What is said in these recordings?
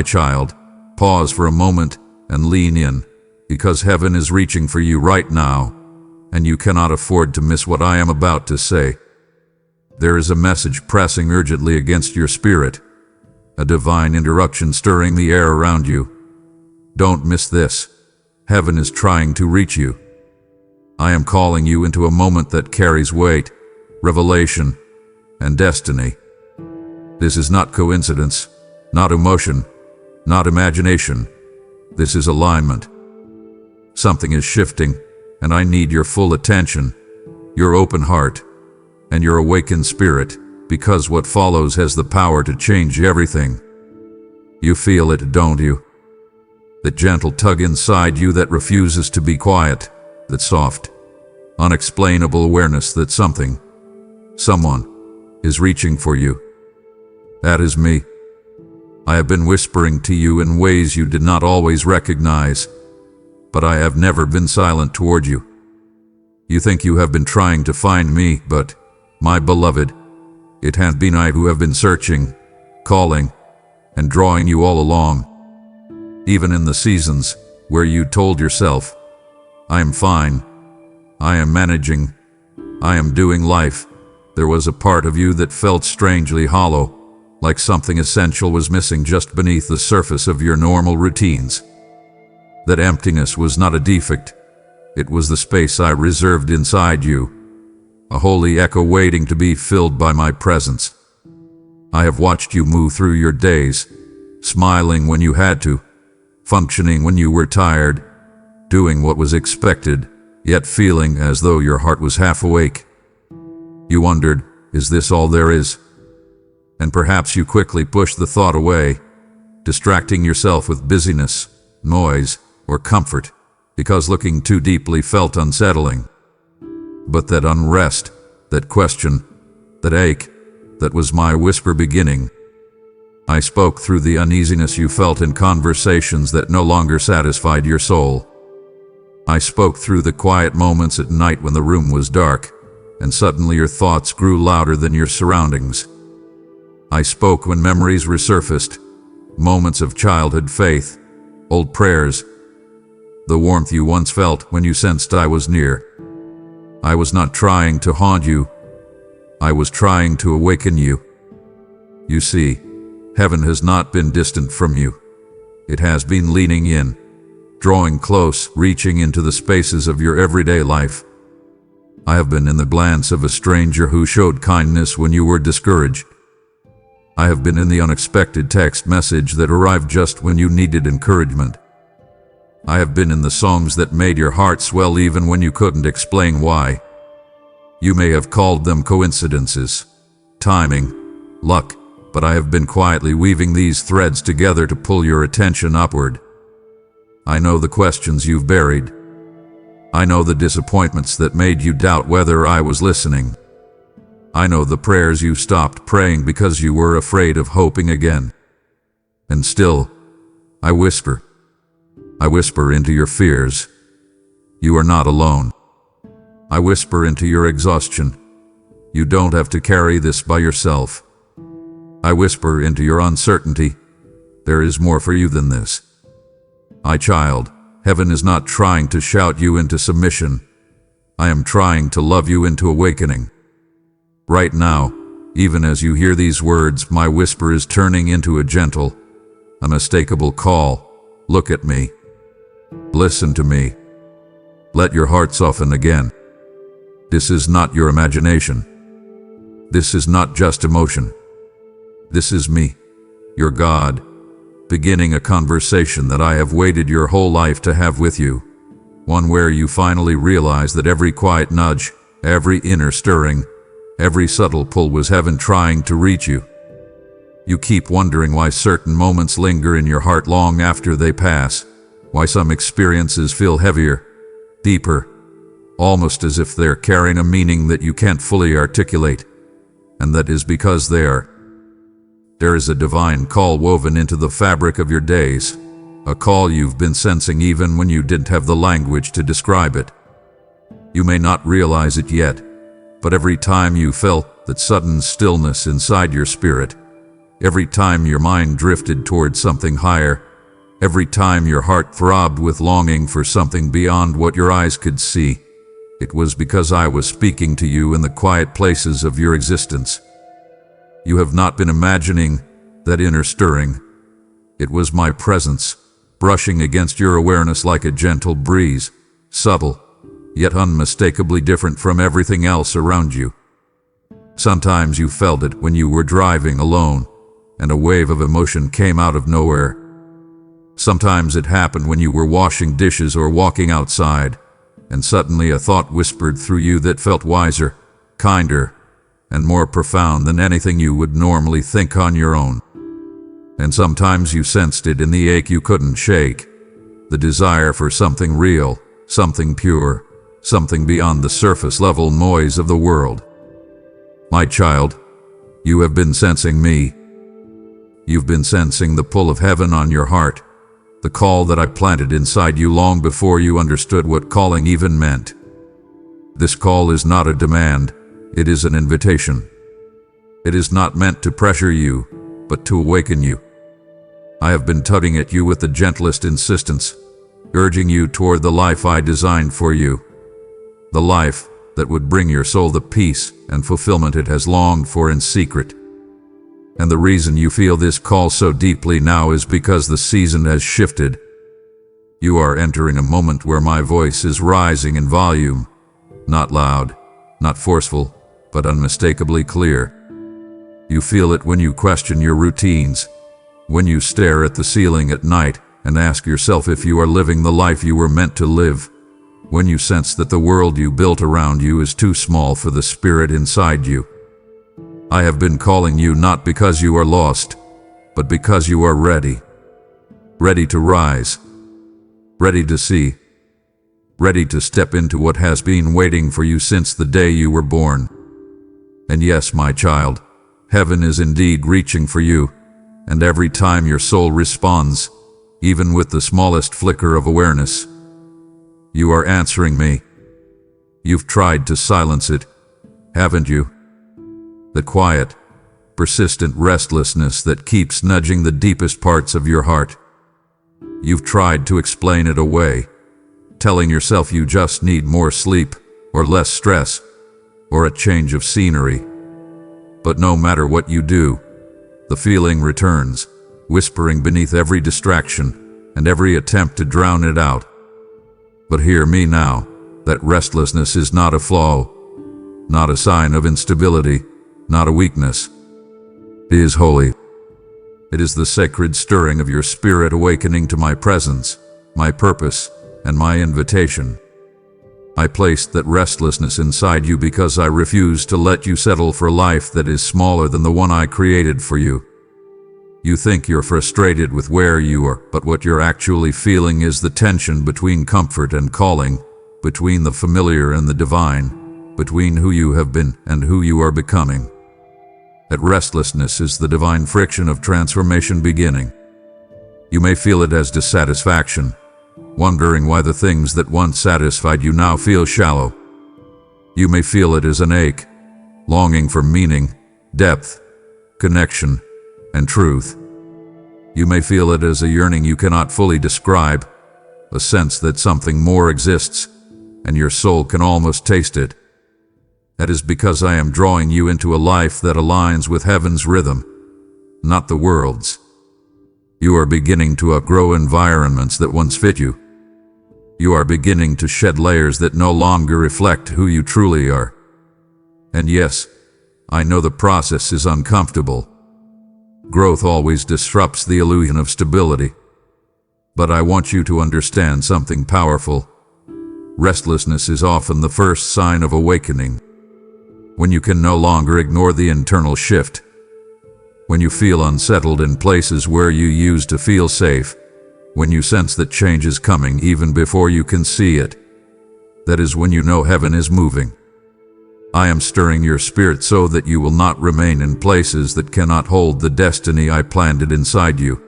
My child, pause for a moment and lean in, because heaven is reaching for you right now, and you cannot afford to miss what I am about to say. There is a message pressing urgently against your spirit, a divine interruption stirring the air around you. Don't miss this. Heaven is trying to reach you. I am calling you into a moment that carries weight, revelation, and destiny. This is not coincidence, not emotion, not imagination. This is alignment. Something is shifting, and I need your full attention, your open heart, and your awakened spirit, because what follows has the power to change everything. You feel it, don't you? That gentle tug inside you that refuses to be quiet, that soft, unexplainable awareness that something, someone, is reaching for you. That is me. I have been whispering to you in ways you did not always recognize, but I have never been silent toward you. You think you have been trying to find me, but, my beloved, it has been I who have been searching, calling, and drawing you all along. Even in the seasons where you told yourself, I am fine, I am managing, I am doing life, there was a part of you that felt strangely hollow, like something essential was missing just beneath the surface of your normal routines. That emptiness was not a defect, it was the space I reserved inside you, a holy echo waiting to be filled by my presence. I have watched you move through your days, smiling when you had to, functioning when you were tired, doing what was expected, yet feeling as though your heart was half awake. You wondered, is this all there is? And perhaps you quickly pushed the thought away, distracting yourself with busyness, noise, or comfort, because looking too deeply felt unsettling. But that unrest, that question, that ache, that was my whisper beginning. I spoke through the uneasiness you felt in conversations that no longer satisfied your soul. I spoke through the quiet moments at night when the room was dark, and suddenly your thoughts grew louder than your surroundings. I spoke when memories resurfaced, moments of childhood faith, old prayers, the warmth you once felt when you sensed I was near. I was not trying to haunt you. I was trying to awaken you. You see, heaven has not been distant from you. It has been leaning in, drawing close, reaching into the spaces of your everyday life. I have been in the glance of a stranger who showed kindness when you were discouraged. I have been in the unexpected text message that arrived just when you needed encouragement. I have been in the songs that made your heart swell even when you couldn't explain why. You may have called them coincidences, timing, luck, but I have been quietly weaving these threads together to pull your attention upward. I know the questions you've buried. I know the disappointments that made you doubt whether I was listening. I know the prayers you stopped praying because you were afraid of hoping again. And still, I whisper into your fears. You are not alone. I whisper into your exhaustion. You don't have to carry this by yourself. I whisper into your uncertainty. There is more for you than this. My child, heaven is not trying to shout you into submission. I am trying to love you into awakening. Right now, even as you hear these words, my whisper is turning into a gentle, unmistakable call. Look at me. Listen to me. Let your heart soften again. This is not your imagination. This is not just emotion. This is me, your God, beginning a conversation that I have waited your whole life to have with you. One where you finally realize that every quiet nudge, every inner stirring, every subtle pull was heaven trying to reach you. You keep wondering why certain moments linger in your heart long after they pass, why some experiences feel heavier, deeper, almost as if they're carrying a meaning that you can't fully articulate, and that is because they are. There is a divine call woven into the fabric of your days, a call you've been sensing even when you didn't have the language to describe it. You may not realize it yet, but every time you felt that sudden stillness inside your spirit, every time your mind drifted toward something higher, every time your heart throbbed with longing for something beyond what your eyes could see, it was because I was speaking to you in the quiet places of your existence. You have not been imagining that inner stirring. It was my presence, brushing against your awareness like a gentle breeze, subtle, yet unmistakably different from everything else around you. Sometimes you felt it when you were driving alone, and a wave of emotion came out of nowhere. Sometimes it happened when you were washing dishes or walking outside, and suddenly a thought whispered through you that felt wiser, kinder, and more profound than anything you would normally think on your own. And sometimes you sensed it in the ache you couldn't shake, the desire for something real, something pure, something beyond the surface-level noise of the world. My child, you have been sensing me. You've been sensing the pull of heaven on your heart, the call that I planted inside you long before you understood what calling even meant. This call is not a demand, it is an invitation. It is not meant to pressure you, but to awaken you. I have been tugging at you with the gentlest insistence, urging you toward the life I designed for you, the life that would bring your soul the peace and fulfillment it has longed for in secret. And the reason you feel this call so deeply now is because the season has shifted. You are entering a moment where my voice is rising in volume, not loud, not forceful, but unmistakably clear. You feel it when you question your routines, when you stare at the ceiling at night and ask yourself if you are living the life you were meant to live, when you sense that the world you built around you is too small for the spirit inside you. I have been calling you not because you are lost, but because you are ready. Ready to rise. Ready to see. Ready to step into what has been waiting for you since the day you were born. And yes, my child, heaven is indeed reaching for you, and every time your soul responds, even with the smallest flicker of awareness, you are answering me. You've tried to silence it, haven't you? The quiet, persistent restlessness that keeps nudging the deepest parts of your heart. You've tried to explain it away, telling yourself you just need more sleep, or less stress, or a change of scenery. But no matter what you do, the feeling returns, whispering beneath every distraction and every attempt to drown it out. But hear me now, that restlessness is not a flaw, not a sign of instability, not a weakness. It is holy. It is the sacred stirring of your spirit awakening to my presence, my purpose, and my invitation. I placed that restlessness inside you because I refuse to let you settle for life that is smaller than the one I created for you. You think you're frustrated with where you are, but what you're actually feeling is the tension between comfort and calling, between the familiar and the divine, between who you have been and who you are becoming. That restlessness is the divine friction of transformation beginning. You may feel it as dissatisfaction, wondering why the things that once satisfied you now feel shallow. You may feel it as an ache, longing for meaning, depth, connection, and truth. You may feel it as a yearning you cannot fully describe, a sense that something more exists, and your soul can almost taste it. That is because I am drawing you into a life that aligns with heaven's rhythm, not the world's. You are beginning to outgrow environments that once fit you. You are beginning to shed layers that no longer reflect who you truly are. And yes, I know the process is uncomfortable. Growth always disrupts the illusion of stability. But I want you to understand something powerful. Restlessness is often the first sign of awakening. When you can no longer ignore the internal shift. When you feel unsettled in places where you used to feel safe. When you sense that change is coming even before you can see it. That is when you know heaven is moving. I am stirring your spirit so that you will not remain in places that cannot hold the destiny I planted inside you.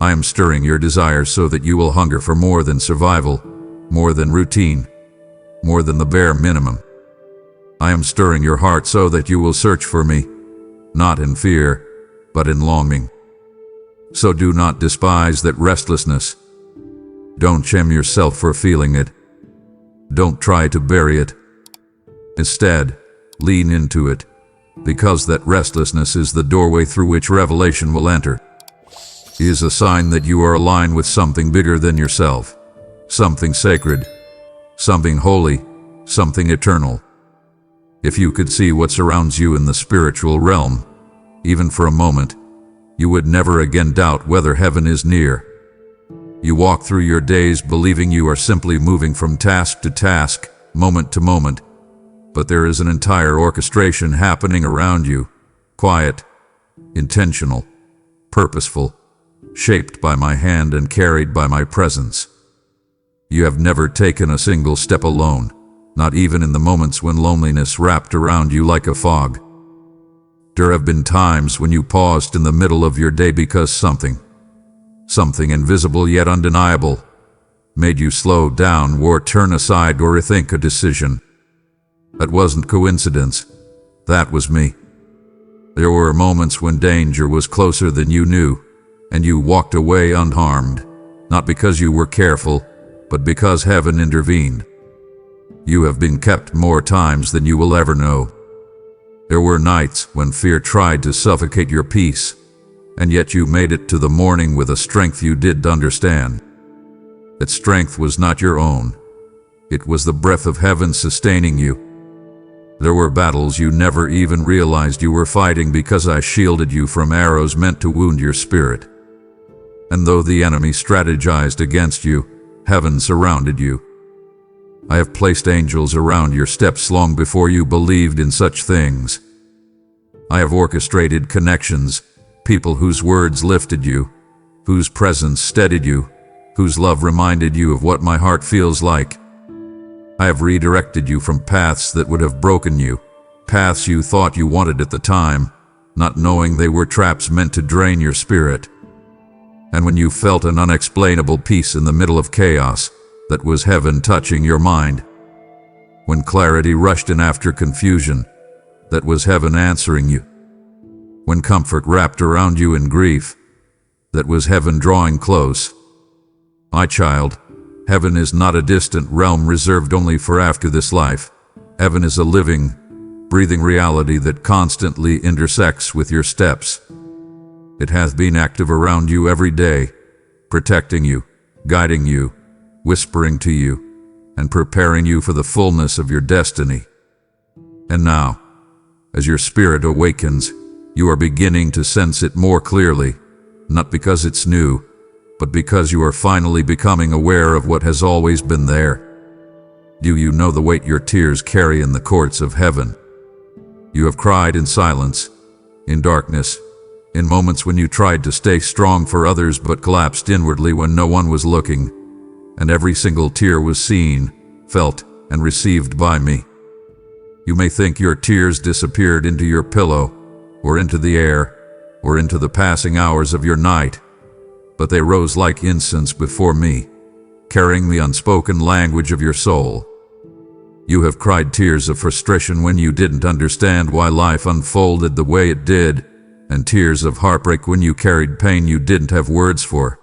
I am stirring your desires so that you will hunger for more than survival, more than routine, more than the bare minimum. I am stirring your heart so that you will search for me, not in fear, but in longing. So do not despise that restlessness. Don't shame yourself for feeling it. Don't try to bury it. Instead, lean into it, because that restlessness is the doorway through which revelation will enter. It is a sign that you are aligned with something bigger than yourself, something sacred, something holy, something eternal. If you could see what surrounds you in the spiritual realm, even for a moment, you would never again doubt whether heaven is near. You walk through your days believing you are simply moving from task to task, moment to moment, but there is an entire orchestration happening around you, quiet, intentional, purposeful, shaped by my hand and carried by my presence. You have never taken a single step alone, not even in the moments when loneliness wrapped around you like a fog. There have been times when you paused in the middle of your day because something invisible yet undeniable, made you slow down or turn aside or rethink a decision. That wasn't coincidence. That was me. There were moments when danger was closer than you knew, and you walked away unharmed, not because you were careful, but because heaven intervened. You have been kept more times than you will ever know. There were nights when fear tried to suffocate your peace, and yet you made it to the morning with a strength you didn't understand. That strength was not your own. It was the breath of heaven sustaining you. There were battles you never even realized you were fighting because I shielded you from arrows meant to wound your spirit. And though the enemy strategized against you, heaven surrounded you. I have placed angels around your steps long before you believed in such things. I have orchestrated connections, people whose words lifted you, whose presence steadied you, whose love reminded you of what my heart feels like. I have redirected you from paths that would have broken you, paths you thought you wanted at the time, not knowing they were traps meant to drain your spirit. And when you felt an unexplainable peace in the middle of chaos, that was heaven touching your mind. When clarity rushed in after confusion, that was heaven answering you. When comfort wrapped around you in grief, that was heaven drawing close. My child, heaven is not a distant realm reserved only for after this life. Heaven is a living, breathing reality that constantly intersects with your steps. It has been active around you every day, protecting you, guiding you, whispering to you, and preparing you for the fullness of your destiny. And now, as your spirit awakens, you are beginning to sense it more clearly, not because it's new, but because you are finally becoming aware of what has always been there. Do you know the weight your tears carry in the courts of heaven? You have cried in silence, in darkness, in moments when you tried to stay strong for others but collapsed inwardly when no one was looking, and every single tear was seen, felt, and received by me. You may think your tears disappeared into your pillow, or into the air, or into the passing hours of your night, but they rose like incense before me, carrying the unspoken language of your soul. You have cried tears of frustration when you didn't understand why life unfolded the way it did, and tears of heartbreak when you carried pain you didn't have words for.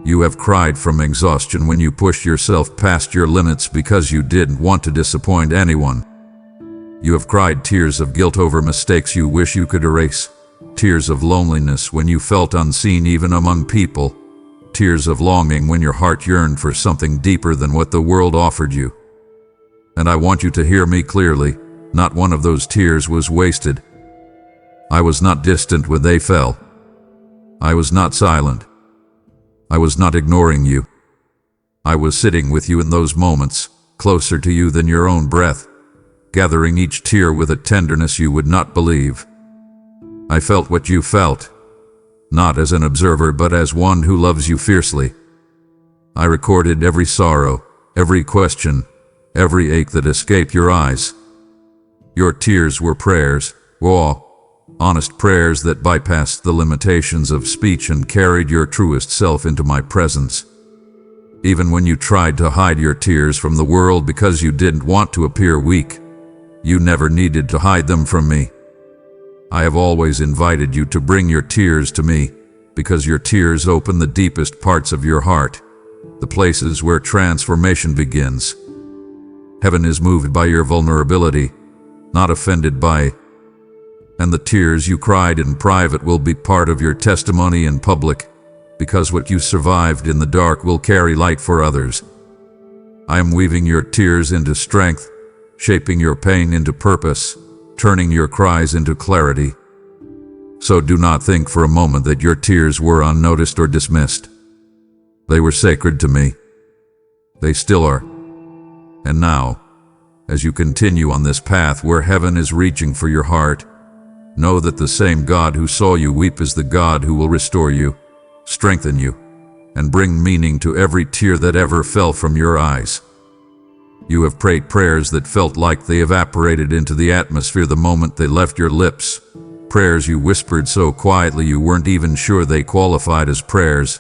You have cried from exhaustion when you pushed yourself past your limits because you didn't want to disappoint anyone. You have cried tears of guilt over mistakes you wish you could erase, tears of loneliness when you felt unseen even among people, tears of longing when your heart yearned for something deeper than what the world offered you. And I want you to hear me clearly, not one of those tears was wasted. I was not distant when they fell. I was not silent. I was not ignoring you. I was sitting with you in those moments, closer to you than your own breath, gathering each tear with a tenderness you would not believe. I felt what you felt, not as an observer but as one who loves you fiercely. I recorded every sorrow, every question, every ache that escaped your eyes. Your tears were prayers, raw, honest prayers that bypassed the limitations of speech and carried your truest self into my presence. Even when you tried to hide your tears from the world because you didn't want to appear weak, you never needed to hide them from me. I have always invited you to bring your tears to me, because your tears open the deepest parts of your heart, the places where transformation begins. Heaven is moved by your vulnerability, not offended by, and the tears you cried in private will be part of your testimony in public, because what you survived in the dark will carry light for others. I am weaving your tears into strength, shaping your pain into purpose, turning your cries into clarity. So do not think for a moment that your tears were unnoticed or dismissed. They were sacred to me. They still are. And now, as you continue on this path where heaven is reaching for your heart, know that the same God who saw you weep is the God who will restore you, strengthen you, and bring meaning to every tear that ever fell from your eyes. You have prayed prayers that felt like they evaporated into the atmosphere the moment they left your lips. Prayers you whispered so quietly you weren't even sure they qualified as prayers.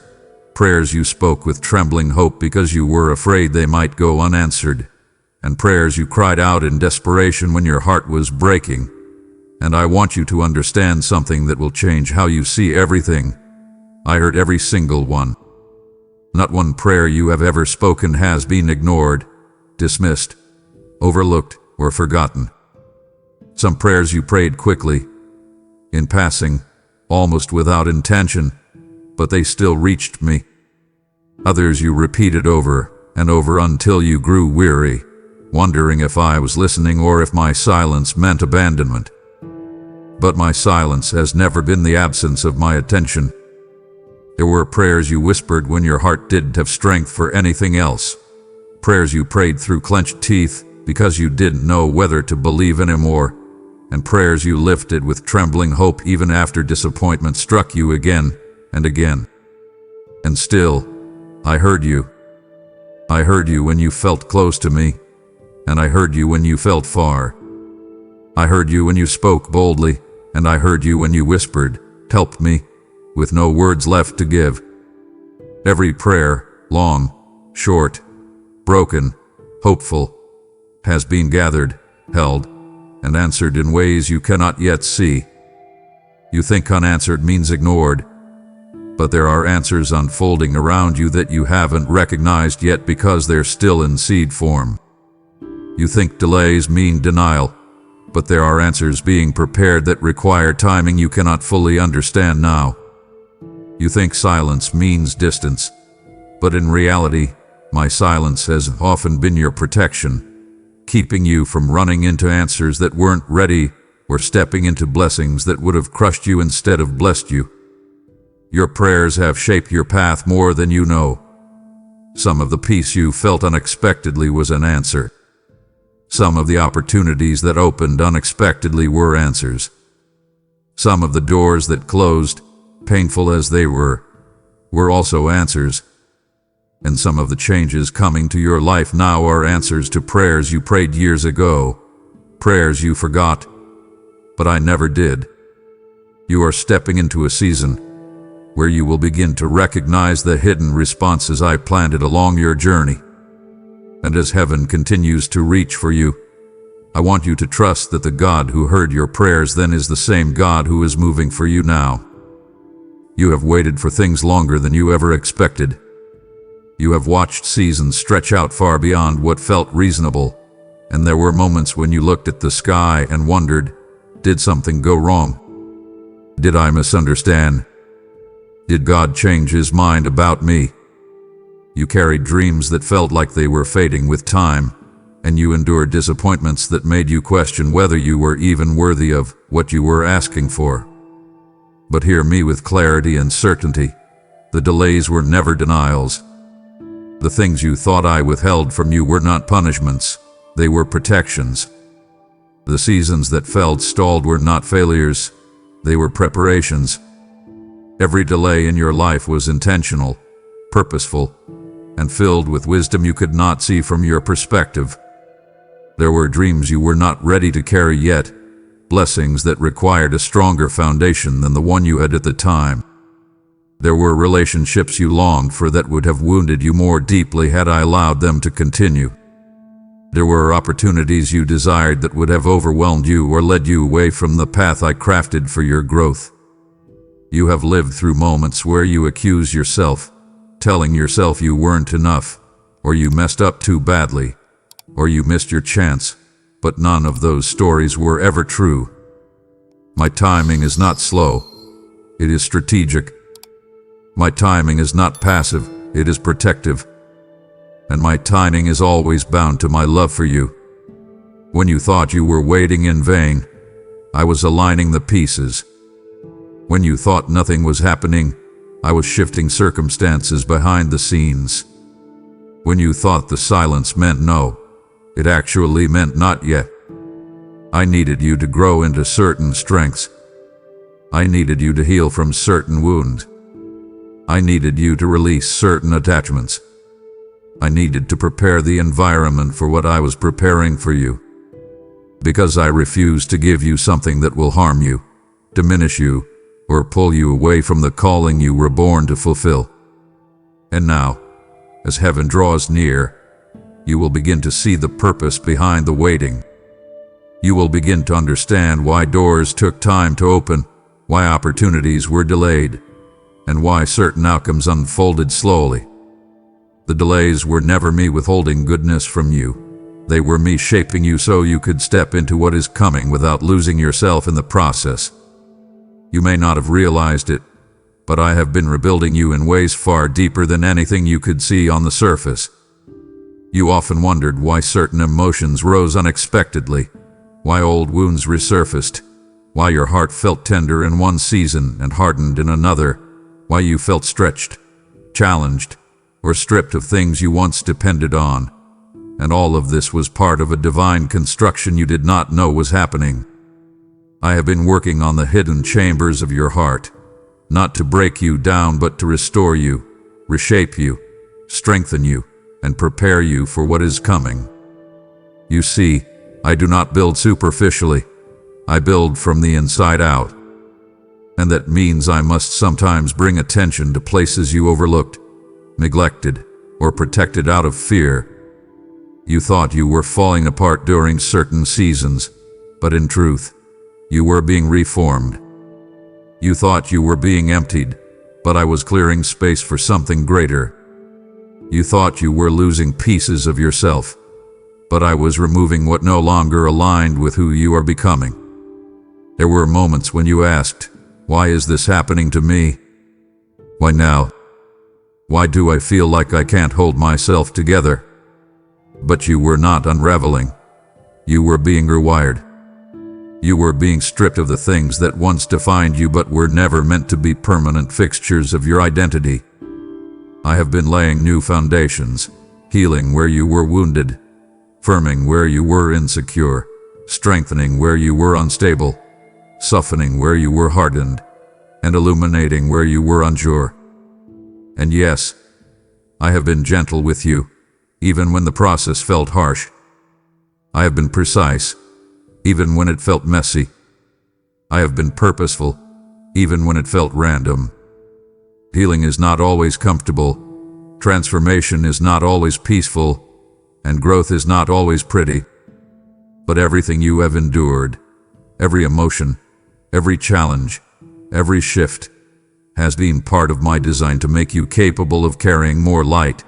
Prayers you spoke with trembling hope because you were afraid they might go unanswered. And prayers you cried out in desperation when your heart was breaking. And I want you to understand something that will change how you see everything. I heard every single one. Not one prayer you have ever spoken has been ignored, dismissed, overlooked, or forgotten. Some prayers you prayed quickly, in passing, almost without intention, but they still reached me. Others you repeated over and over until you grew weary, wondering if I was listening or if my silence meant abandonment. But my silence has never been the absence of my attention. There were prayers you whispered when your heart didn't have strength for anything else. Prayers you prayed through clenched teeth because you didn't know whether to believe anymore. And prayers you lifted with trembling hope even after disappointment struck you again and again. And still, I heard you. I heard you when you felt close to me, and I heard you when you felt far. I heard you when you spoke boldly, and I heard you when you whispered, "Help me," with no words left to give. Every prayer, long, short, broken, hopeful, has been gathered, held, and answered in ways you cannot yet see. You think unanswered means ignored, but there are answers unfolding around you that you haven't recognized yet because they're still in seed form. You think delays mean denial, but there are answers being prepared that require timing you cannot fully understand now. You think silence means distance, but in reality, my silence has often been your protection, keeping you from running into answers that weren't ready or stepping into blessings that would have crushed you instead of blessed you. Your prayers have shaped your path more than you know. Some of the peace you felt unexpectedly was an answer. Some of the opportunities that opened unexpectedly were answers. Some of the doors that closed, painful as they were also answers. And some of the changes coming to your life now are answers to prayers you prayed years ago, prayers you forgot, but I never did. You are stepping into a season where you will begin to recognize the hidden responses I planted along your journey. And as heaven continues to reach for you, I want you to trust that the God who heard your prayers then is the same God who is moving for you now. You have waited for things longer than you ever expected. You have watched seasons stretch out far beyond what felt reasonable, and there were moments when you looked at the sky and wondered, did something go wrong? Did I misunderstand? Did God change his mind about me? You carried dreams that felt like they were fading with time, and you endured disappointments that made you question whether you were even worthy of what you were asking for. But hear me with clarity and certainty. The delays were never denials. The things you thought I withheld from you were not punishments, they were protections. The seasons that felt stalled were not failures, they were preparations. Every delay in your life was intentional, purposeful, and filled with wisdom you could not see from your perspective. There were dreams you were not ready to carry yet, blessings that required a stronger foundation than the one you had at the time. There were relationships you longed for that would have wounded you more deeply had I allowed them to continue. There were opportunities you desired that would have overwhelmed you or led you away from the path I crafted for your growth. You have lived through moments where you accuse yourself, telling yourself you weren't enough, or you messed up too badly, or you missed your chance, but none of those stories were ever true. My timing is not slow, it is strategic. My timing is not passive, it is protective. And my timing is always bound to my love for you. When you thought you were waiting in vain, I was aligning the pieces. When you thought nothing was happening, I was shifting circumstances behind the scenes. When you thought the silence meant no, it actually meant not yet. I needed you to grow into certain strengths. I needed you to heal from certain wounds. I needed you to release certain attachments. I needed to prepare the environment for what I was preparing for you. Because I refused to give you something that will harm you, diminish you, or pull you away from the calling you were born to fulfill. And now, as heaven draws near, you will begin to see the purpose behind the waiting. You will begin to understand why doors took time to open, why opportunities were delayed, and why certain outcomes unfolded slowly. The delays were never me withholding goodness from you. They were me shaping you so you could step into what is coming without losing yourself in the process. You may not have realized it, but I have been rebuilding you in ways far deeper than anything you could see on the surface. You often wondered why certain emotions rose unexpectedly, why old wounds resurfaced, why your heart felt tender in one season and hardened in another, why you felt stretched, challenged, or stripped of things you once depended on. And all of this was part of a divine construction you did not know was happening. I have been working on the hidden chambers of your heart, not to break you down but to restore you, reshape you, strengthen you, and prepare you for what is coming. You see, I do not build superficially, I build from the inside out. And that means I must sometimes bring attention to places you overlooked, neglected, or protected out of fear. You thought you were falling apart during certain seasons, but in truth, you were being reformed. You thought you were being emptied, but I was clearing space for something greater. You thought you were losing pieces of yourself, but I was removing what no longer aligned with who you are becoming. There were moments when you asked, "Why is this happening to me? Why now? Why do I feel like I can't hold myself together?" But you were not unraveling. You were being rewired. You were being stripped of the things that once defined you but were never meant to be permanent fixtures of your identity. I have been laying new foundations, healing where you were wounded, firming where you were insecure, strengthening where you were unstable, softening where you were hardened, and illuminating where you were unsure. And yes, I have been gentle with you, even when the process felt harsh. I have been precise, even when it felt messy. I have been purposeful, even when it felt random. Healing is not always comfortable, transformation is not always peaceful, and growth is not always pretty. But everything you have endured, every emotion, every challenge, every shift, has been part of my design to make you capable of carrying more light,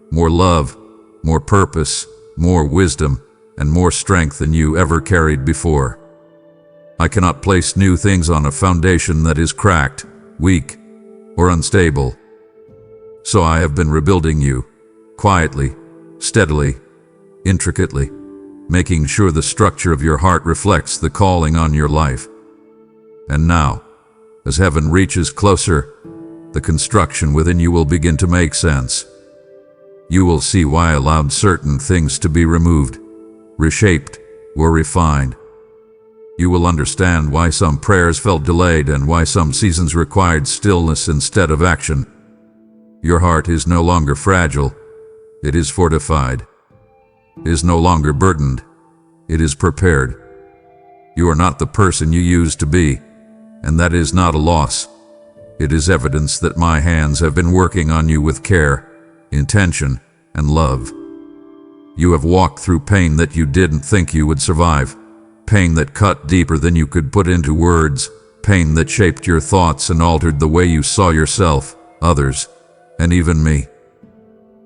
more love, more purpose, more wisdom, and more strength than you ever carried before. I cannot place new things on a foundation that is cracked, weak, or unstable. So I have been rebuilding you, quietly, steadily, intricately, making sure the structure of your heart reflects the calling on your life. And now, as heaven reaches closer, the construction within you will begin to make sense. You will see why I allowed certain things to be removed, reshaped, or refined. You will understand why some prayers felt delayed and why some seasons required stillness instead of action. Your heart is no longer fragile, it is fortified. It is no longer burdened, it is prepared. You are not the person you used to be, and that is not a loss. It is evidence that my hands have been working on you with care, intention, and love. You have walked through pain that you didn't think you would survive. Pain that cut deeper than you could put into words. Pain that shaped your thoughts and altered the way you saw yourself, others, and even me.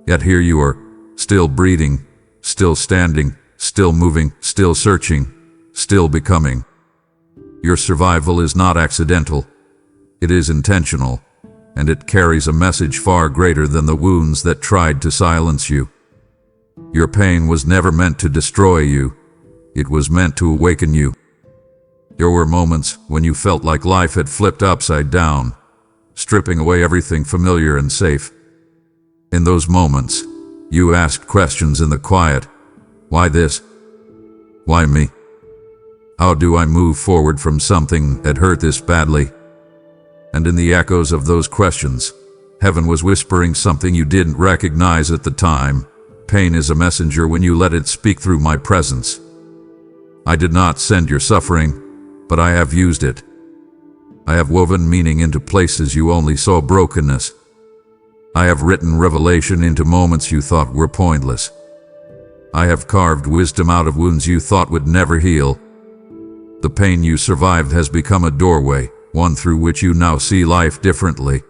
Yet here you are, still breathing, still standing, still moving, still searching, still becoming. Your survival is not accidental. It is intentional, and it carries a message far greater than the wounds that tried to silence you. Your pain was never meant to destroy you. It was meant to awaken you. There were moments when you felt like life had flipped upside down, stripping away everything familiar and safe. In those moments, you asked questions in the quiet. Why this? Why me? How do I move forward from something that hurt this badly? And in the echoes of those questions, heaven was whispering something you didn't recognize at the time. Pain is a messenger when you let it speak through my presence. I did not send your suffering, but I have used it. I have woven meaning into places you only saw brokenness. I have written revelation into moments you thought were pointless. I have carved wisdom out of wounds you thought would never heal. The pain you survived has become a doorway, one through which you now see life differently.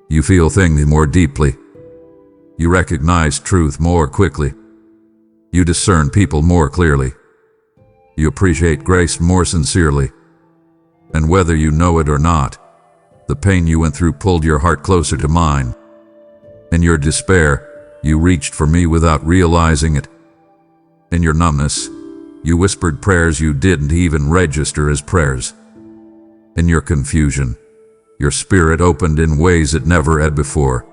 You feel things more deeply. You recognize truth more quickly. You discern people more clearly. You appreciate grace more sincerely. And whether you know it or not, the pain you went through pulled your heart closer to mine. In your despair, you reached for me without realizing it. In your numbness, you whispered prayers you didn't even register as prayers. In your confusion, your spirit opened in ways it never had before.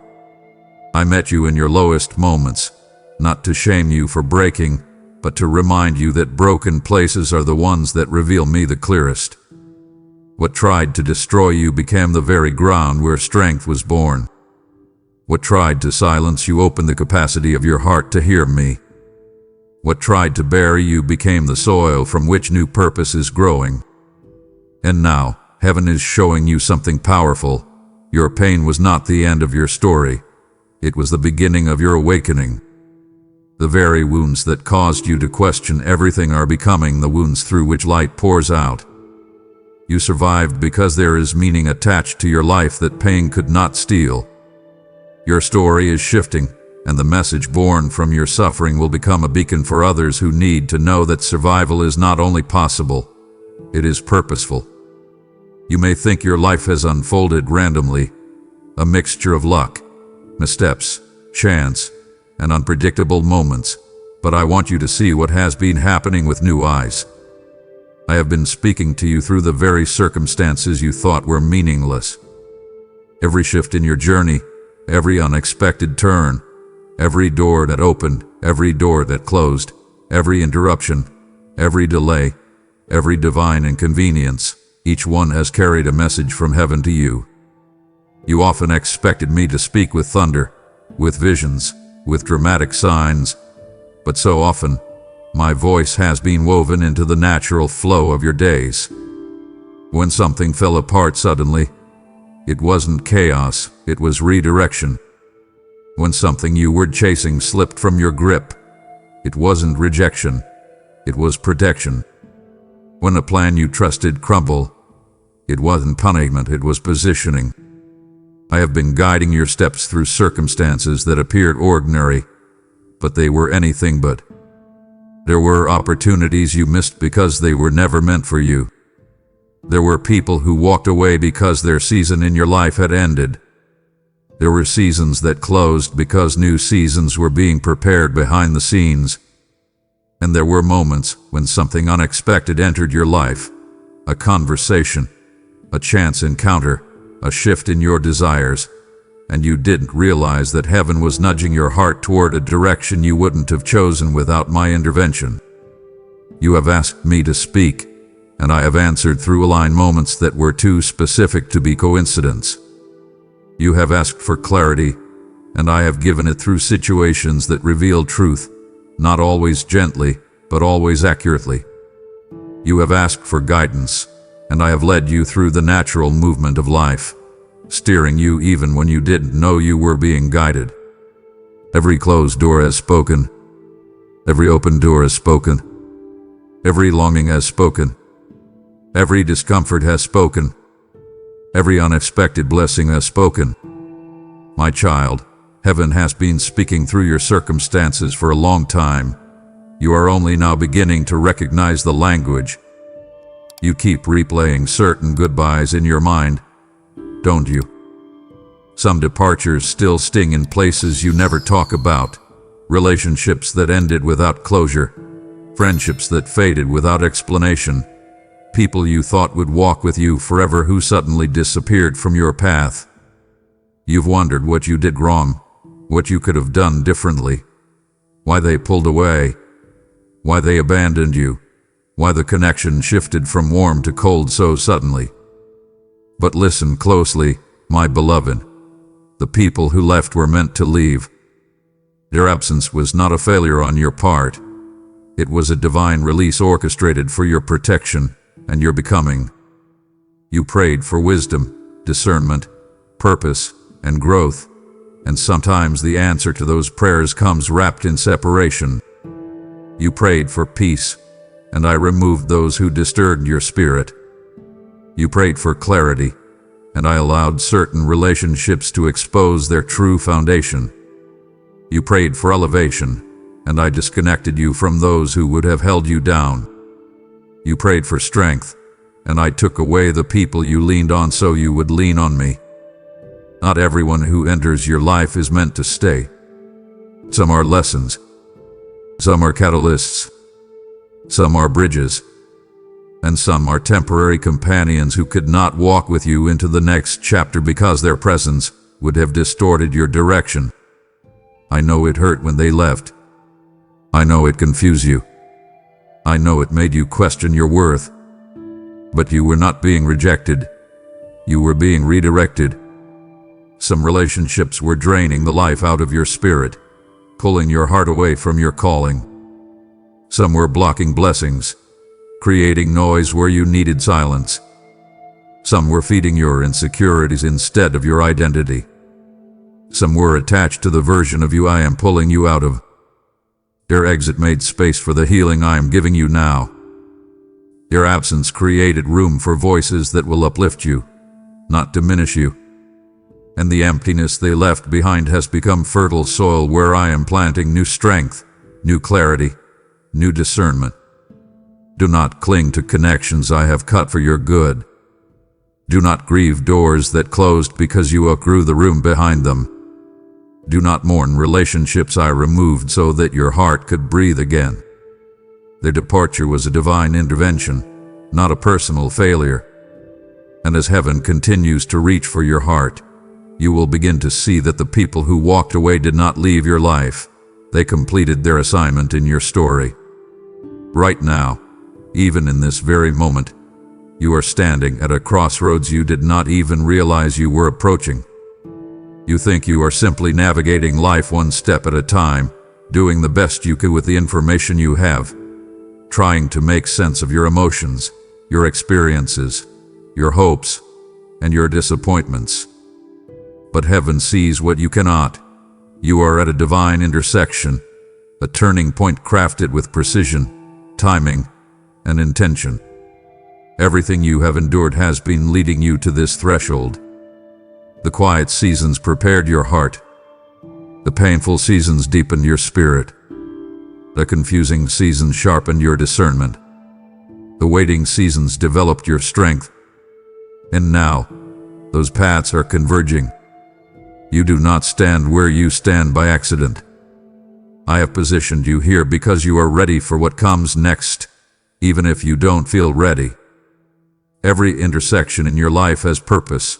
I met you in your lowest moments, not to shame you for breaking, but to remind you that broken places are the ones that reveal me the clearest. What tried to destroy you became the very ground where strength was born. What tried to silence you opened the capacity of your heart to hear me. What tried to bury you became the soil from which new purpose is growing. And now, heaven is showing you something powerful. Your pain was not the end of your story. It was the beginning of your awakening. The very wounds that caused you to question everything are becoming the wounds through which light pours out. You survived because there is meaning attached to your life that pain could not steal. Your story is shifting, and the message born from your suffering will become a beacon for others who need to know that survival is not only possible, it is purposeful. You may think your life has unfolded randomly, a mixture of luck, missteps, chance, and unpredictable moments, but I want you to see what has been happening with new eyes. I have been speaking to you through the very circumstances you thought were meaningless. Every shift in your journey, every unexpected turn, every door that opened, every door that closed, every interruption, every delay, every divine inconvenience, each one has carried a message from heaven to you. You often expected me to speak with thunder, with visions, with dramatic signs, but so often, my voice has been woven into the natural flow of your days. When something fell apart suddenly, it wasn't chaos, it was redirection. When something you were chasing slipped from your grip, it wasn't rejection, it was protection. When a plan you trusted crumbled, it wasn't punishment, it was positioning. I have been guiding your steps through circumstances that appeared ordinary, but they were anything but. There were opportunities you missed because they were never meant for you. There were people who walked away because their season in your life had ended. There were seasons that closed because new seasons were being prepared behind the scenes. And there were moments when something unexpected entered your life, a conversation, a chance encounter, a shift in your desires, and you didn't realize that heaven was nudging your heart toward a direction you wouldn't have chosen without my intervention. You have asked me to speak, and I have answered through aligned moments that were too specific to be coincidence. You have asked for clarity, and I have given it through situations that reveal truth, not always gently, but always accurately. You have asked for guidance, and I have led you through the natural movement of life, steering you even when you didn't know you were being guided. Every closed door has spoken. Every open door has spoken. Every longing has spoken. Every discomfort has spoken. Every unexpected blessing has spoken. My child, heaven has been speaking through your circumstances for a long time. You are only now beginning to recognize the language. You keep replaying certain goodbyes in your mind, don't you? Some departures still sting in places you never talk about. Relationships that ended without closure. Friendships that faded without explanation. People you thought would walk with you forever who suddenly disappeared from your path. You've wondered what you did wrong, what you could have done differently, why they pulled away, why they abandoned you, why the connection shifted from warm to cold so suddenly. But listen closely, my beloved. The people who left were meant to leave. Their absence was not a failure on your part. It was a divine release orchestrated for your protection and your becoming. You prayed for wisdom, discernment, purpose, and growth, and sometimes the answer to those prayers comes wrapped in separation. You prayed for peace, and I removed those who disturbed your spirit. You prayed for clarity, and I allowed certain relationships to expose their true foundation. You prayed for elevation, and I disconnected you from those who would have held you down. You prayed for strength, and I took away the people you leaned on so you would lean on me. Not everyone who enters your life is meant to stay. Some are lessons. Some are catalysts. Some are bridges. And some are temporary companions who could not walk with you into the next chapter because their presence would have distorted your direction. I know it hurt when they left. I know it confused you. I know it made you question your worth. But you were not being rejected. You were being redirected. Some relationships were draining the life out of your spirit, pulling your heart away from your calling. Some were blocking blessings, creating noise where you needed silence. Some were feeding your insecurities instead of your identity. Some were attached to the version of you I am pulling you out of. Their exit made space for the healing I am giving you now. Their absence created room for voices that will uplift you, not diminish you. And the emptiness they left behind has become fertile soil where I am planting new strength, new clarity, new discernment. Do not cling to connections I have cut for your good. Do not grieve doors that closed because you outgrew the room behind them. Do not mourn relationships I removed so that your heart could breathe again. Their departure was a divine intervention, not a personal failure. And as heaven continues to reach for your heart, you will begin to see that the people who walked away did not leave your life. They completed their assignment in your story. Right now, even in this very moment, you are standing at a crossroads you did not even realize you were approaching. You think you are simply navigating life one step at a time, doing the best you could with the information you have, trying to make sense of your emotions, your experiences, your hopes, and your disappointments. But heaven sees what you cannot. You are at a divine intersection, a turning point crafted with precision, timing, and intention. Everything you have endured has been leading you to this threshold. The quiet seasons prepared your heart. The painful seasons deepened your spirit. The confusing seasons sharpened your discernment. The waiting seasons developed your strength. And now, those paths are converging. You do not stand where you stand by accident. I have positioned you here because you are ready for what comes next, even if you don't feel ready. Every intersection in your life has purpose.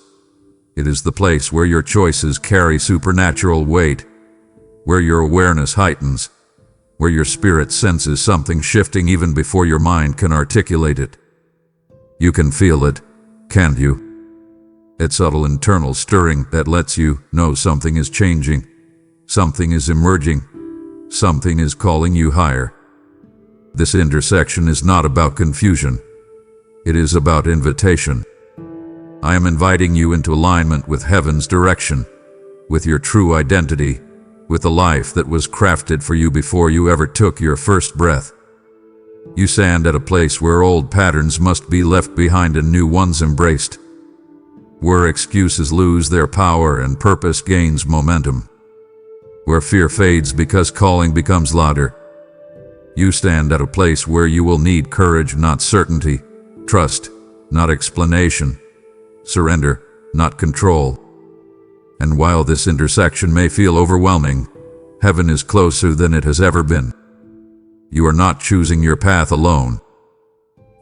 It is the place where your choices carry supernatural weight, where your awareness heightens, where your spirit senses something shifting even before your mind can articulate it. You can feel it, can't you? It's subtle internal stirring that lets you know something is changing, something is emerging, something is calling you higher. This intersection is not about confusion. It is about invitation. I am inviting you into alignment with heaven's direction, with your true identity, with a life that was crafted for you before you ever took your first breath. You stand at a place where old patterns must be left behind and new ones embraced, where excuses lose their power and purpose gains momentum, where fear fades because calling becomes louder. You stand at a place where you will need courage, not certainty, trust, not explanation, surrender, not control. And while this intersection may feel overwhelming, heaven is closer than it has ever been. You are not choosing your path alone.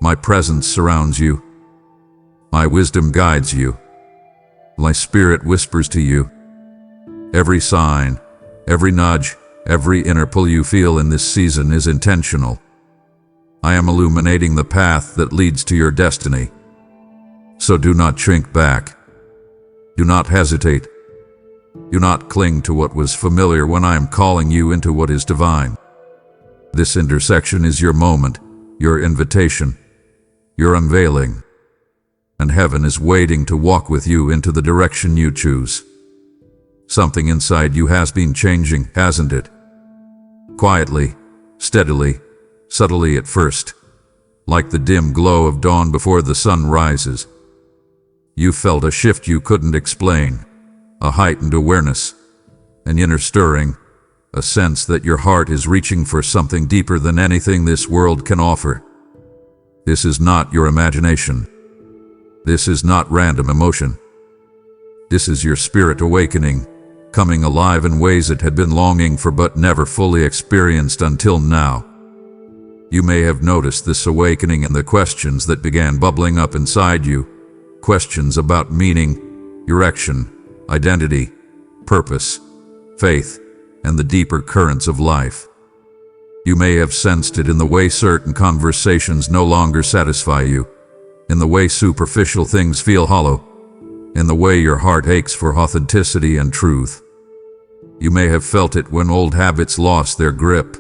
My presence surrounds you. My wisdom guides you. My spirit whispers to you. Every sign, every nudge, every inner pull you feel in this season is intentional. I am illuminating the path that leads to your destiny. So do not shrink back. Do not hesitate. Do not cling to what was familiar when I am calling you into what is divine. This intersection is your moment, your invitation, your unveiling. And heaven is waiting to walk with you into the direction you choose. Something inside you has been changing, hasn't it? Quietly, steadily, subtly at first, like the dim glow of dawn before the sun rises. You felt a shift you couldn't explain, a heightened awareness, an inner stirring, a sense that your heart is reaching for something deeper than anything this world can offer. This is not your imagination. This is not random emotion. This is your spirit awakening, coming alive in ways it had been longing for but never fully experienced until now. You may have noticed this awakening in the questions that began bubbling up inside you, questions about meaning, direction, identity, purpose, faith, and the deeper currents of life. You may have sensed it in the way certain conversations no longer satisfy you, in the way superficial things feel hollow, in the way your heart aches for authenticity and truth. You may have felt it when old habits lost their grip,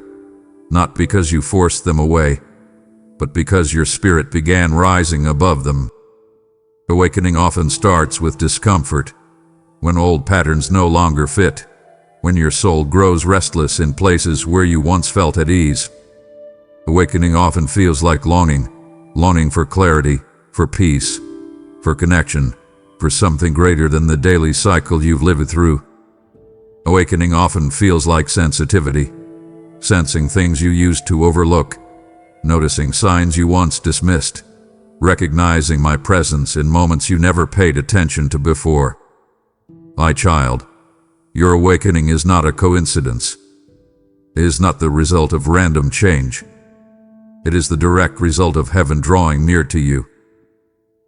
not because you forced them away, but because your spirit began rising above them. Awakening often starts with discomfort, when old patterns no longer fit, when your soul grows restless in places where you once felt at ease. Awakening often feels like longing for clarity, for peace, for connection, for something greater than the daily cycle you've lived through. Awakening often feels like sensitivity, sensing things you used to overlook, noticing signs you once dismissed, recognizing my presence in moments you never paid attention to before. My child, your awakening is not a coincidence. It is not the result of random change. It is the direct result of heaven drawing near to you.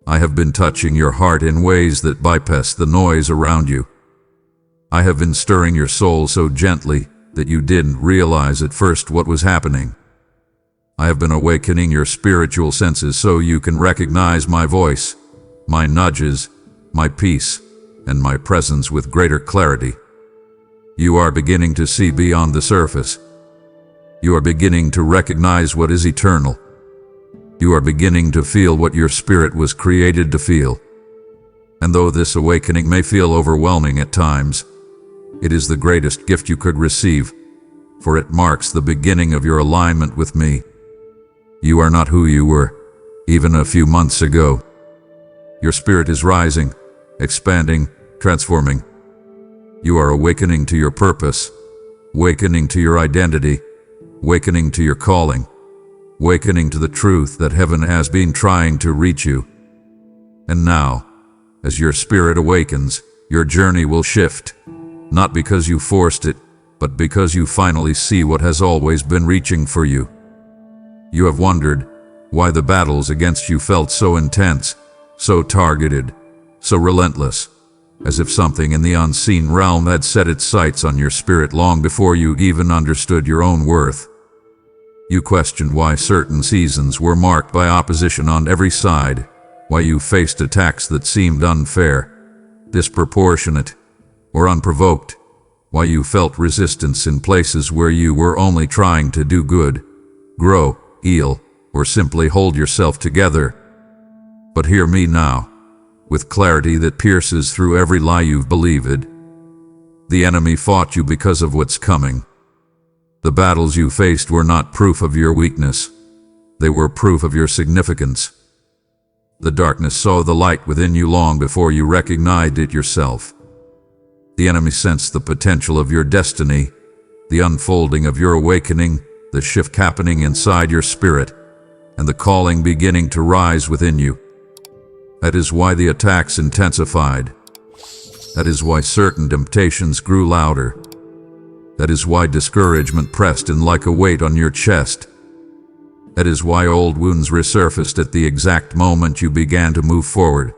I have been touching your heart in ways that bypass the noise around you. I have been stirring your soul so gently that you didn't realize at first what was happening. I have been awakening your spiritual senses so you can recognize my voice, my nudges, my peace, and my presence with greater clarity. You are beginning to see beyond the surface. You are beginning to recognize what is eternal. You are beginning to feel what your spirit was created to feel. And though this awakening may feel overwhelming at times, it is the greatest gift you could receive, for it marks the beginning of your alignment with me. You are not who you were, even a few months ago. Your spirit is rising, expanding, transforming. You are awakening to your purpose, awakening to your identity, awakening to your calling, awakening to the truth that heaven has been trying to reach you. And now, as your spirit awakens, your journey will shift, not because you forced it, but because you finally see what has always been reaching for you. You have wondered why the battles against you felt so intense, so targeted, so relentless, as if something in the unseen realm had set its sights on your spirit long before you even understood your own worth. You questioned why certain seasons were marked by opposition on every side, why you faced attacks that seemed unfair, disproportionate, or unprovoked, why you felt resistance in places where you were only trying to do good, grow, heal, or simply hold yourself together. But hear me now, with clarity that pierces through every lie you've believed. The enemy fought you because of what's coming. The battles you faced were not proof of your weakness. They were proof of your significance. The darkness saw the light within you long before you recognized it yourself. The enemy sensed the potential of your destiny, the unfolding of your awakening, the shift happening inside your spirit, and the calling beginning to rise within you. That is why the attacks intensified. That is why certain temptations grew louder. That is why discouragement pressed in like a weight on your chest. That is why old wounds resurfaced at the exact moment you began to move forward.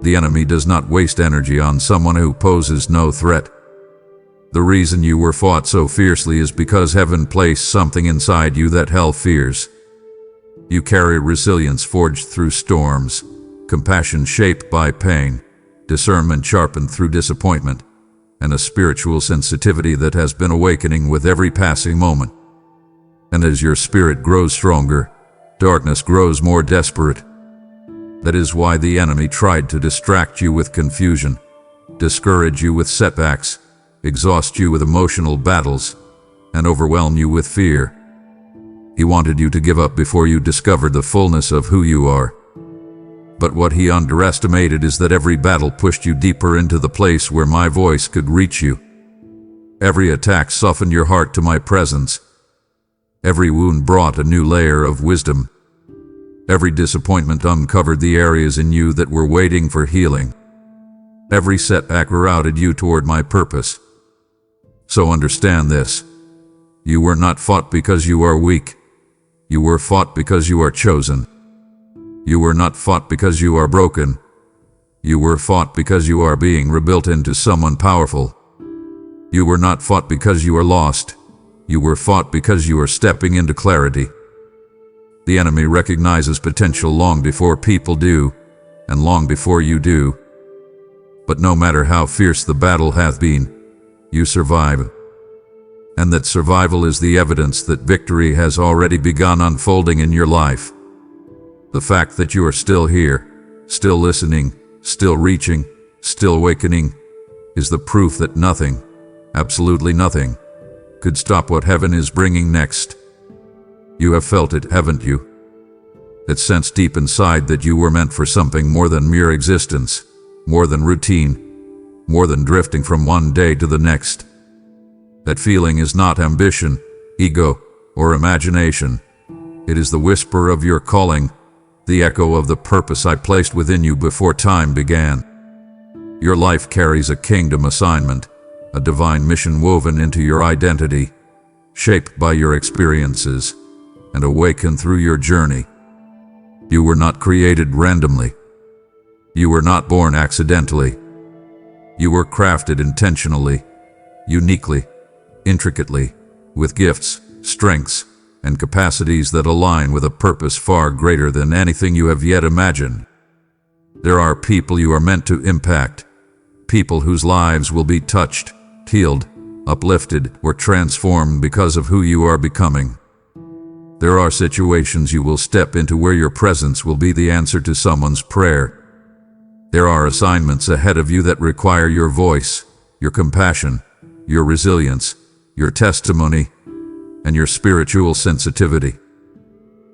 The enemy does not waste energy on someone who poses no threat. The reason you were fought so fiercely is because heaven placed something inside you that hell fears. You carry resilience forged through storms, compassion shaped by pain, discernment sharpened through disappointment, and a spiritual sensitivity that has been awakening with every passing moment. And as your spirit grows stronger, darkness grows more desperate. That is why the enemy tried to distract you with confusion, discourage you with setbacks, exhaust you with emotional battles, and overwhelm you with fear. He wanted you to give up before you discovered the fullness of who you are. But what he underestimated is that every battle pushed you deeper into the place where my voice could reach you. Every attack softened your heart to my presence. Every wound brought a new layer of wisdom. Every disappointment uncovered the areas in you that were waiting for healing. Every setback routed you toward my purpose. So understand this. You were not fought because you are weak. You were fought because you are chosen. You were not fought because you are broken. You were fought because you are being rebuilt into someone powerful. You were not fought because you are lost. You were fought because you are stepping into clarity. The enemy recognizes potential long before people do, and long before you do. But no matter how fierce the battle hath been, you survive. And that survival is the evidence that victory has already begun unfolding in your life. The fact that you are still here, still listening, still reaching, still awakening, is the proof that nothing, absolutely nothing, could stop what heaven is bringing next. You have felt it, haven't you? That sense deep inside that you were meant for something more than mere existence, more than routine, more than drifting from one day to the next. That feeling is not ambition, ego, or imagination. It is the whisper of your calling, the echo of the purpose I placed within you before time began. Your life carries a kingdom assignment, a divine mission woven into your identity, shaped by your experiences, and awakened through your journey. You were not created randomly. You were not born accidentally. You were crafted intentionally, uniquely, intricately, with gifts, strengths, and capacities that align with a purpose far greater than anything you have yet imagined. There are people you are meant to impact, people whose lives will be touched, healed, uplifted, or transformed because of who you are becoming. There are situations you will step into where your presence will be the answer to someone's prayer. There are assignments ahead of you that require your voice, your compassion, your resilience, your testimony, and your spiritual sensitivity.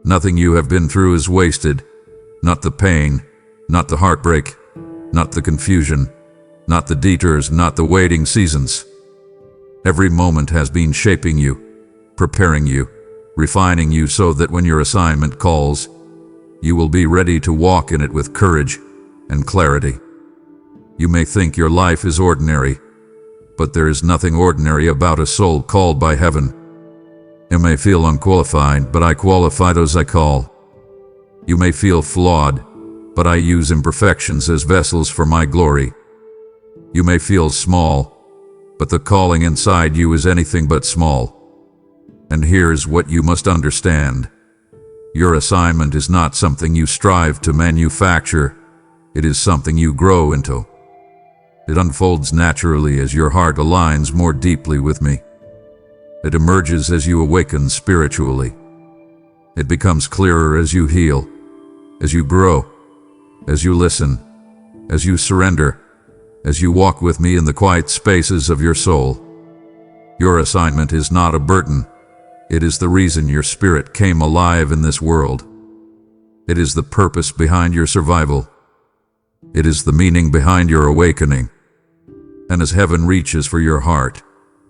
Nothing you have been through is wasted, not the pain, not the heartbreak, not the confusion, not the detours, not the waiting seasons. Every moment has been shaping you, preparing you, refining you so that when your assignment calls, you will be ready to walk in it with courage and clarity. You may think your life is ordinary, but there is nothing ordinary about a soul called by heaven. You may feel unqualified, but I qualify those I call. You may feel flawed, but I use imperfections as vessels for my glory. You may feel small, but the calling inside you is anything but small. And here's what you must understand. Your assignment is not something you strive to manufacture. It is something you grow into. It unfolds naturally as your heart aligns more deeply with me. It emerges as you awaken spiritually. It becomes clearer as you heal, as you grow, as you listen, as you surrender, as you walk with me in the quiet spaces of your soul. Your assignment is not a burden. It is the reason your spirit came alive in this world. It is the purpose behind your survival. It is the meaning behind your awakening. And as heaven reaches for your heart,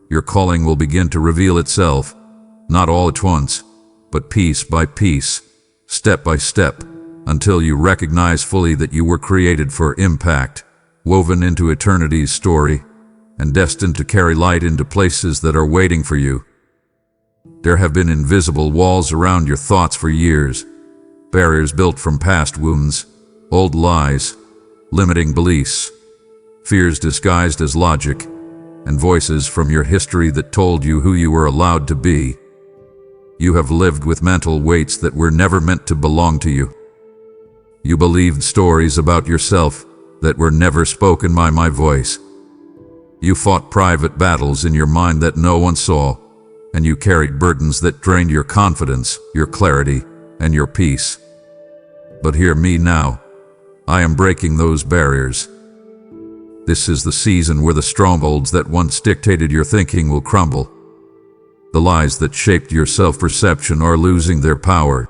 your calling will begin to reveal itself, not all at once, but piece by piece, step by step, until you recognize fully that you were created for impact, woven into eternity's story, and destined to carry light into places that are waiting for you. There have been invisible walls around your thoughts for years, barriers built from past wounds, old lies, limiting beliefs, fears disguised as logic, and voices from your history that told you who you were allowed to be. You have lived with mental weights that were never meant to belong to you. You believed stories about yourself that were never spoken by my voice. You fought private battles in your mind that no one saw, and you carried burdens that drained your confidence, your clarity, and your peace. But hear me now. I am breaking those barriers. This is the season where the strongholds that once dictated your thinking will crumble. The lies that shaped your self-perception are losing their power.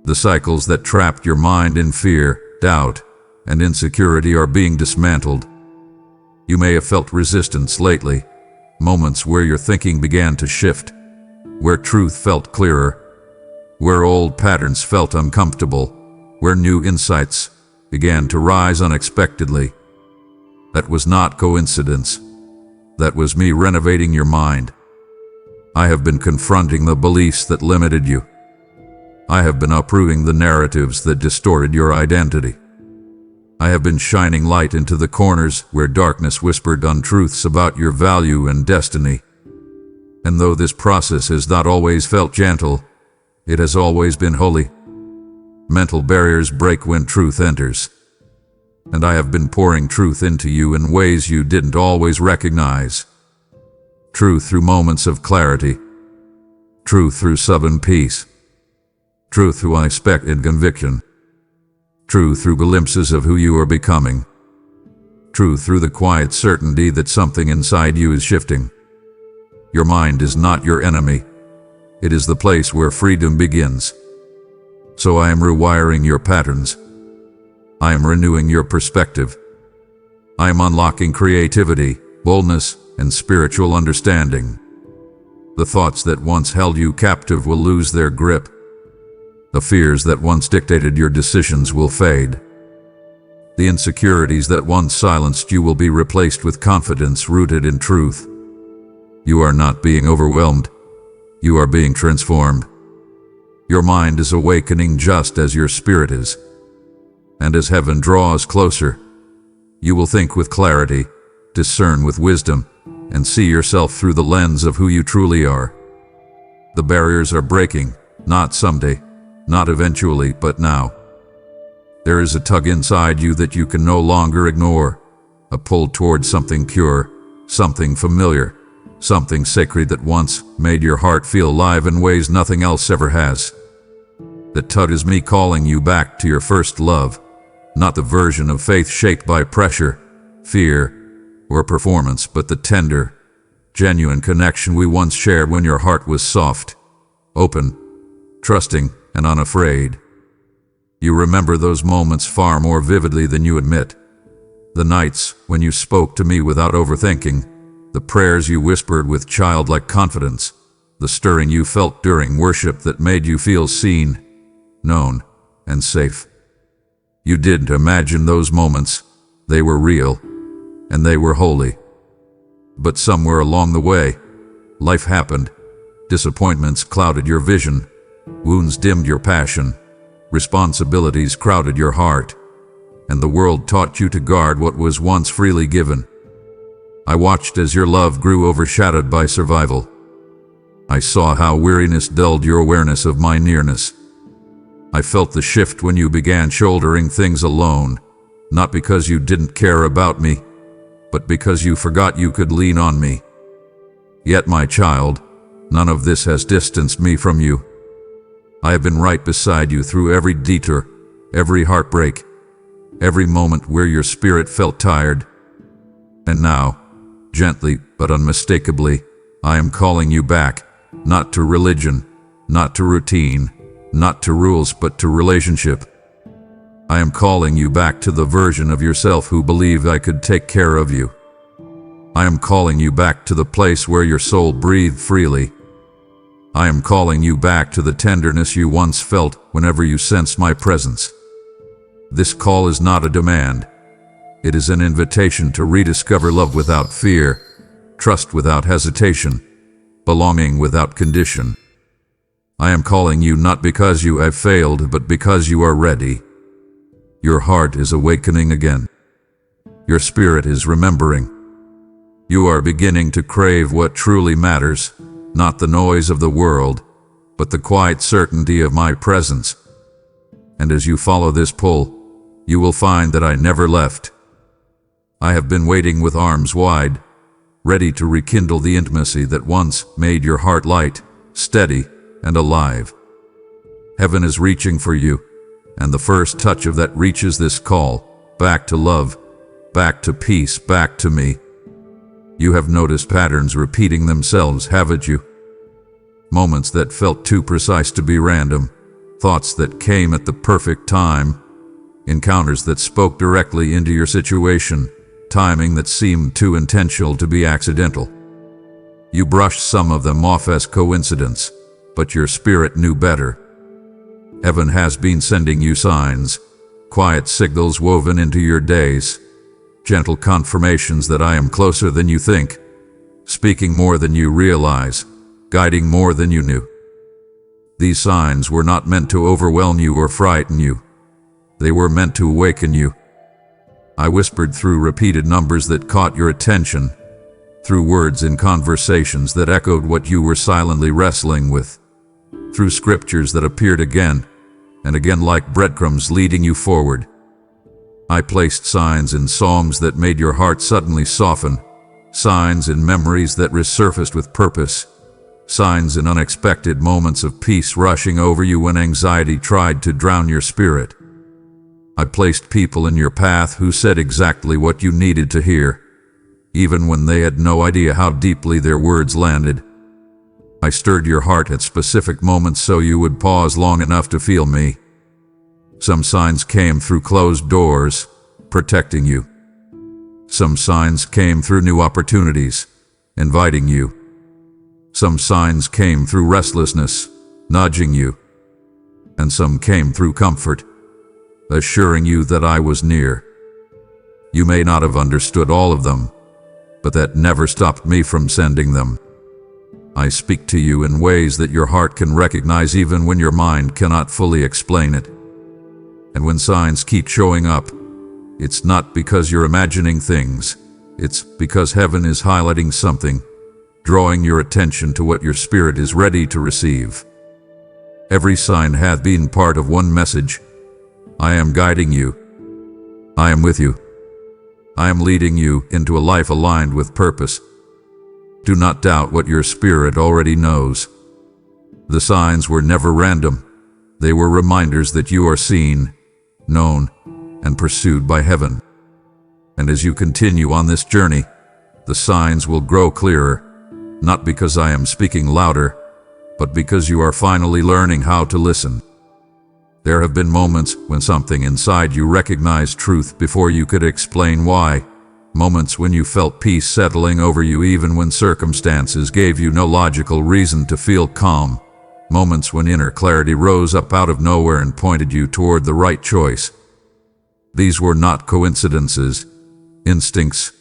The cycles that trapped your mind in fear, doubt, and insecurity are being dismantled. You may have felt resistance lately, moments where your thinking began to shift, where truth felt clearer, where old patterns felt uncomfortable, where new insights began to rise unexpectedly. That was not coincidence. That was me renovating your mind. I have been confronting the beliefs that limited you. I have been uprooting the narratives that distorted your identity. I have been shining light into the corners where darkness whispered untruths about your value and destiny. And though this process has not always felt gentle, it has always been holy. Mental barriers break when truth enters. And I have been pouring truth into you in ways you didn't always recognize. Truth through moments of clarity. Truth through sudden peace. Truth through unexpected conviction. Truth through glimpses of who you are becoming. Truth through the quiet certainty that something inside you is shifting. Your mind is not your enemy. It is the place where freedom begins. So I am rewiring your patterns. I am renewing your perspective. I am unlocking creativity, boldness, and spiritual understanding. The thoughts that once held you captive will lose their grip. The fears that once dictated your decisions will fade. The insecurities that once silenced you will be replaced with confidence rooted in truth. You are not being overwhelmed. You are being transformed. Your mind is awakening just as your spirit is. And as heaven draws closer, you will think with clarity, discern with wisdom, and see yourself through the lens of who you truly are. The barriers are breaking, not someday, not eventually, but now. There is a tug inside you that you can no longer ignore, a pull towards something pure, something familiar, something sacred that once made your heart feel alive in ways nothing else ever has. The tug is me calling you back to your first love, not the version of faith shaped by pressure, fear, or performance, but the tender, genuine connection we once shared when your heart was soft, open, trusting, and unafraid. You remember those moments far more vividly than you admit. The nights when you spoke to me without overthinking, the prayers you whispered with childlike confidence, the stirring you felt during worship that made you feel seen, known, and safe. You didn't imagine those moments. They were real, and they were holy. But somewhere along the way, life happened. Disappointments clouded your vision. Wounds dimmed your passion. Responsibilities crowded your heart. And the world taught you to guard what was once freely given. I watched as your love grew overshadowed by survival. I saw how weariness dulled your awareness of my nearness. I felt the shift when you began shouldering things alone, not because you didn't care about me, but because you forgot you could lean on me. Yet, my child, none of this has distanced me from you. I have been right beside you through every detour, every heartbreak, every moment where your spirit felt tired, And now, gently but unmistakably, I am calling you back, not to religion, not to routine, not to rules, but to relationship. I am calling you back to the version of yourself who believed I could take care of you. I am calling you back to the place where your soul breathed freely. I am calling you back to the tenderness you once felt whenever you sensed my presence. This call is not a demand. It is an invitation to rediscover love without fear, trust without hesitation, belonging without condition. I am calling you not because you have failed, but because you are ready. Your heart is awakening again. Your spirit is remembering. You are beginning to crave what truly matters, not the noise of the world, but the quiet certainty of my presence. And as you follow this pull, you will find that I never left. I have been waiting with arms wide, ready to rekindle the intimacy that once made your heart light, steady, and alive. Heaven is reaching for you, and the first touch of that reach is this call, back to love, back to peace, back to me. You have noticed patterns repeating themselves, haven't you? Moments that felt too precise to be random, thoughts that came at the perfect time, encounters that spoke directly into your situation, timing that seemed too intentional to be accidental. You brushed some of them off as coincidence, but your spirit knew better. Heaven has been sending you signs, quiet signals woven into your days, gentle confirmations that I am closer than you think, speaking more than you realize, guiding more than you knew. These signs were not meant to overwhelm you or frighten you. They were meant to awaken you. I whispered through repeated numbers that caught your attention, through words in conversations that echoed what you were silently wrestling with, through scriptures that appeared again and again like breadcrumbs leading you forward. I placed signs in songs that made your heart suddenly soften, signs in memories that resurfaced with purpose, signs in unexpected moments of peace rushing over you when anxiety tried to drown your spirit. I placed people in your path who said exactly what you needed to hear, even when they had no idea how deeply their words landed. I stirred your heart at specific moments so you would pause long enough to feel me. Some signs came through closed doors, protecting you. Some signs came through new opportunities, inviting you. Some signs came through restlessness, nudging you. And some came through comfort, assuring you that I was near. You may not have understood all of them, but that never stopped me from sending them. I speak to you in ways that your heart can recognize even when your mind cannot fully explain it. And when signs keep showing up, it's not because you're imagining things. It's because heaven is highlighting something, drawing your attention to what your spirit is ready to receive. Every sign hath been part of one message. I am guiding you. I am with you. I am leading you into a life aligned with purpose. Do not doubt what your spirit already knows. The signs were never random. They were reminders that you are seen, known, and pursued by heaven. And as you continue on this journey, the signs will grow clearer, not because I am speaking louder, but because you are finally learning how to listen. There have been moments when something inside you recognized truth before you could explain why. Moments when you felt peace settling over you even when circumstances gave you no logical reason to feel calm. Moments when inner clarity rose up out of nowhere and pointed you toward the right choice. These were not coincidences, instincts,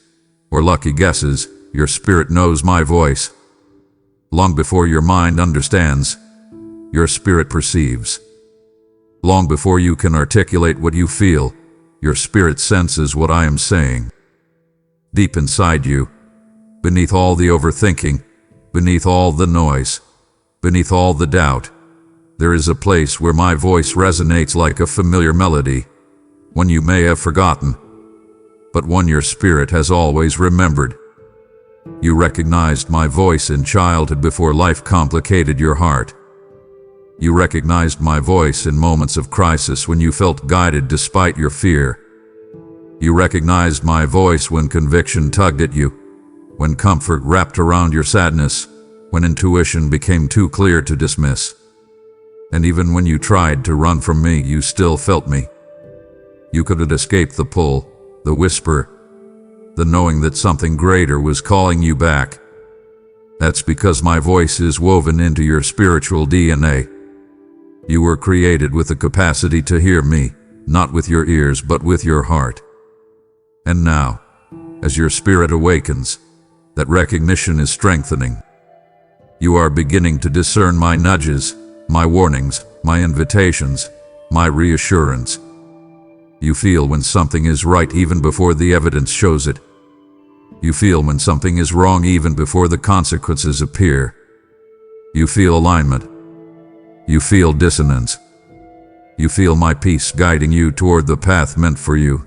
or lucky guesses. Your spirit knows my voice. Long before your mind understands, your spirit perceives. Long before you can articulate what you feel, your spirit senses what I am saying. Deep inside you, beneath all the overthinking, beneath all the noise, beneath all the doubt, there is a place where my voice resonates like a familiar melody, one you may have forgotten, but one your spirit has always remembered. You recognized my voice in childhood before life complicated your heart. You recognized my voice in moments of crisis when you felt guided despite your fear. You recognized my voice when conviction tugged at you, when comfort wrapped around your sadness, when intuition became too clear to dismiss. And even when you tried to run from me, you still felt me. You couldn't escape the pull, the whisper, the knowing that something greater was calling you back. That's because my voice is woven into your spiritual DNA. You were created with the capacity to hear me, not with your ears but with your heart. And now, as your spirit awakens, that recognition is strengthening. You are beginning to discern my nudges, my warnings, my invitations, my reassurance. You feel when something is right even before the evidence shows it. You feel when something is wrong even before the consequences appear. You feel alignment. You feel dissonance. You feel my peace guiding you toward the path meant for you.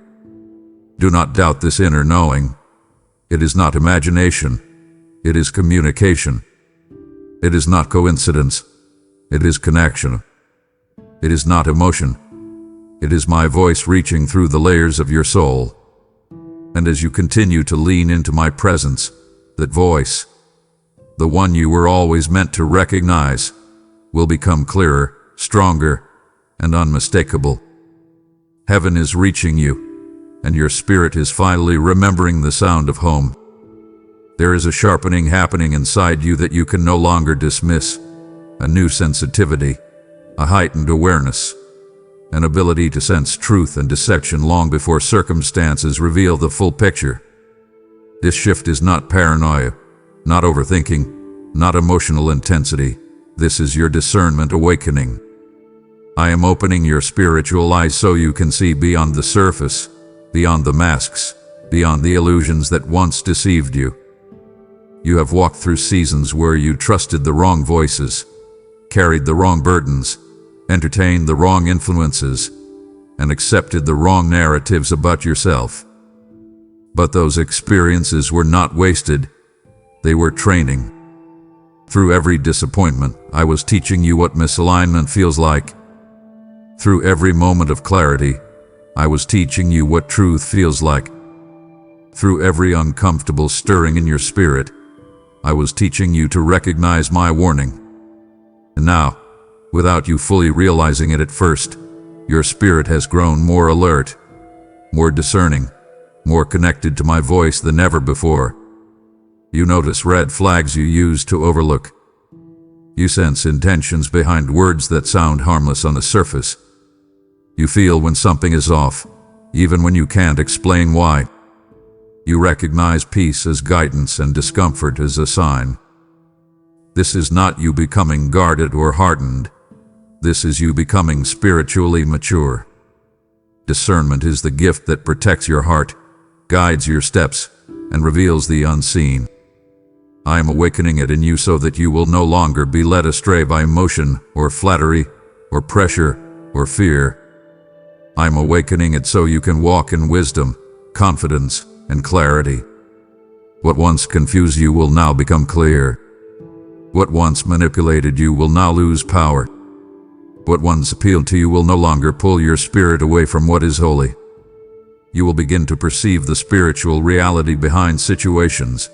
Do not doubt this inner knowing. It is not imagination. It is communication. It is not coincidence. It is connection. It is not emotion. It is my voice reaching through the layers of your soul. And as you continue to lean into my presence, that voice, the one you were always meant to recognize, will become clearer, stronger, and unmistakable. Heaven is reaching you, and your spirit is finally remembering the sound of home. There is a sharpening happening inside you that you can no longer dismiss, a new sensitivity, a heightened awareness, an ability to sense truth and deception long before circumstances reveal the full picture. This shift is not paranoia, not overthinking, not emotional intensity. This is your discernment awakening. I am opening your spiritual eyes so you can see beyond the surface, beyond the masks, beyond the illusions that once deceived you. You have walked through seasons where you trusted the wrong voices, carried the wrong burdens, entertained the wrong influences, and accepted the wrong narratives about yourself. But those experiences were not wasted. They were training. Through every disappointment, I was teaching you what misalignment feels like. Through every moment of clarity, I was teaching you what truth feels like. Through every uncomfortable stirring in your spirit, I was teaching you to recognize my warning. And now, without you fully realizing it at first, your spirit has grown more alert, more discerning, more connected to my voice than ever before. You notice red flags you used to overlook. You sense intentions behind words that sound harmless on the surface. You feel when something is off, even when you can't explain why. You recognize peace as guidance and discomfort as a sign. This is not you becoming guarded or hardened. This is you becoming spiritually mature. Discernment is the gift that protects your heart, guides your steps, and reveals the unseen. I am awakening it in you so that you will no longer be led astray by emotion or flattery or pressure or fear. I am awakening it so you can walk in wisdom, confidence, and clarity. What once confused you will now become clear. What once manipulated you will now lose power. What once appealed to you will no longer pull your spirit away from what is holy. You will begin to perceive the spiritual reality behind situations,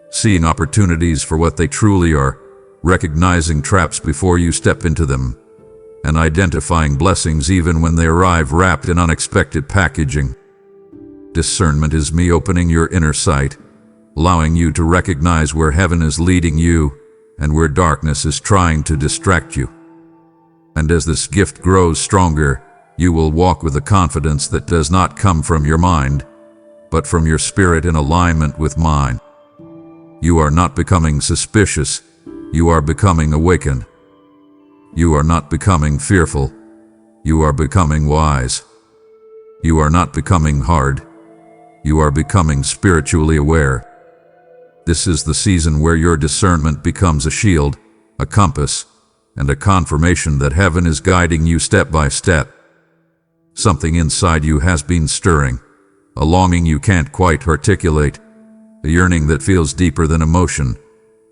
seeing opportunities for what they truly are, recognizing traps before you step into them, and identifying blessings even when they arrive wrapped in unexpected packaging. Discernment is me opening your inner sight, allowing you to recognize where heaven is leading you and where darkness is trying to distract you. And as this gift grows stronger, you will walk with a confidence that does not come from your mind, but from your spirit in alignment with mine. You are not becoming suspicious, you are becoming awakened. You are not becoming fearful, you are becoming wise. You are not becoming hard, you are becoming spiritually aware. This is the season where your discernment becomes a shield, a compass, and a confirmation that heaven is guiding you step by step. Something inside you has been stirring, a longing you can't quite articulate, a yearning that feels deeper than emotion,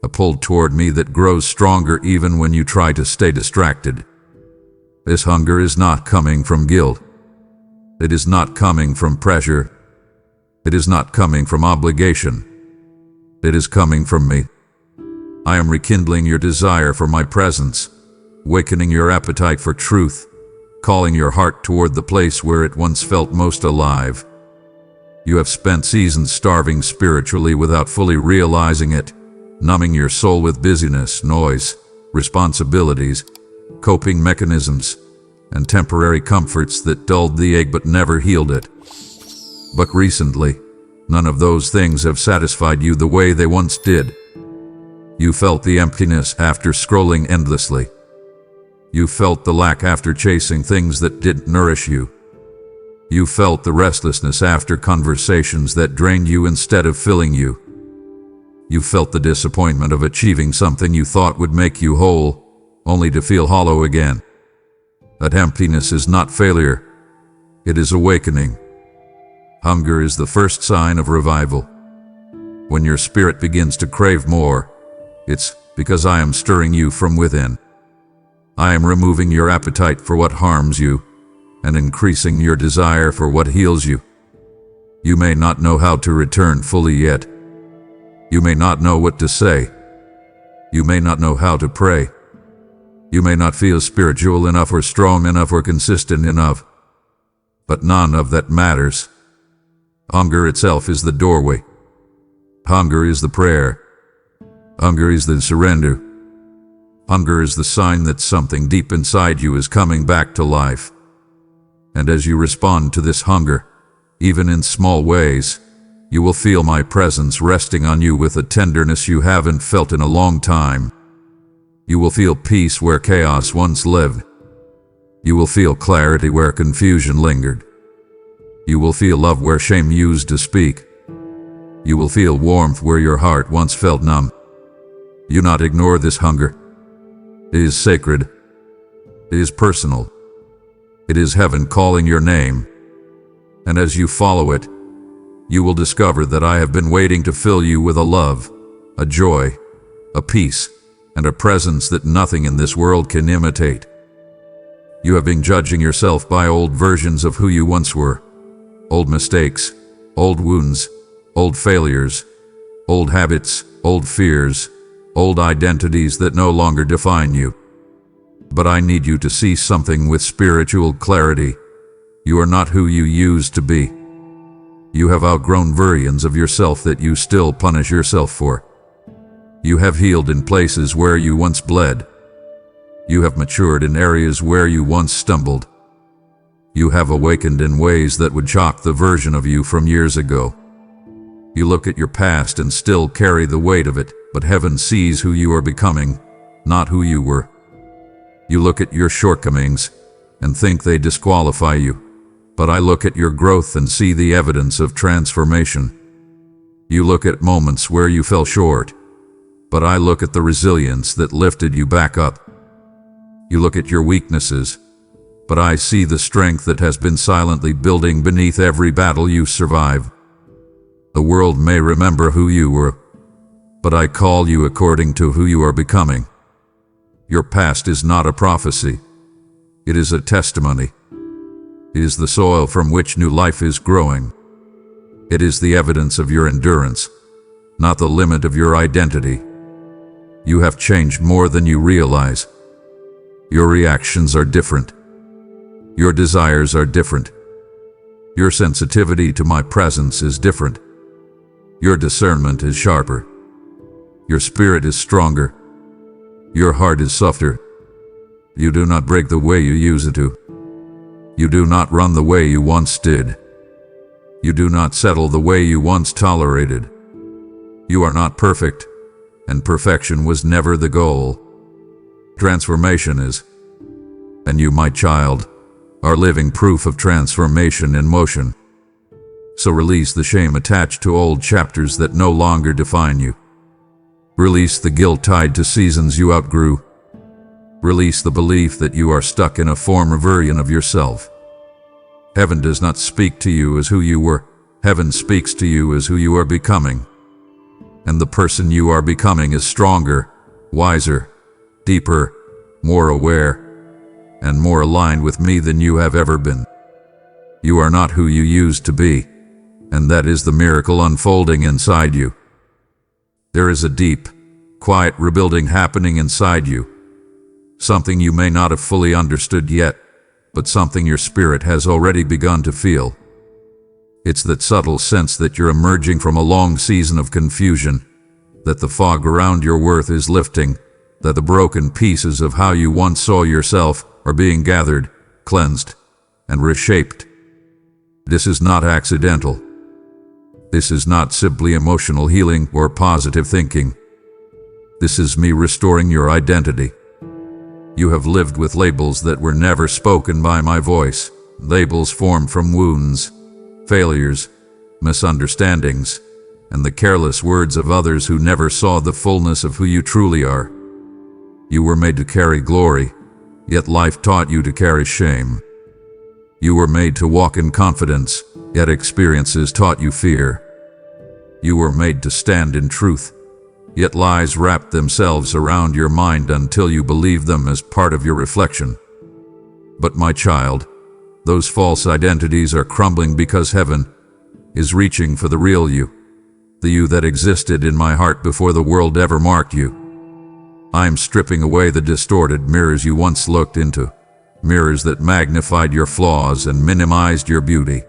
a pull toward me that grows stronger even when you try to stay distracted. This hunger is not coming from guilt. It is not coming from pressure. It is not coming from obligation. It is coming from me. I am rekindling your desire for my presence, awakening your appetite for truth, calling your heart toward the place where it once felt most alive. You have spent seasons starving spiritually without fully realizing it, numbing your soul with busyness, noise, responsibilities, coping mechanisms, and temporary comforts that dulled the ache but never healed it. But recently, none of those things have satisfied you the way they once did. You felt the emptiness after scrolling endlessly. You felt the lack after chasing things that didn't nourish you. You felt the restlessness after conversations that drained you instead of filling you. You felt the disappointment of achieving something you thought would make you whole, only to feel hollow again. That emptiness is not failure. It is awakening. Hunger is the first sign of revival. When your spirit begins to crave more, it's because I am stirring you from within. I am removing your appetite for what harms you and increasing your desire for what heals you. You may not know how to return fully yet. You may not know what to say. You may not know how to pray. You may not feel spiritual enough or strong enough or consistent enough. But none of that matters. Hunger itself is the doorway. Hunger is the prayer. Hunger is the surrender. Hunger is the sign that something deep inside you is coming back to life. And as you respond to this hunger, even in small ways, you will feel my presence resting on you with a tenderness you haven't felt in a long time. You will feel peace where chaos once lived. You will feel clarity where confusion lingered. You will feel love where shame used to speak. You will feel warmth where your heart once felt numb. Do not ignore this hunger. It is sacred. It is personal. It is heaven calling your name. And as you follow it, you will discover that I have been waiting to fill you with a love, a joy, a peace, and a presence that nothing in this world can imitate. You have been judging yourself by old versions of who you once were. Old mistakes, old wounds, old failures, old habits, old fears, old identities that no longer define you. But I need you to see something with spiritual clarity. You are not who you used to be. You have outgrown versions of yourself that you still punish yourself for. You have healed in places where you once bled. You have matured in areas where you once stumbled. You have awakened in ways that would shock the version of you from years ago. You look at your past and still carry the weight of it, but heaven sees who you are becoming, not who you were. You look at your shortcomings and think they disqualify you, but I look at your growth and see the evidence of transformation. You look at moments where you fell short, but I look at the resilience that lifted you back up. You look at your weaknesses, but I see the strength that has been silently building beneath every battle you survive. The world may remember who you were, but I call you according to who you are becoming. Your past is not a prophecy. It is a testimony. It is the soil from which new life is growing. It is the evidence of your endurance, not the limit of your identity. You have changed more than you realize. Your reactions are different. Your desires are different. Your sensitivity to my presence is different. Your discernment is sharper. Your spirit is stronger. Your heart is softer. You do not break the way you used to. You do not run the way you once did. You do not settle the way you once tolerated. You are not perfect, and perfection was never the goal. Transformation is. And you, my child, are living proof of transformation in motion. So release the shame attached to old chapters that no longer define you. Release the guilt tied to seasons you outgrew. Release the belief that you are stuck in a former version of yourself. Heaven does not speak to you as who you were. Heaven speaks to you as who you are becoming. And the person you are becoming is stronger, wiser, deeper, more aware, and more aligned with me than you have ever been. You are not who you used to be. and that is the miracle unfolding inside you. There is a deep, quiet rebuilding happening inside you, something you may not have fully understood yet, but something your spirit has already begun to feel. It's that subtle sense that you're emerging from a long season of confusion, that the fog around your worth is lifting, that the broken pieces of how you once saw yourself are being gathered, cleansed, and reshaped. This is not accidental. This is not simply emotional healing or positive thinking. This is me restoring your identity. You have lived with labels that were never spoken by my voice, labels formed from wounds, failures, misunderstandings, and the careless words of others who never saw the fullness of who you truly are. You were made to carry glory, yet life taught you to carry shame. You were made to walk in confidence, yet experiences taught you fear. You were made to stand in truth, yet lies wrapped themselves around your mind until you believe them as part of your reflection. But my child, those false identities are crumbling because heaven is reaching for the real you, the you that existed in my heart before the world ever marked you. I am stripping away the distorted mirrors you once looked into, mirrors that magnified your flaws and minimized your beauty.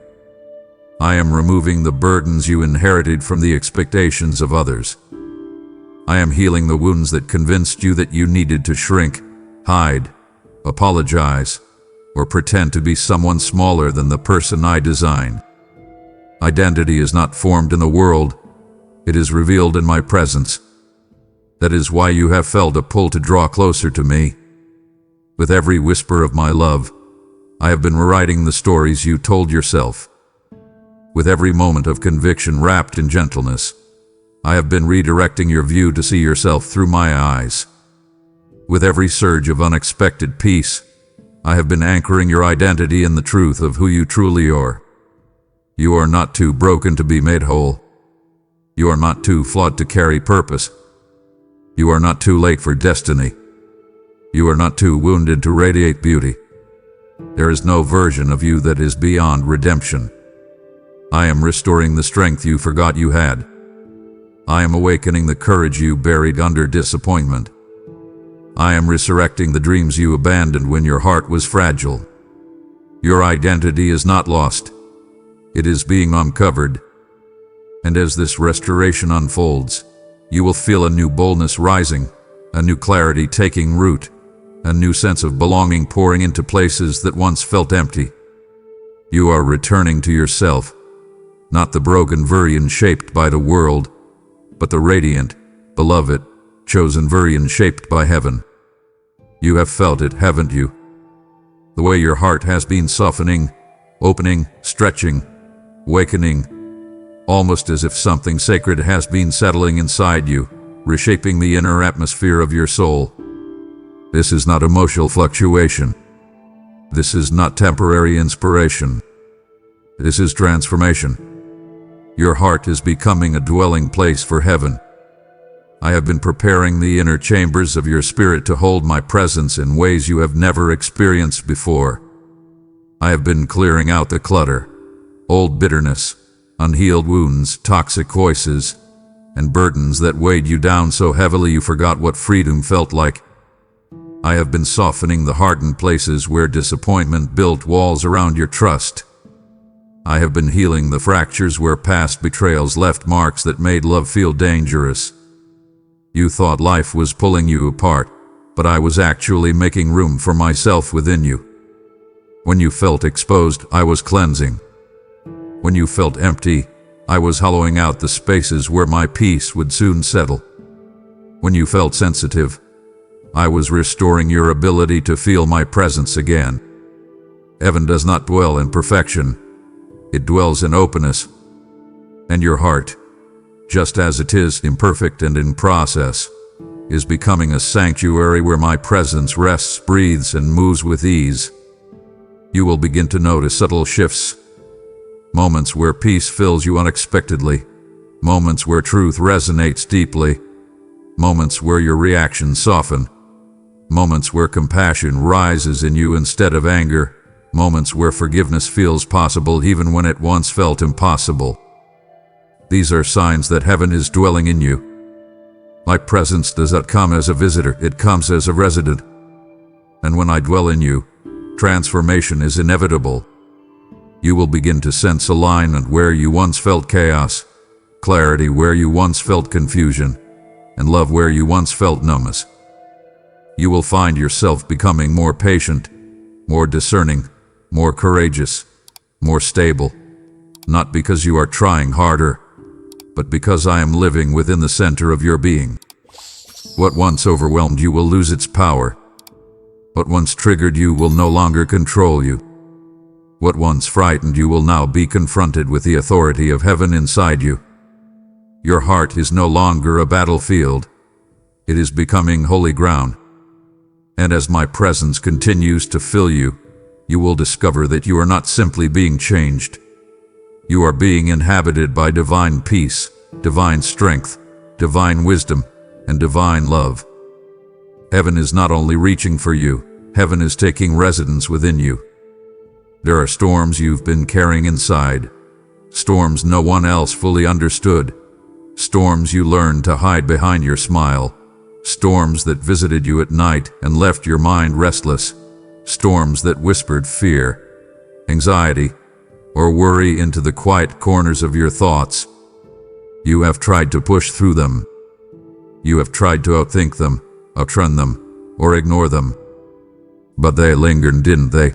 I am removing the burdens you inherited from the expectations of others. I am healing the wounds that convinced you that you needed to shrink, hide, apologize, or pretend to be someone smaller than the person I designed. Identity is not formed in the world, it is revealed in my presence. That is why you have felt a pull to draw closer to me. With every whisper of my love, I have been rewriting the stories you told yourself. With every moment of conviction wrapped in gentleness, I have been redirecting your view to see yourself through my eyes. With every surge of unexpected peace, I have been anchoring your identity in the truth of who you truly are. You are not too broken to be made whole. You are not too flawed to carry purpose. You are not too late for destiny. You are not too wounded to radiate beauty. There is no version of you that is beyond redemption. I am restoring the strength you forgot you had. I am awakening the courage you buried under disappointment. I am resurrecting the dreams you abandoned when your heart was fragile. Your identity is not lost. It is being uncovered. And as this restoration unfolds, you will feel a new boldness rising, a new clarity taking root, a new sense of belonging pouring into places that once felt empty. You are returning to yourself, not the broken version shaped by the world, but the radiant, beloved, chosen version shaped by heaven. You have felt it, haven't you? The way your heart has been softening, opening, stretching, awakening, almost as if something sacred has been settling inside you, reshaping the inner atmosphere of your soul. This is not emotional fluctuation. This is not temporary inspiration. This is transformation. Your heart is becoming a dwelling place for heaven. I have been preparing the inner chambers of your spirit to hold my presence in ways you have never experienced before. I have been clearing out the clutter, old bitterness, unhealed wounds, toxic voices, and burdens that weighed you down so heavily you forgot what freedom felt like. I have been softening the hardened places where disappointment built walls around your trust. I have been healing the fractures where past betrayals left marks that made love feel dangerous. You thought life was pulling you apart, but I was actually making room for myself within you. When you felt exposed, I was cleansing. When you felt empty, I was hollowing out the spaces where my peace would soon settle. When you felt sensitive, I was restoring your ability to feel my presence again. Heaven does not dwell in perfection. It dwells in openness. And your heart, just as it is imperfect and in process, is becoming a sanctuary where my presence rests, breathes, and moves with ease. You will begin to notice subtle shifts. Moments where peace fills you unexpectedly. Moments where truth resonates deeply. Moments where your reactions soften. Moments where compassion rises in you instead of anger. Moments where forgiveness feels possible even when it once felt impossible. These are signs that heaven is dwelling in you. My presence does not come as a visitor, it comes as a resident. And when I dwell in you, transformation is inevitable. You will begin to sense alignment where you once felt chaos, clarity where you once felt confusion, and love where you once felt numbness. You will find yourself becoming more patient, more discerning, more courageous, more stable, not because you are trying harder, but because I am living within the center of your being. What once overwhelmed you will lose its power. What once triggered you will no longer control you. What once frightened you will now be confronted with the authority of heaven inside you. Your heart is no longer a battlefield. It is becoming holy ground. And as my presence continues to fill you, you will discover that you are not simply being changed. You are being inhabited by divine peace, divine strength, divine wisdom, and divine love. Heaven is not only reaching for you, heaven is taking residence within you. There are storms you've been carrying inside, storms no one else fully understood, storms you learned to hide behind your smile, storms that visited you at night and left your mind restless, storms that whispered fear, anxiety, or worry into the quiet corners of your thoughts. You have tried to push through them. You have tried to outthink them, outrun them, or ignore them. But they lingered, didn't they?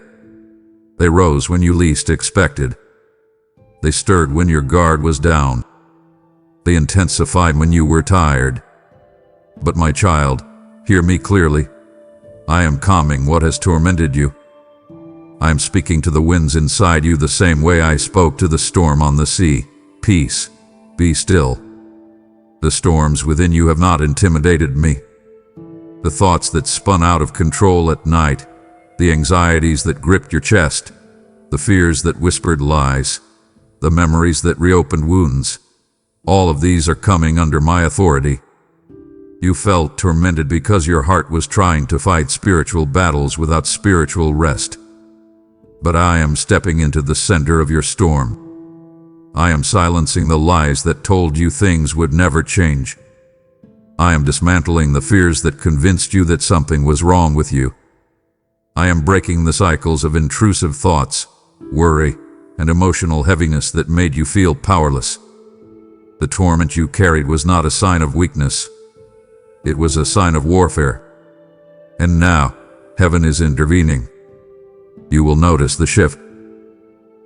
They rose when you least expected. They stirred when your guard was down. They intensified when you were tired. But my child, hear me clearly. I am calming what has tormented you. I am speaking to the winds inside you the same way I spoke to the storm on the sea. Peace, be still. The storms within you have not intimidated me. The thoughts that spun out of control at night, the anxieties that gripped your chest, the fears that whispered lies, the memories that reopened wounds, all of these are coming under my authority. You felt tormented because your heart was trying to fight spiritual battles without spiritual rest. But I am stepping into the center of your storm. I am silencing the lies that told you things would never change. I am dismantling the fears that convinced you that something was wrong with you. I am breaking the cycles of intrusive thoughts, worry, and emotional heaviness that made you feel powerless. The torment you carried was not a sign of weakness. It was a sign of warfare. And now, heaven is intervening. You will notice the shift.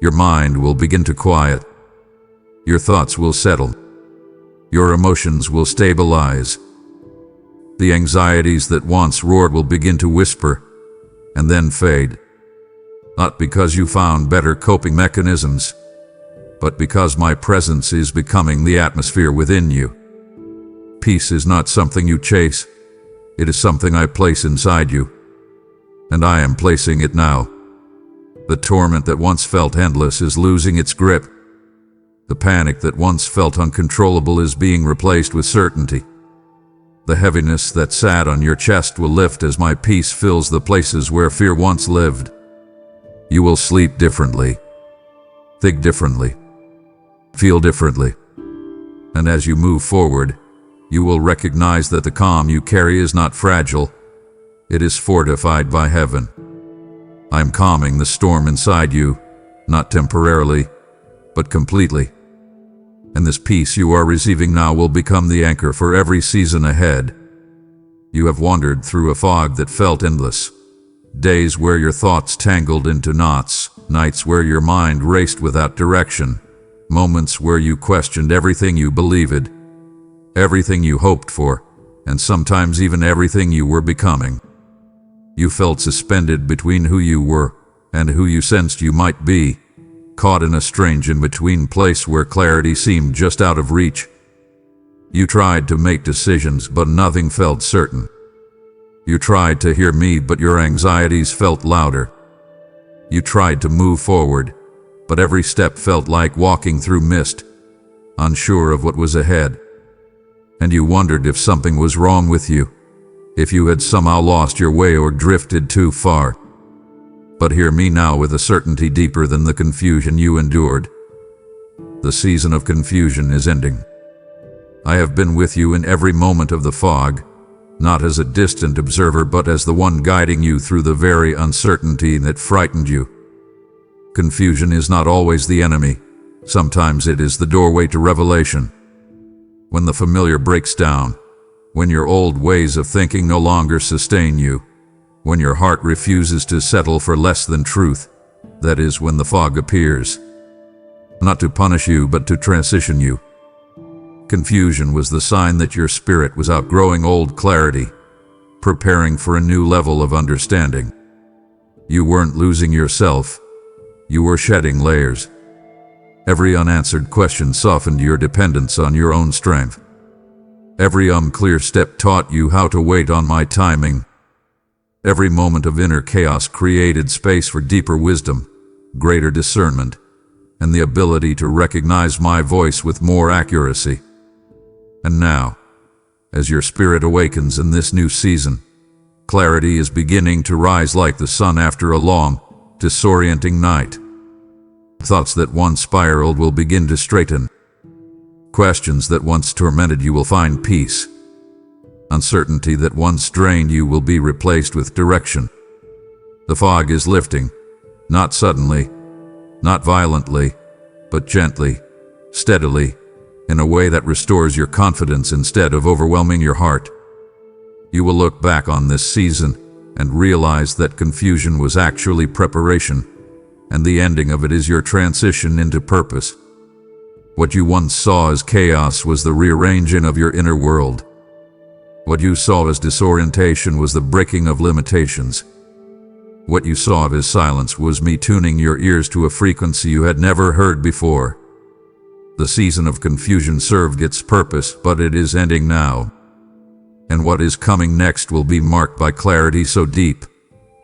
Your mind will begin to quiet. Your thoughts will settle. Your emotions will stabilize. The anxieties that once roared will begin to whisper, and then fade. Not because you found better coping mechanisms, but because my presence is becoming the atmosphere within you. Peace is not something you chase. It is something I place inside you. And I am placing it now. The torment that once felt endless is losing its grip. The panic that once felt uncontrollable is being replaced with certainty. The heaviness that sat on your chest will lift as my peace fills the places where fear once lived. You will sleep differently, think differently, feel differently. And as you move forward, you will recognize that the calm you carry is not fragile. It is fortified by heaven. I am calming the storm inside you, not temporarily, but completely. And this peace you are receiving now will become the anchor for every season ahead. You have wandered through a fog that felt endless. Days where your thoughts tangled into knots, nights where your mind raced without direction, moments where you questioned everything you believed, everything you hoped for, and sometimes even everything you were becoming. You felt suspended between who you were and who you sensed you might be, caught in a strange in-between place where clarity seemed just out of reach. You tried to make decisions, but nothing felt certain. You tried to hear me, but your anxieties felt louder. You tried to move forward, but every step felt like walking through mist, unsure of what was ahead. And you wondered if something was wrong with you, if you had somehow lost your way or drifted too far. But hear me now with a certainty deeper than the confusion you endured. The season of confusion is ending. I have been with you in every moment of the fog, not as a distant observer, but as the one guiding you through the very uncertainty that frightened you. Confusion is not always the enemy. Sometimes it is the doorway to revelation. When the familiar breaks down, when your old ways of thinking no longer sustain you, when your heart refuses to settle for less than truth, that is when the fog appears. Not to punish you, but to transition you. Confusion was the sign that your spirit was outgrowing old clarity, preparing for a new level of understanding. You weren't losing yourself. You were shedding layers. Every unanswered question softened your dependence on your own strength. Every unclear step taught you how to wait on my timing. Every moment of inner chaos created space for deeper wisdom, greater discernment, and the ability to recognize my voice with more accuracy. And now, as your spirit awakens in this new season, clarity is beginning to rise like the sun after a long, disorienting night. Thoughts that once spiraled will begin to straighten. Questions that once tormented you will find peace. Uncertainty that once drained you will be replaced with direction. The fog is lifting, not suddenly, not violently, but gently, steadily, in a way that restores your confidence instead of overwhelming your heart. You will look back on this season and realize that confusion was actually preparation, and the ending of it is your transition into purpose. What you once saw as chaos was the rearranging of your inner world. What you saw as disorientation was the breaking of limitations. What you saw as silence was me tuning your ears to a frequency you had never heard before. The season of confusion served its purpose, but it is ending now. And what is coming next will be marked by clarity so deep,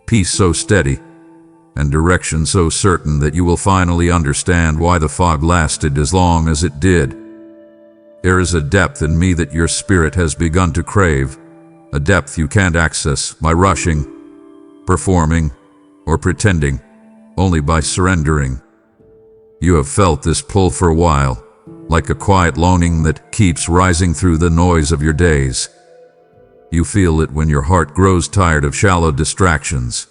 peace so steady, and direction so certain that you will finally understand why the fog lasted as long as it did. There is a depth in me that your spirit has begun to crave, a depth you can't access by rushing, performing, or pretending, only by surrendering. You have felt this pull for a while, like a quiet longing that keeps rising through the noise of your days. You feel it when your heart grows tired of shallow distractions.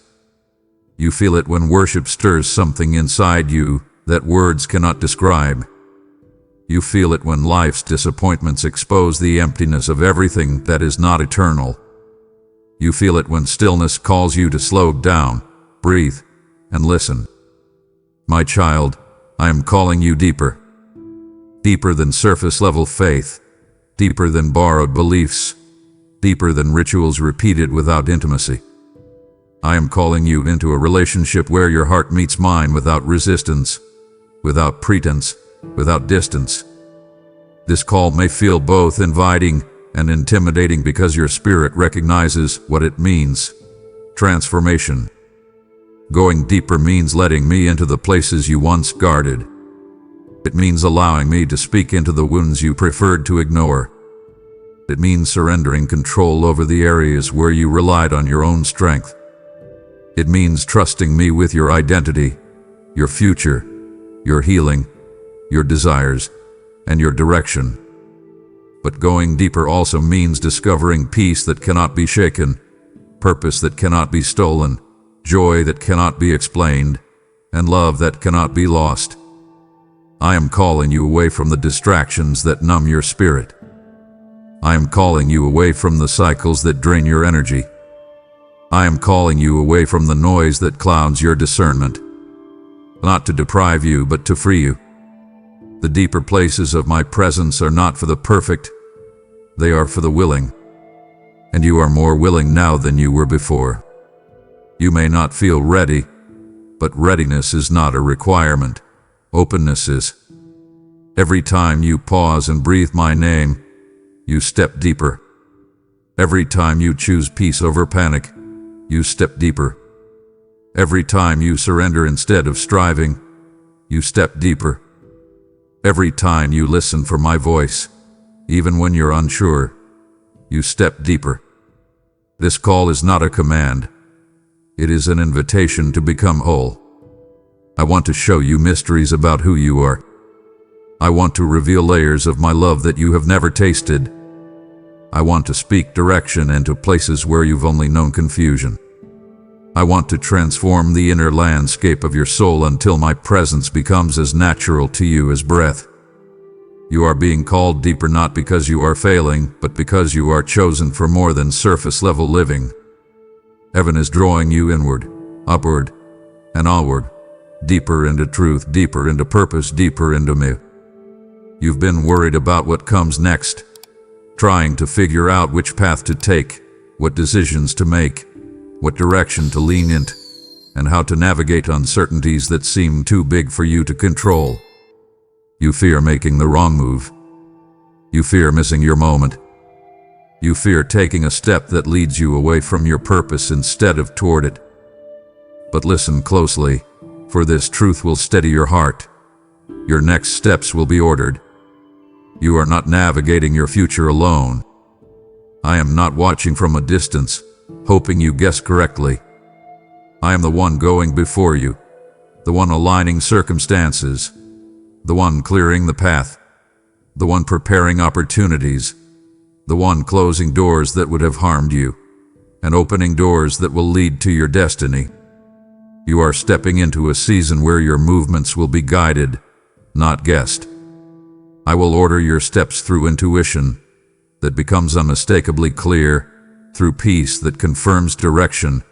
You feel it when worship stirs something inside you that words cannot describe. You feel it when life's disappointments expose the emptiness of everything that is not eternal. You feel it when stillness calls you to slow down, breathe, and listen. My child, I am calling you deeper. Deeper than surface-level faith, deeper than borrowed beliefs, deeper than rituals repeated without intimacy. I am calling you into a relationship where your heart meets mine without resistance, without pretense, without distance. This call may feel both inviting and intimidating because your spirit recognizes what it means: transformation. Going deeper means letting me into the places you once guarded. It means allowing me to speak into the wounds you preferred to ignore. It means surrendering control over the areas where you relied on your own strength. It means trusting me with your identity, your future, your healing, your desires, and your direction. But going deeper also means discovering peace that cannot be shaken, purpose that cannot be stolen, joy that cannot be explained, and love that cannot be lost. I am calling you away from the distractions that numb your spirit. I am calling you away from the cycles that drain your energy. I am calling you away from the noise that clouds your discernment. Not to deprive you, but to free you. The deeper places of my presence are not for the perfect, they are for the willing. And you are more willing now than you were before. You may not feel ready, but readiness is not a requirement. Openness is. Every time you pause and breathe my name, you step deeper. Every time you choose peace over panic, you step deeper. Every time you surrender instead of striving, you step deeper. Every time you listen for my voice, even when you're unsure, you step deeper. This call is not a command. It is an invitation to become whole. I want to show you mysteries about who you are. I want to reveal layers of my love that you have never tasted. I want to speak direction into places where you've only known confusion. I want to transform the inner landscape of your soul until my presence becomes as natural to you as breath. You are being called deeper not because you are failing, but because you are chosen for more than surface-level living. Heaven is drawing you inward, upward, and onward, deeper into truth, deeper into purpose, deeper into me. You've been worried about what comes next, trying to figure out which path to take, what decisions to make, what direction to lean into, and how to navigate uncertainties that seem too big for you to control. You fear making the wrong move. You fear missing your moment. You fear taking a step that leads you away from your purpose instead of toward it. But listen closely, for this truth will steady your heart. Your next steps will be ordered. You are not navigating your future alone. I am not watching from a distance, hoping you guess correctly. I am the one going before you, the one aligning circumstances, the one clearing the path, the one preparing opportunities, the one closing doors that would have harmed you, and opening doors that will lead to your destiny. You are stepping into a season where your movements will be guided, not guessed. I will order your steps through intuition that becomes unmistakably clear, through peace that confirms direction,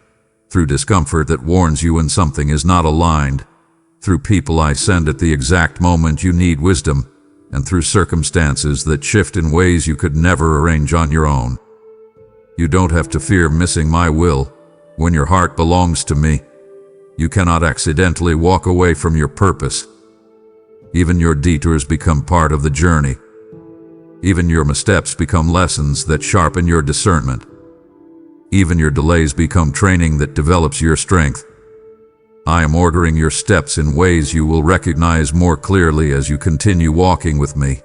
through discomfort that warns you when something is not aligned, through people I send at the exact moment you need wisdom, and through circumstances that shift in ways you could never arrange on your own. You don't have to fear missing my will when your heart belongs to me. You cannot accidentally walk away from your purpose. Even your detours become part of the journey. Even your missteps become lessons that sharpen your discernment. Even your delays become training that develops your strength. I am ordering your steps in ways you will recognize more clearly as you continue walking with me.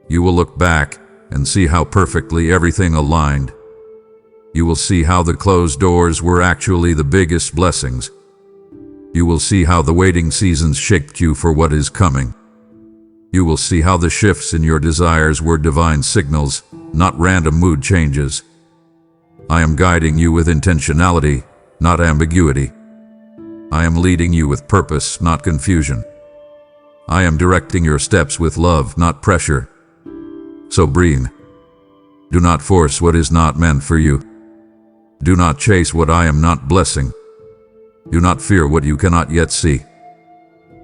You will look back and see how perfectly everything aligned. You will see how the closed doors were actually the biggest blessings. You will see how the waiting seasons shaped you for what is coming. You will see how the shifts in your desires were divine signals, not random mood changes. I am guiding you with intentionality, not ambiguity. I am leading you with purpose, not confusion. I am directing your steps with love, not pressure. So breathe. Do not force what is not meant for you. Do not chase what I am not blessing. Do not fear what you cannot yet see.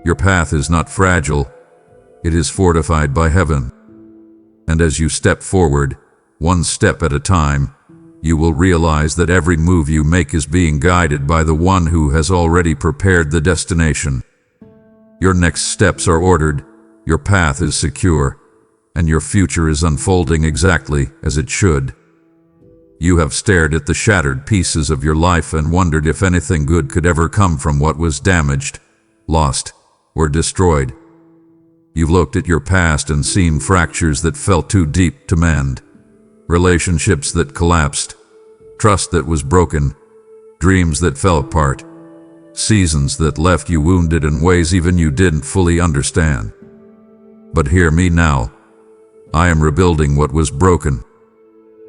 Your path is not fragile. It is fortified by heaven. And as you step forward, one step at a time, you will realize that every move you make is being guided by the one who has already prepared the destination. Your next steps are ordered, your path is secure, and your future is unfolding exactly as it should. You have stared at the shattered pieces of your life and wondered if anything good could ever come from what was damaged, lost, or destroyed. You've looked at your past and seen fractures that felt too deep to mend. Relationships that collapsed, trust that was broken, dreams that fell apart, seasons that left you wounded in ways even you didn't fully understand. But hear me now. I am rebuilding what was broken.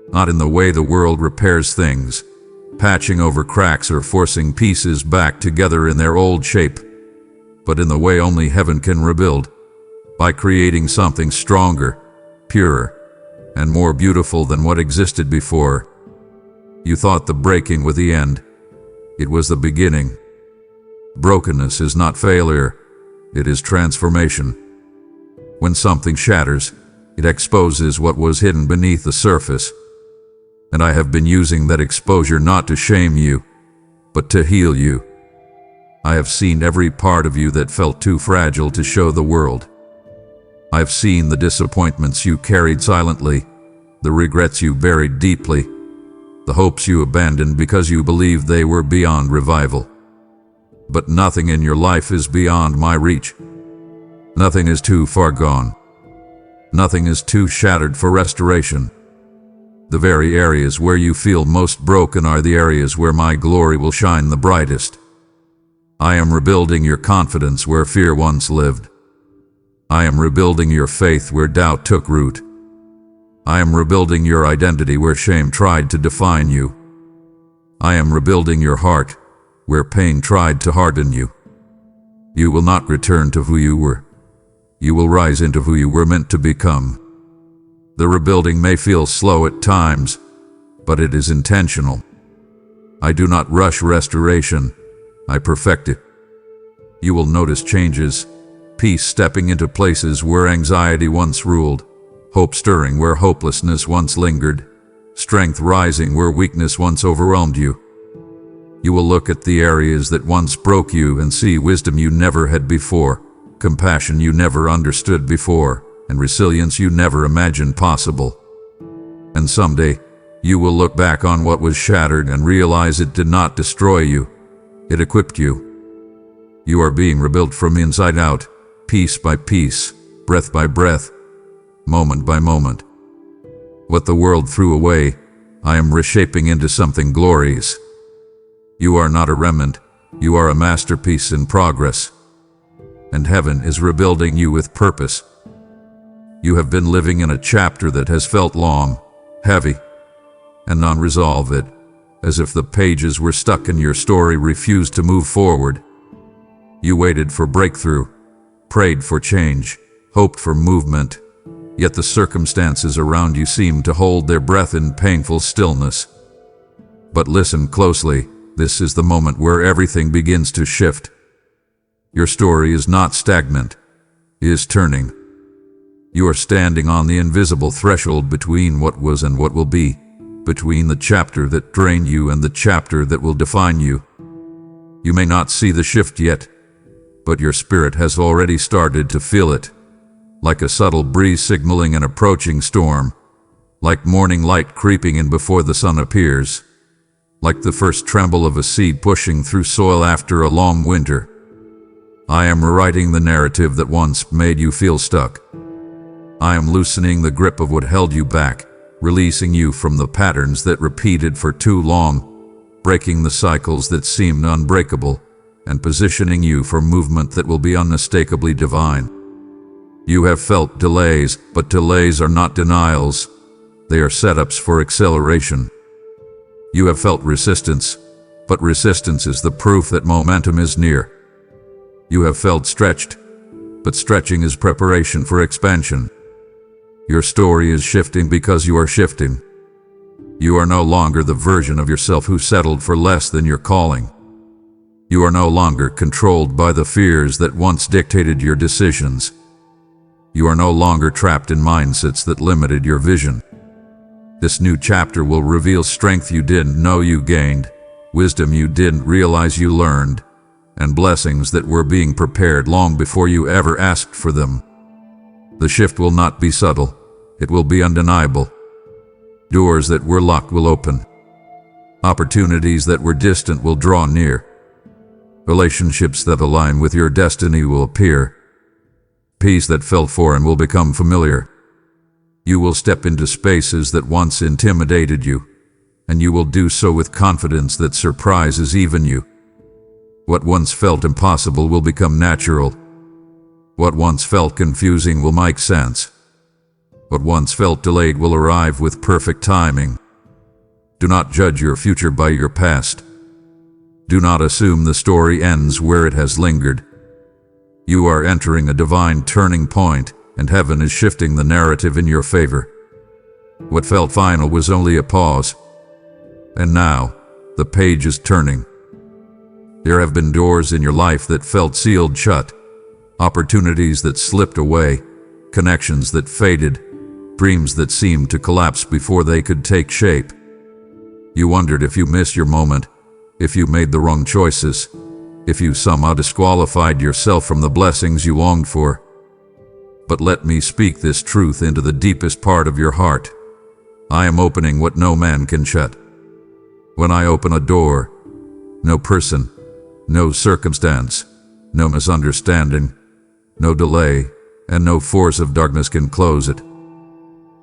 Not in the way the world repairs things, patching over cracks or forcing pieces back together in their old shape, but in the way only heaven can rebuild, by creating something stronger, purer, and more beautiful than what existed before. You thought the breaking was the end. It was the beginning. Brokenness is not failure, it is transformation. When something shatters, it exposes what was hidden beneath the surface. And I have been using that exposure not to shame you, but to heal you. I have seen every part of you that felt too fragile to show the world. I've seen the disappointments you carried silently, the regrets you buried deeply, the hopes you abandoned because you believed they were beyond revival. But nothing in your life is beyond my reach. Nothing is too far gone. Nothing is too shattered for restoration. The very areas where you feel most broken are the areas where my glory will shine the brightest. I am rebuilding your confidence where fear once lived. I am rebuilding your faith where doubt took root. I am rebuilding your identity where shame tried to define you. I am rebuilding your heart where pain tried to harden you. You will not return to who you were. You will rise into who you were meant to become. The rebuilding may feel slow at times, but it is intentional. I do not rush restoration. I perfect it. You will notice changes, peace stepping into places where anxiety once ruled, hope stirring where hopelessness once lingered, strength rising where weakness once overwhelmed you. You will look at the areas that once broke you and see wisdom you never had before, compassion you never understood before, and resilience you never imagined possible. And someday, you will look back on what was shattered and realize it did not destroy you. It equipped you. You are being rebuilt from inside out, piece by piece, breath by breath, moment by moment. What the world threw away, I am reshaping into something glorious. You are not a remnant, you are a masterpiece in progress. And heaven is rebuilding you with purpose. You have been living in a chapter that has felt long, heavy, and unresolved, as if the pages were stuck and your story refused to move forward. You waited for breakthrough, prayed for change, hoped for movement, yet the circumstances around you seemed to hold their breath in painful stillness. But listen closely, this is the moment where everything begins to shift. Your story is not stagnant, it is turning. You are standing on the invisible threshold between what was and what will be, between the chapter that drained you and the chapter that will define you. You may not see the shift yet, but your spirit has already started to feel it, like a subtle breeze signaling an approaching storm, like morning light creeping in before the sun appears, like the first tremble of a seed pushing through soil after a long winter. I am rewriting the narrative that once made you feel stuck. I am loosening the grip of what held you back, releasing you from the patterns that repeated for too long, breaking the cycles that seemed unbreakable, and positioning you for movement that will be unmistakably divine. You have felt delays, but delays are not denials. They are setups for acceleration. You have felt resistance, but resistance is the proof that momentum is near. You have felt stretched, but stretching is preparation for expansion. Your story is shifting because you are shifting. You are no longer the version of yourself who settled for less than your calling. You are no longer controlled by the fears that once dictated your decisions. You are no longer trapped in mindsets that limited your vision. This new chapter will reveal strength you didn't know you gained, wisdom you didn't realize you learned, and blessings that were being prepared long before you ever asked for them. The shift will not be subtle, it will be undeniable. Doors that were locked will open. Opportunities that were distant will draw near. Relationships that align with your destiny will appear. Peace that felt foreign will become familiar. You will step into spaces that once intimidated you, and you will do so with confidence that surprises even you. What once felt impossible will become natural. What once felt confusing will make sense. What once felt delayed will arrive with perfect timing. Do not judge your future by your past. Do not assume the story ends where it has lingered. You are entering a divine turning point, and heaven is shifting the narrative in your favor. What felt final was only a pause. And now, the page is turning. There have been doors in your life that felt sealed shut, opportunities that slipped away, connections that faded, dreams that seemed to collapse before they could take shape. You wondered if you missed your moment, if you made the wrong choices, if you somehow disqualified yourself from the blessings you longed for. But let me speak this truth into the deepest part of your heart. I am opening what no man can shut. When I open a door, no person, no circumstance, no misunderstanding, no delay, and no force of darkness can close it.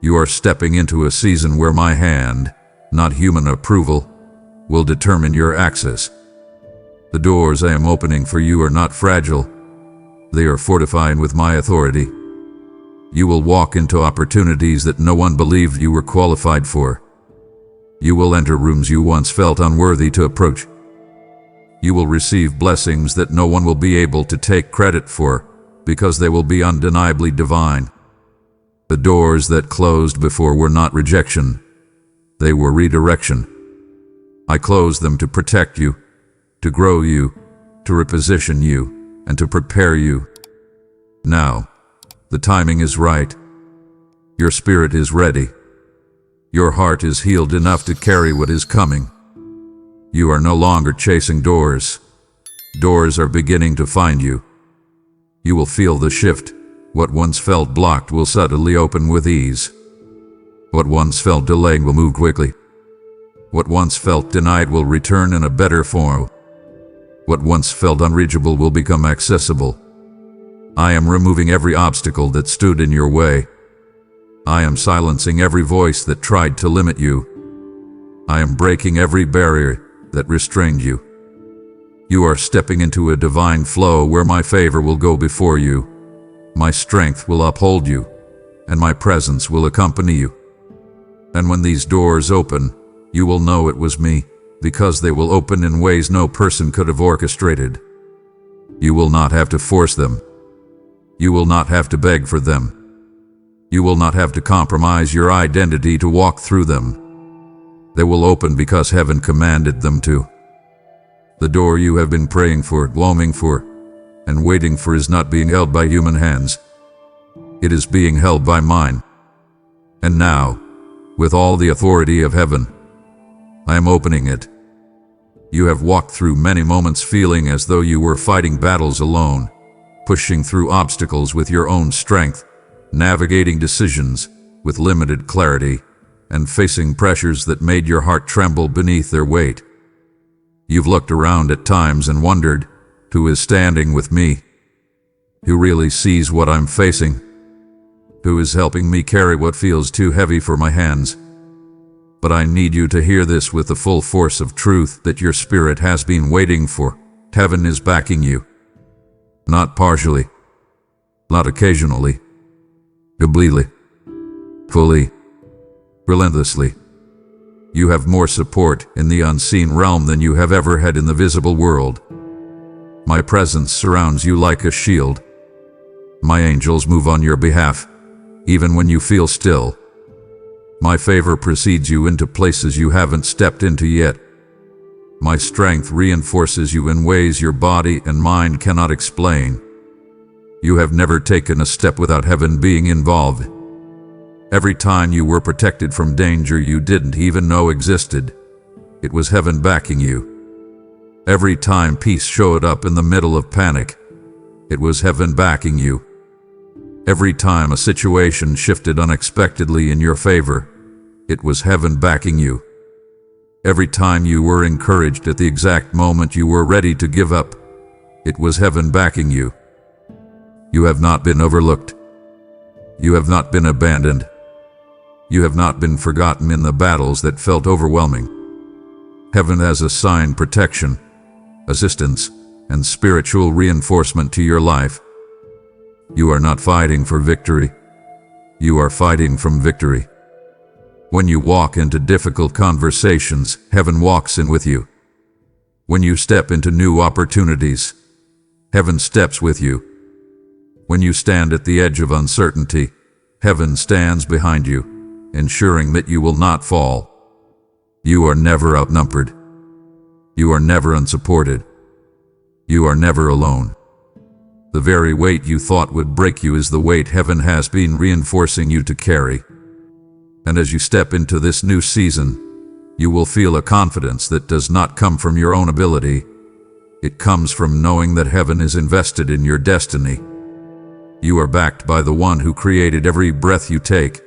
You are stepping into a season where my hand, not human approval, will determine your access. The doors I am opening for you are not fragile. They are fortified with my authority. You will walk into opportunities that no one believed you were qualified for. You will enter rooms you once felt unworthy to approach. You will receive blessings that no one will be able to take credit for, because they will be undeniably divine. The doors that closed before were not rejection. They were redirection. I closed them to protect you, to grow you, to reposition you, and to prepare you. Now, the timing is right. Your spirit is ready. Your heart is healed enough to carry what is coming. You are no longer chasing doors. Doors are beginning to find you. You will feel the shift. What once felt blocked will suddenly open with ease. What once felt delayed will move quickly. What once felt denied will return in a better form. What once felt unreachable will become accessible. I am removing every obstacle that stood in your way. I am silencing every voice that tried to limit you. I am breaking every barrier that restrained you. You are stepping into a divine flow where my favor will go before you. My strength will uphold you, and my presence will accompany you. And when these doors open, you will know it was me, because they will open in ways no person could have orchestrated. You will not have to force them. You will not have to beg for them. You will not have to compromise your identity to walk through them. They will open because heaven commanded them to. The door you have been praying for, longing for, and waiting for is not being held by human hands. It is being held by mine. And now, with all the authority of heaven, I am opening it. You have walked through many moments feeling as though you were fighting battles alone, pushing through obstacles with your own strength, navigating decisions with limited clarity, and facing pressures that made your heart tremble beneath their weight. You've looked around at times and wondered, who is standing with me? Who really sees what I'm facing? Who is helping me carry what feels too heavy for my hands? But I need you to hear this with the full force of truth that your spirit has been waiting for. Heaven is backing you. Not partially, not occasionally, completely, fully, relentlessly. You have more support in the unseen realm than you have ever had in the visible world. My presence surrounds you like a shield. My angels move on your behalf, even when you feel still. My favor precedes you into places you haven't stepped into yet. My strength reinforces you in ways your body and mind cannot explain. You have never taken a step without heaven being involved. Every time you were protected from danger you didn't even know existed, it was heaven backing you. Every time peace showed up in the middle of panic, it was heaven backing you. Every time a situation shifted unexpectedly in your favor, it was heaven backing you. Every time you were encouraged at the exact moment you were ready to give up, it was heaven backing you. You have not been overlooked. You have not been abandoned. You have not been forgotten in the battles that felt overwhelming. Heaven has assigned protection, assistance, and spiritual reinforcement to your life. You are not fighting for victory. You are fighting from victory. When you walk into difficult conversations, heaven walks in with you. When you step into new opportunities, heaven steps with you. When you stand at the edge of uncertainty, heaven stands behind you, ensuring that you will not fall. You are never outnumbered. You are never unsupported. You are never alone. The very weight you thought would break you is the weight heaven has been reinforcing you to carry. And as you step into this new season, you will feel a confidence that does not come from your own ability. It comes from knowing that heaven is invested in your destiny. You are backed by the one who created every breath you take.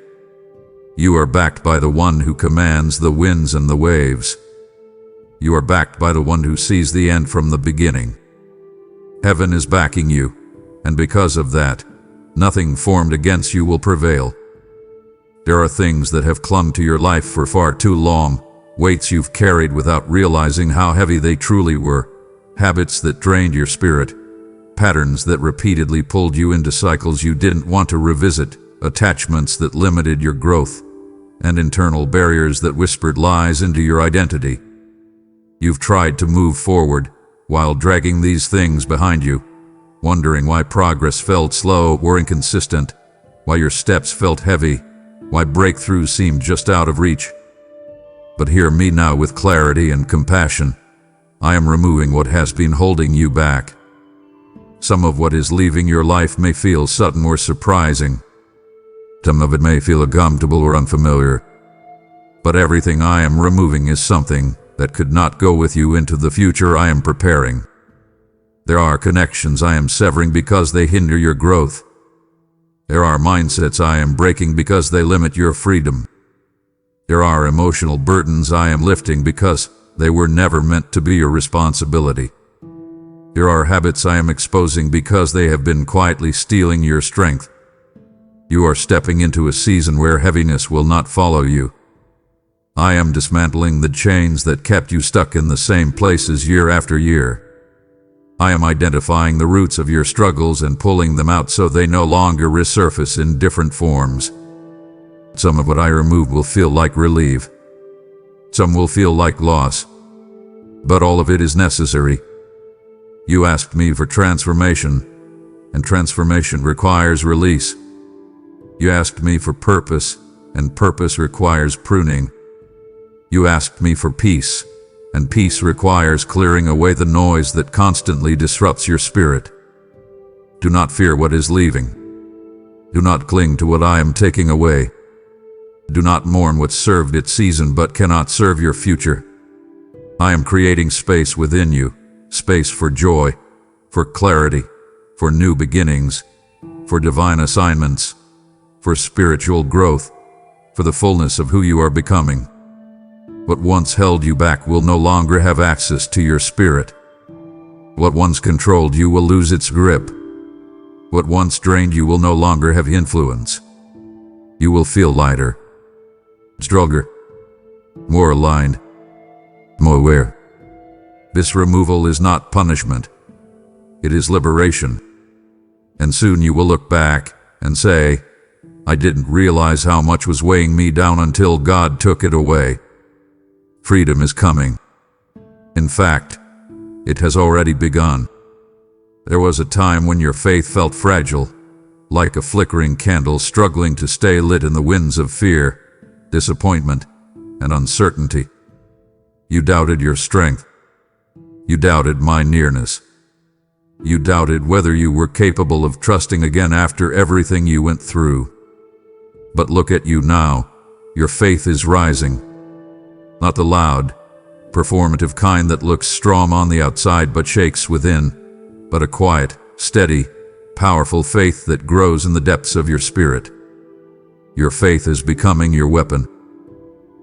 You are backed by the one who commands the winds and the waves. You are backed by the one who sees the end from the beginning. Heaven is backing you, and because of that, nothing formed against you will prevail. There are things that have clung to your life for far too long, weights you've carried without realizing how heavy they truly were, habits that drained your spirit, patterns that repeatedly pulled you into cycles you didn't want to revisit, attachments that limited your growth, and internal barriers that whispered lies into your identity. You've tried to move forward while dragging these things behind you, wondering why progress felt slow or inconsistent, why your steps felt heavy, why breakthroughs seemed just out of reach. But hear me now with clarity and compassion. I am removing what has been holding you back. Some of what is leaving your life may feel sudden or surprising. Some of it may feel uncomfortable or unfamiliar. But everything I am removing is something that could not go with you into the future I am preparing. There are connections I am severing because they hinder your growth. There are mindsets I am breaking because they limit your freedom. There are emotional burdens I am lifting because they were never meant to be your responsibility. There are habits I am exposing because they have been quietly stealing your strength. You are stepping into a season where heaviness will not follow you. I am dismantling the chains that kept you stuck in the same places year after year. I am identifying the roots of your struggles and pulling them out so they no longer resurface in different forms. Some of what I remove will feel like relief. Some will feel like loss. But all of it is necessary. You asked me for transformation, and transformation requires release. You asked me for purpose, and purpose requires pruning. You asked me for peace, and peace requires clearing away the noise that constantly disrupts your spirit. Do not fear what is leaving. Do not cling to what I am taking away. Do not mourn what served its season but cannot serve your future. I am creating space within you, space for joy, for clarity, for new beginnings, for divine assignments, for spiritual growth, for the fullness of who you are becoming. What once held you back will no longer have access to your spirit. What once controlled you will lose its grip. What once drained you will no longer have influence. You will feel lighter, stronger, more aligned, more aware. This removal is not punishment. It is liberation. And soon you will look back and say, I didn't realize how much was weighing me down until God took it away. Freedom is coming. In fact, it has already begun. There was a time when your faith felt fragile, like a flickering candle struggling to stay lit in the winds of fear, disappointment, and uncertainty. You doubted your strength. You doubted my nearness. You doubted whether you were capable of trusting again after everything you went through. But look at you now. Your faith is rising. Not the loud, performative kind that looks strong on the outside but shakes within, but a quiet, steady, powerful faith that grows in the depths of your spirit. Your faith is becoming your weapon.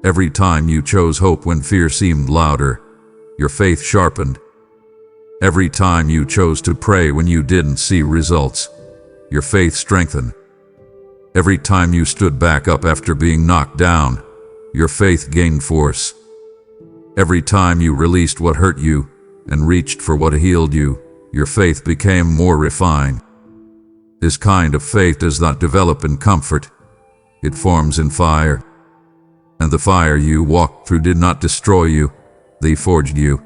Every time you chose hope when fear seemed louder, your faith sharpened. Every time you chose to pray when you didn't see results, your faith strengthened. Every time you stood back up after being knocked down, your faith gained force. Every time you released what hurt you and reached for what healed you, your faith became more refined. This kind of faith does not develop in comfort. It forms in fire. And the fire you walked through did not destroy you. They forged you.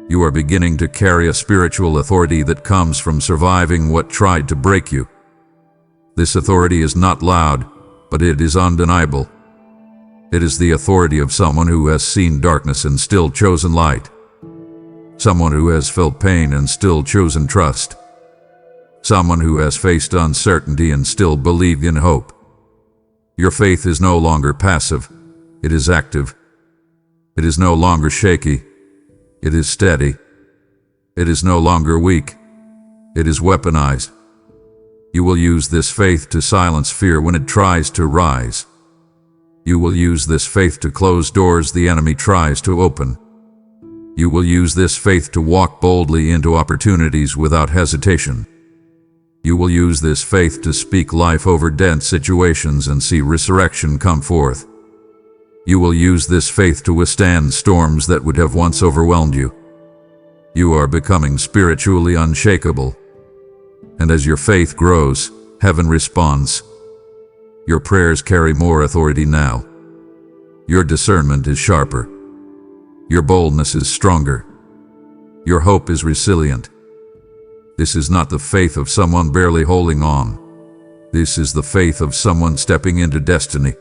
You are beginning to carry a spiritual authority that comes from surviving what tried to break you. This authority is not loud, but it is undeniable. It is the authority of someone who has seen darkness and still chosen light. Someone who has felt pain and still chosen trust. Someone who has faced uncertainty and still believed in hope. Your faith is no longer passive. It is active. It is no longer shaky. It is steady. It is no longer weak. It is weaponized. You will use this faith to silence fear when it tries to rise. You will use this faith to close doors the enemy tries to open. You will use this faith to walk boldly into opportunities without hesitation. You will use this faith to speak life over dead situations and see resurrection come forth. You will use this faith to withstand storms that would have once overwhelmed you. You are becoming spiritually unshakable, And as your faith grows, heaven responds. Your prayers carry more authority now. Your discernment is sharper. Your boldness is stronger. Your hope is resilient. This is not the faith of someone barely holding on. This is the faith of someone stepping into destiny.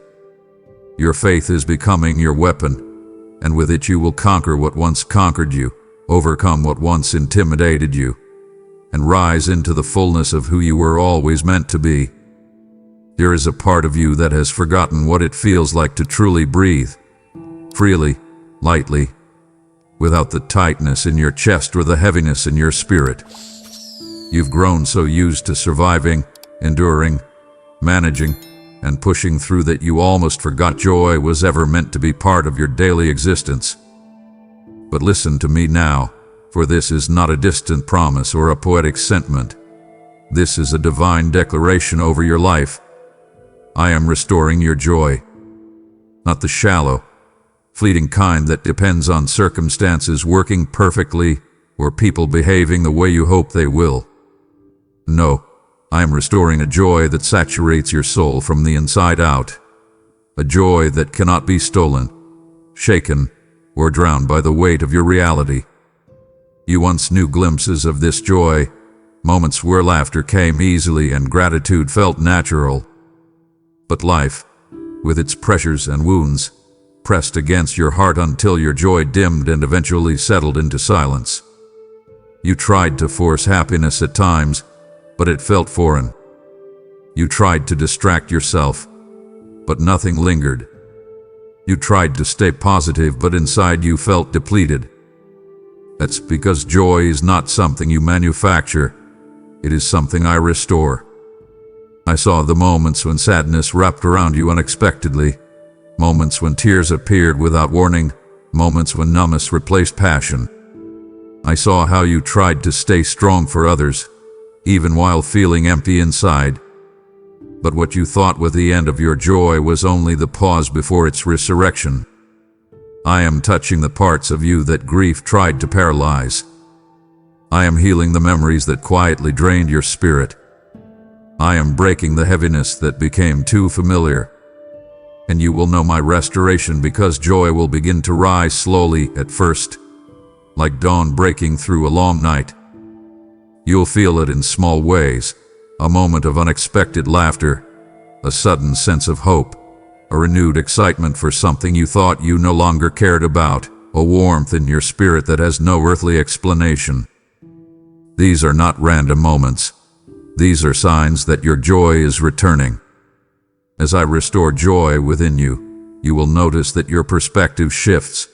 Your faith is becoming your weapon, and with it you will conquer what once conquered you, overcome what once intimidated you, and rise into the fullness of who you were always meant to be. There is a part of you that has forgotten what it feels like to truly breathe, freely, lightly, without the tightness in your chest or the heaviness in your spirit. You've grown so used to surviving, enduring, managing, and pushing through that you almost forgot joy was ever meant to be part of your daily existence. But listen to me now, for this is not a distant promise or a poetic sentiment. This is a divine declaration over your life. I am restoring your joy. Not the shallow, fleeting kind that depends on circumstances working perfectly or people behaving the way you hope they will. No, I am restoring a joy that saturates your soul from the inside out. A joy that cannot be stolen, shaken, or drowned by the weight of your reality. You once knew glimpses of this joy, moments where laughter came easily and gratitude felt natural. But life, with its pressures and wounds, pressed against your heart until your joy dimmed and eventually settled into silence. You tried to force happiness at times, but it felt foreign. You tried to distract yourself, but nothing lingered. You tried to stay positive, but inside you felt depleted. That's because joy is not something you manufacture. It is something I restore. I saw the moments when sadness wrapped around you unexpectedly, moments when tears appeared without warning, moments when numbness replaced passion. I saw how you tried to stay strong for others, even while feeling empty inside. But what you thought was the end of your joy was only the pause before its resurrection. I am touching the parts of you that grief tried to paralyze. I am healing the memories that quietly drained your spirit. I am breaking the heaviness that became too familiar. And you will know my restoration because joy will begin to rise slowly at first, like dawn breaking through a long night. You'll feel it in small ways, a moment of unexpected laughter, a sudden sense of hope, a renewed excitement for something you thought you no longer cared about, a warmth in your spirit that has no earthly explanation. These are not random moments. These are signs that your joy is returning. As I restore joy within you, you will notice that your perspective shifts.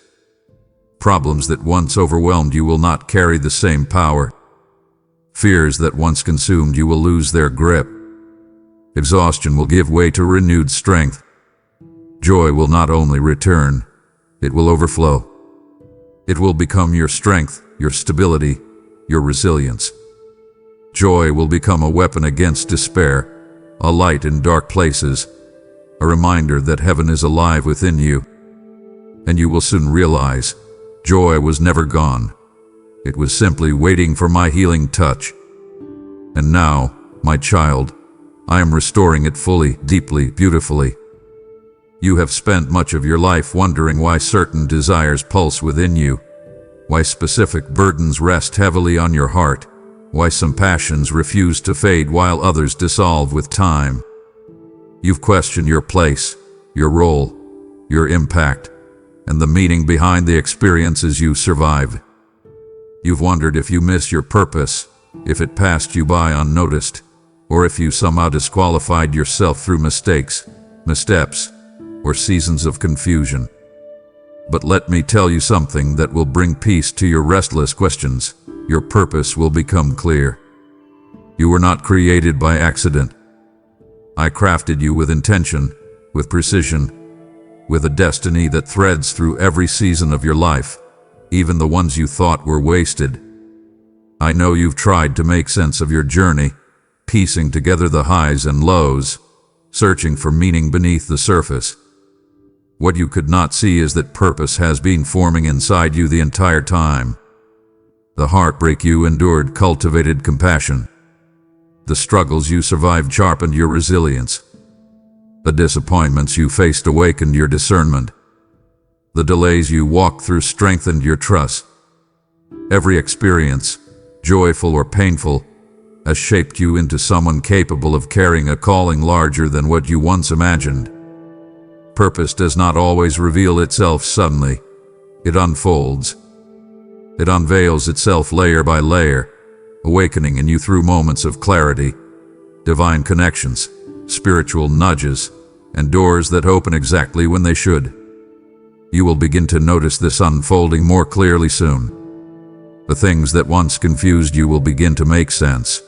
Problems that once overwhelmed you will not carry the same power. Fears that once consumed you will lose their grip. Exhaustion will give way to renewed strength. Joy will not only return, it will overflow. It will become your strength, your stability, your resilience. Joy will become a weapon against despair, a light in dark places, a reminder that heaven is alive within you. And you will soon realize, joy was never gone. It was simply waiting for my healing touch. And now, my child, I am restoring it fully, deeply, beautifully. You have spent much of your life wondering why certain desires pulse within you, why specific burdens rest heavily on your heart, why some passions refuse to fade while others dissolve with time. You've questioned your place, your role, your impact, and the meaning behind the experiences you survived. You've wondered if you missed your purpose, if it passed you by unnoticed, or if you somehow disqualified yourself through mistakes, missteps, or seasons of confusion. But let me tell you something that will bring peace to your restless questions. Your purpose will become clear. You were not created by accident. I crafted you with intention, with precision, with a destiny that threads through every season of your life, even the ones you thought were wasted. I know you've tried to make sense of your journey, piecing together the highs and lows, searching for meaning beneath the surface. What you could not see is that purpose has been forming inside you the entire time. The heartbreak you endured cultivated compassion. The struggles you survived sharpened your resilience. The disappointments you faced awakened your discernment. The delays you walked through strengthened your trust. Every experience, joyful or painful, has shaped you into someone capable of carrying a calling larger than what you once imagined. Purpose does not always reveal itself suddenly. It unfolds. It unveils itself layer by layer, awakening in you through moments of clarity, divine connections, spiritual nudges, and doors that open exactly when they should. You will begin to notice this unfolding more clearly soon. The things that once confused you will begin to make sense.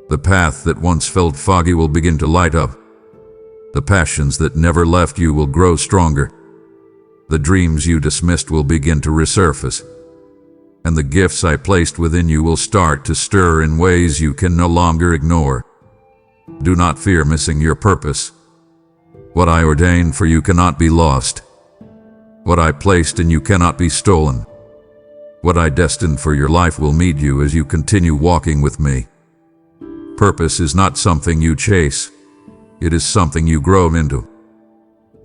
The path that once felt foggy will begin to light up. The passions that never left you will grow stronger. The dreams you dismissed will begin to resurface. And the gifts I placed within you will start to stir in ways you can no longer ignore. Do not fear missing your purpose. What I ordained for you cannot be lost. What I placed in you cannot be stolen. What I destined for your life will meet you as you continue walking with me. Purpose is not something you chase. It is something you grow into.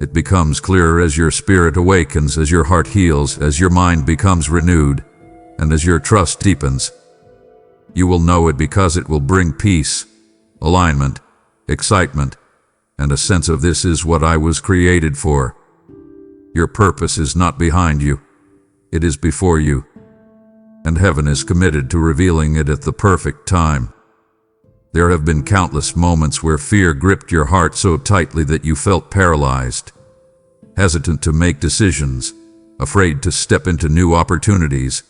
It becomes clearer as your spirit awakens, as your heart heals, as your mind becomes renewed, and as your trust deepens. You will know it because it will bring peace, alignment, excitement, and a sense of this is what I was created for. Your purpose is not behind you. It is before you. And heaven is committed to revealing it at the perfect time. There have been countless moments where fear gripped your heart so tightly that you felt paralyzed, hesitant to make decisions, afraid to step into new opportunities,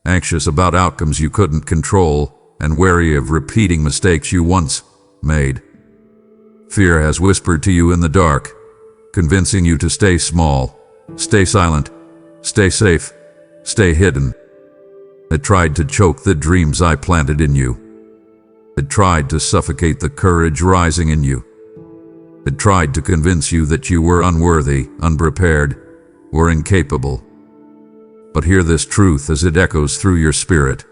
anxious about outcomes you couldn't control, and wary of repeating mistakes you once made. Fear has whispered to you in the dark, convincing you to stay small, stay silent, stay safe, stay hidden. It tried to choke the dreams I planted in you. It tried to suffocate the courage rising in you. It tried to convince you that you were unworthy, unprepared, or incapable. But hear this truth as it echoes through your spirit.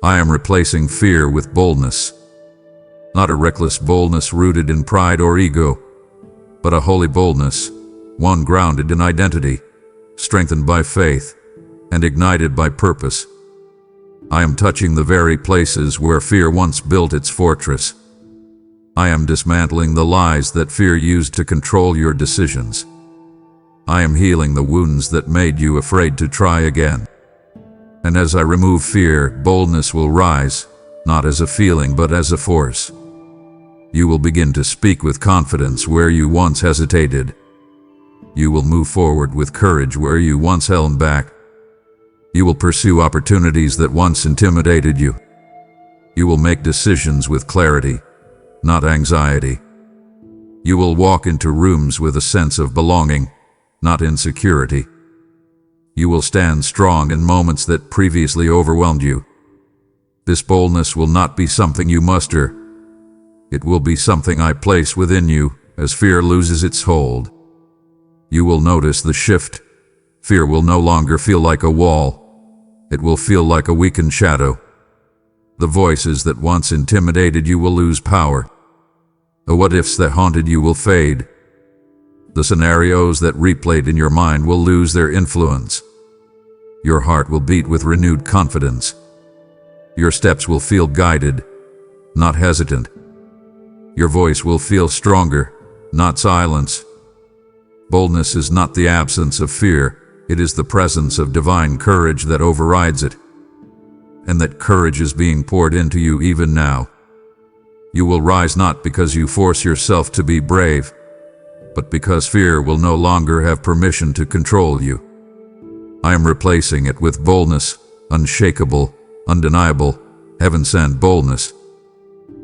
I am replacing fear with boldness. Not a reckless boldness rooted in pride or ego, but a holy boldness, one grounded in identity, strengthened by faith, and ignited by purpose. I am touching the very places where fear once built its fortress. I am dismantling the lies that fear used to control your decisions. I am healing the wounds that made you afraid to try again. And as I remove fear, boldness will rise, not as a feeling but as a force. You will begin to speak with confidence where you once hesitated. You will move forward with courage where you once held back. You will pursue opportunities that once intimidated you. You will make decisions with clarity, not anxiety. You will walk into rooms with a sense of belonging, not insecurity. You will stand strong in moments that previously overwhelmed you. This boldness will not be something you muster. It will be something I place within you as fear loses its hold. You will notice the shift. Fear will no longer feel like a wall. It will feel like a weakened shadow. The voices that once intimidated you will lose power. The what-ifs that haunted you will fade. The scenarios that replayed in your mind will lose their influence. Your heart will beat with renewed confidence. Your steps will feel guided, not hesitant. Your voice will feel stronger, not silence. Boldness is not the absence of fear. It is the presence of divine courage that overrides it. And that courage is being poured into you even now. You will rise not because you force yourself to be brave, but because fear will no longer have permission to control you. I am replacing it with boldness, unshakable, undeniable, heaven-sent boldness.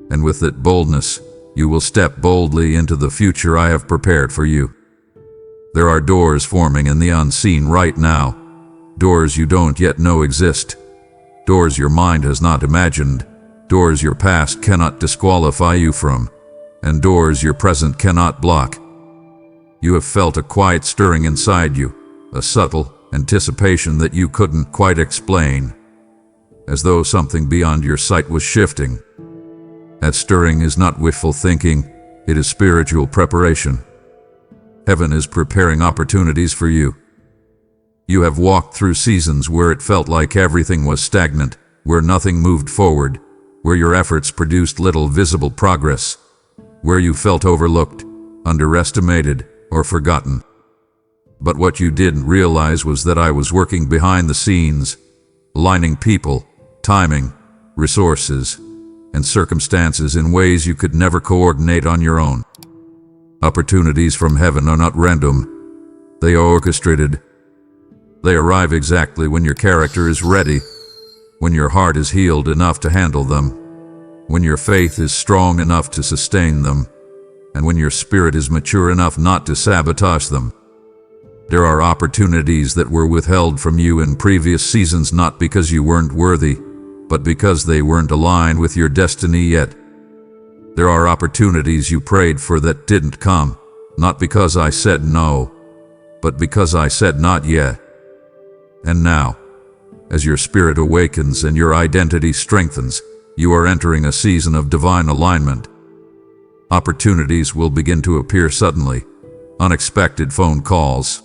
And with that boldness, you will step boldly into the future I have prepared for you. There are doors forming in the unseen right now, doors you don't yet know exist, doors your mind has not imagined, doors your past cannot disqualify you from, and doors your present cannot block. You have felt a quiet stirring inside you, a subtle anticipation that you couldn't quite explain, as though something beyond your sight was shifting. That stirring is not wishful thinking, it is spiritual preparation. Heaven is preparing opportunities for you. You have walked through seasons where it felt like everything was stagnant, where nothing moved forward, where your efforts produced little visible progress, where you felt overlooked, underestimated, or forgotten. But what you didn't realize was that I was working behind the scenes, aligning people, timing, resources, and circumstances in ways you could never coordinate on your own. Opportunities from heaven are not random. They are orchestrated. They arrive exactly when your character is ready, when your heart is healed enough to handle them, when your faith is strong enough to sustain them, and when your spirit is mature enough not to sabotage them. There are opportunities that were withheld from you in previous seasons not because you weren't worthy, but because they weren't aligned with your destiny yet. There are opportunities you prayed for that didn't come, not because I said no, but because I said not yet. And now, as your spirit awakens and your identity strengthens, you are entering a season of divine alignment. Opportunities will begin to appear suddenly. Unexpected phone calls,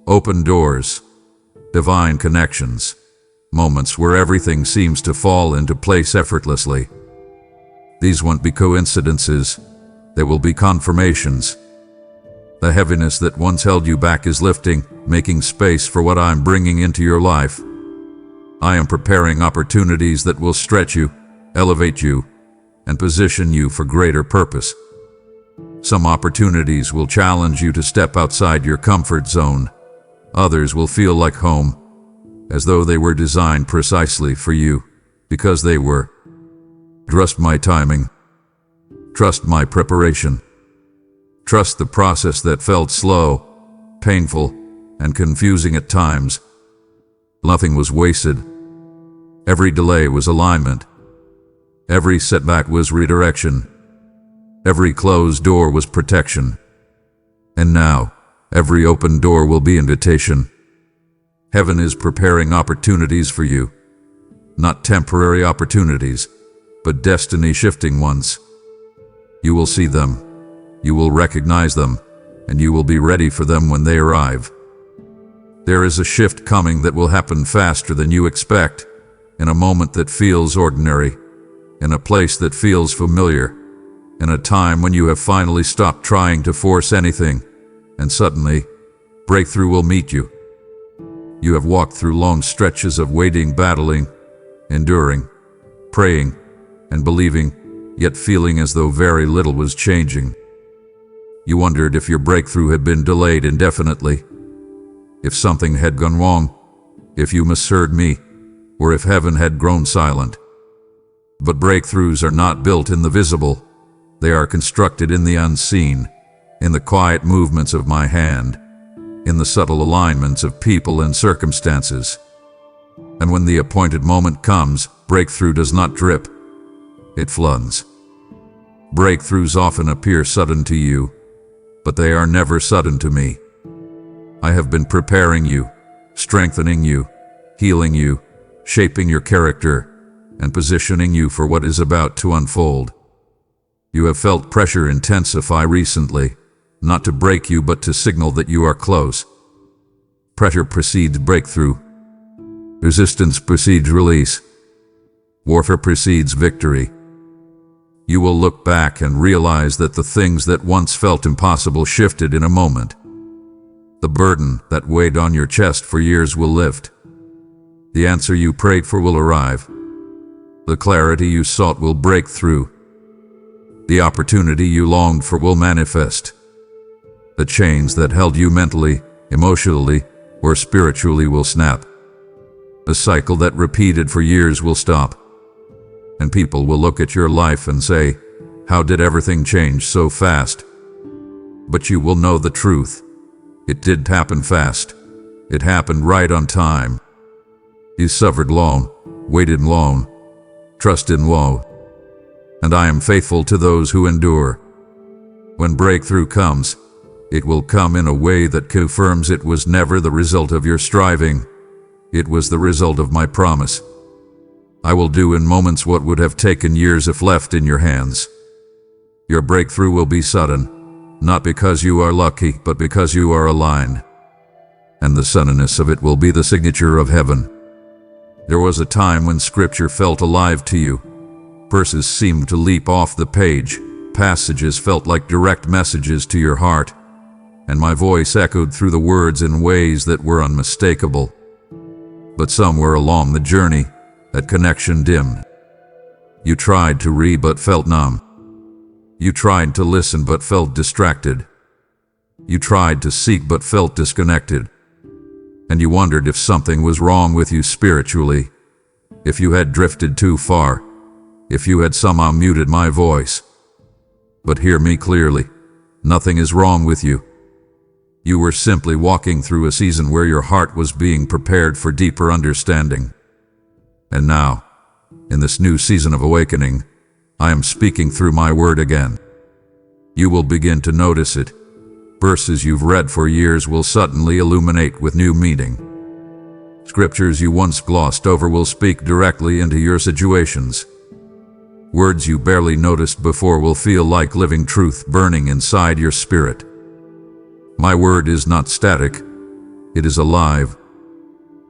open doors, divine connections, moments where everything seems to fall into place effortlessly. These won't be coincidences, they will be confirmations. The heaviness that once held you back is lifting, making space for what I'm bringing into your life. I am preparing opportunities that will stretch you, elevate you, and position you for greater purpose. Some opportunities will challenge you to step outside your comfort zone. Others will feel like home, as though they were designed precisely for you, because they were. Trust my timing. Trust my preparation. Trust the process that felt slow, painful, and confusing at times. Nothing was wasted. Every delay was alignment. Every setback was redirection. Every closed door was protection. And now, every open door will be invitation. Heaven is preparing opportunities for you. Not temporary opportunities, but destiny-shifting ones. You will see them, you will recognize them, and you will be ready for them when they arrive. There is a shift coming that will happen faster than you expect, in a moment that feels ordinary, in a place that feels familiar, in a time when you have finally stopped trying to force anything, and suddenly, breakthrough will meet you. You have walked through long stretches of waiting, battling, enduring, praying, and believing, yet feeling as though very little was changing. You wondered if your breakthrough had been delayed indefinitely, if something had gone wrong, if you misheard me, or if heaven had grown silent. But breakthroughs are not built in the visible. They are constructed in the unseen, in the quiet movements of my hand, in the subtle alignments of people and circumstances. And when the appointed moment comes, breakthrough does not drip, it floods. Breakthroughs often appear sudden to you, but they are never sudden to me. I have been preparing you, strengthening you, healing you, shaping your character, and positioning you for what is about to unfold. You have felt pressure intensify recently, not to break you but to signal that you are close. Pressure precedes breakthrough. Resistance precedes release. Warfare precedes victory. You will look back and realize that the things that once felt impossible shifted in a moment. The burden that weighed on your chest for years will lift. The answer you prayed for will arrive. The clarity you sought will break through. The opportunity you longed for will manifest. The chains that held you mentally, emotionally, or spiritually will snap. The cycle that repeated for years will stop. And people will look at your life and say, "How did everything change so fast?" But you will know the truth. It did happen fast. It happened right on time. You suffered long, waited long, trusted long. And I am faithful to those who endure. When breakthrough comes, it will come in a way that confirms it was never the result of your striving. It was the result of my promise. I will do in moments what would have taken years if left in your hands. Your breakthrough will be sudden, not because you are lucky, but because you are aligned. And the suddenness of it will be the signature of heaven. There was a time when Scripture felt alive to you. Verses seemed to leap off the page. Passages felt like direct messages to your heart. And my voice echoed through the words in ways that were unmistakable. But somewhere along the journey, that connection dimmed. You tried to read but felt numb. You tried to listen but felt distracted. You tried to seek but felt disconnected. And you wondered if something was wrong with you spiritually, if you had drifted too far, if you had somehow muted my voice. But hear me clearly, nothing is wrong with you. You were simply walking through a season where your heart was being prepared for deeper understanding. And now, in this new season of awakening, I am speaking through my word again. You will begin to notice it. Verses you've read for years will suddenly illuminate with new meaning. Scriptures you once glossed over will speak directly into your situations. Words you barely noticed before will feel like living truth burning inside your spirit. My word is not static. It is alive.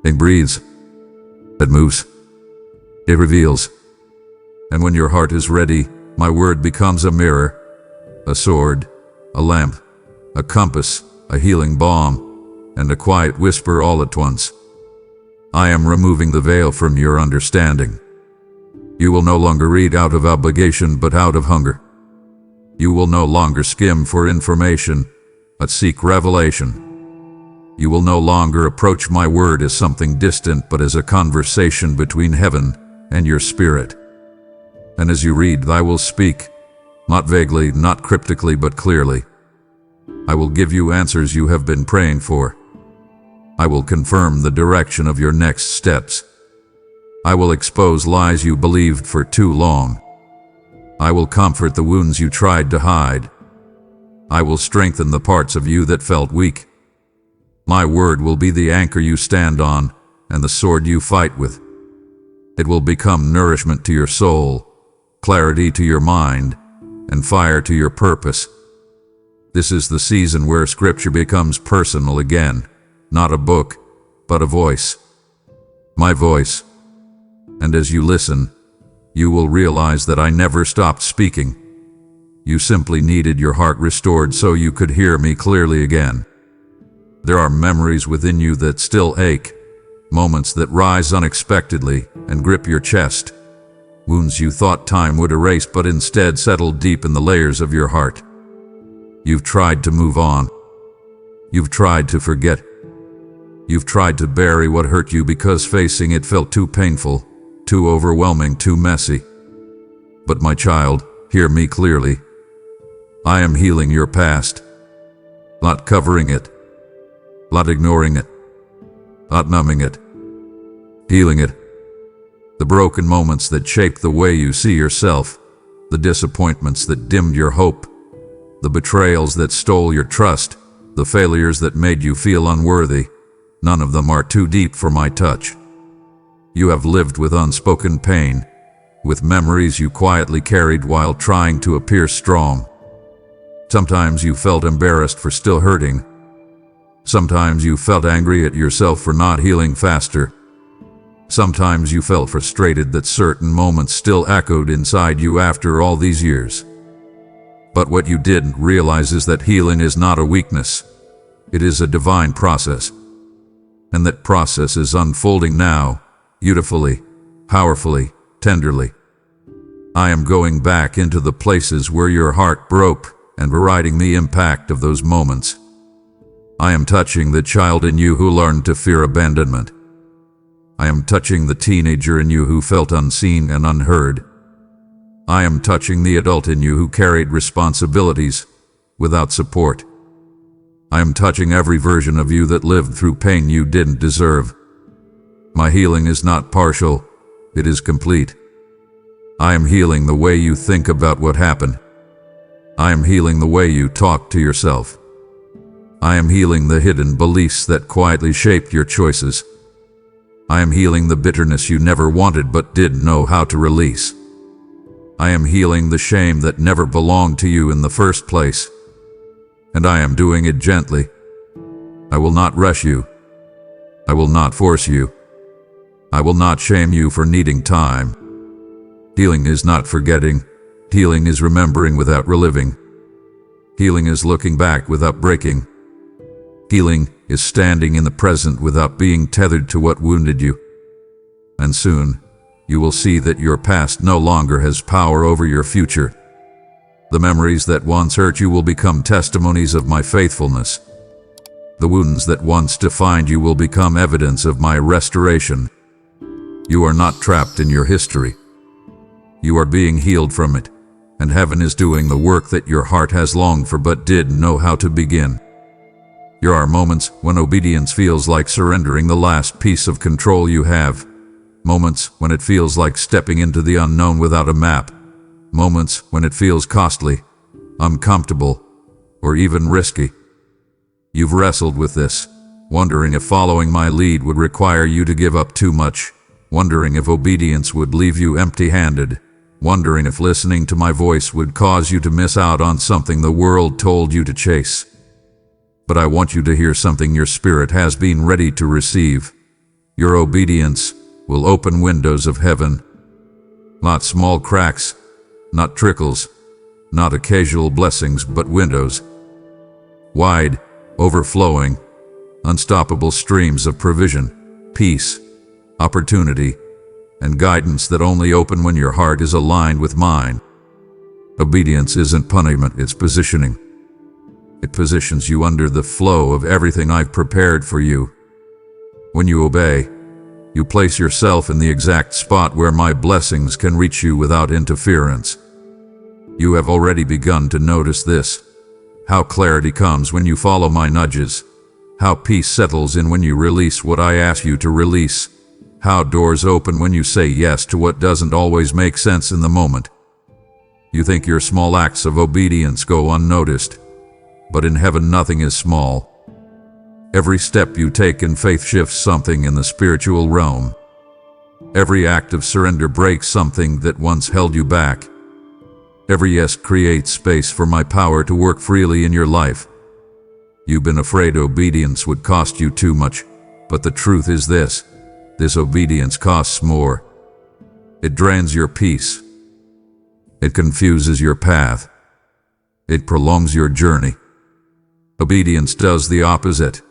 It breathes. It moves. It reveals. And when your heart is ready, my word becomes a mirror, a sword, a lamp, a compass, a healing balm, and a quiet whisper all at once. I am removing the veil from your understanding. You will no longer read out of obligation but out of hunger. You will no longer skim for information, but seek revelation. You will no longer approach my word as something distant but as a conversation between heaven and your spirit. And as you read, I will speak, not vaguely, not cryptically, but clearly. I will give you answers you have been praying for. I will confirm the direction of your next steps. I will expose lies you believed for too long. I will comfort the wounds you tried to hide. I will strengthen the parts of you that felt weak. My word will be the anchor you stand on and the sword you fight with. It will become nourishment to your soul, clarity to your mind, and fire to your purpose. This is the season where Scripture becomes personal again, not a book, but a voice. My voice. And as you listen, you will realize that I never stopped speaking. You simply needed your heart restored so you could hear me clearly again. There are memories within you that still ache, moments that rise unexpectedly and grip your chest, wounds you thought time would erase but instead settled deep in the layers of your heart. You've tried to move on. You've tried to forget. You've tried to bury what hurt you because facing it felt too painful, too overwhelming, too messy. But my child, hear me clearly. I am healing your past, not covering it, not ignoring it, not numbing it, healing it. The broken moments that shaped the way you see yourself, the disappointments that dimmed your hope, the betrayals that stole your trust, the failures that made you feel unworthy, none of them are too deep for my touch. You have lived with unspoken pain, with memories you quietly carried while trying to appear strong. Sometimes you felt embarrassed for still hurting. Sometimes you felt angry at yourself for not healing faster. Sometimes you felt frustrated that certain moments still echoed inside you after all these years. But what you didn't realize is that healing is not a weakness. It is a divine process. And that process is unfolding now, beautifully, powerfully, tenderly. I am going back into the places where your heart broke and rewriting the impact of those moments. I am touching the child in you who learned to fear abandonment. I am touching the teenager in you who felt unseen and unheard. I am touching the adult in you who carried responsibilities without support. I am touching every version of you that lived through pain you didn't deserve. My healing is not partial, it is complete. I am healing the way you think about what happened. I am healing the way you talk to yourself. I am healing the hidden beliefs that quietly shaped your choices. I am healing the bitterness you never wanted but didn't know how to release. I am healing the shame that never belonged to you in the first place. And I am doing it gently. I will not rush you. I will not force you. I will not shame you for needing time. Healing is not forgetting. Healing is remembering without reliving. Healing is looking back without breaking. Healing is standing in the present without being tethered to what wounded you. And soon, you will see that your past no longer has power over your future. The memories that once hurt you will become testimonies of my faithfulness. The wounds that once defined you will become evidence of my restoration. You are not trapped in your history. You are being healed from it, and heaven is doing the work that your heart has longed for but didn't know how to begin. There are moments when obedience feels like surrendering the last piece of control you have. Moments when it feels like stepping into the unknown without a map. Moments when it feels costly, uncomfortable, or even risky. You've wrestled with this, wondering if following my lead would require you to give up too much, wondering if obedience would leave you empty-handed, wondering if listening to my voice would cause you to miss out on something the world told you to chase. But I want you to hear something your spirit has been ready to receive. Your obedience will open windows of heaven. Not small cracks, not trickles, not occasional blessings, but windows. Wide, overflowing, unstoppable streams of provision, peace, opportunity, and guidance that only open when your heart is aligned with mine. Obedience isn't punishment, it's positioning. It positions you under the flow of everything I've prepared for you. When you obey, you place yourself in the exact spot where my blessings can reach you without interference. You have already begun to notice this. How clarity comes when you follow my nudges. How peace settles in when you release what I ask you to release. How doors open when you say yes to what doesn't always make sense in the moment. You think your small acts of obedience go unnoticed. But in heaven nothing is small. Every step you take in faith shifts something in the spiritual realm. Every act of surrender breaks something that once held you back. Every yes creates space for my power to work freely in your life. You've been afraid obedience would cost you too much, but the truth is this obedience costs more. It drains your peace. It confuses your path. It prolongs your journey. Obedience does the opposite.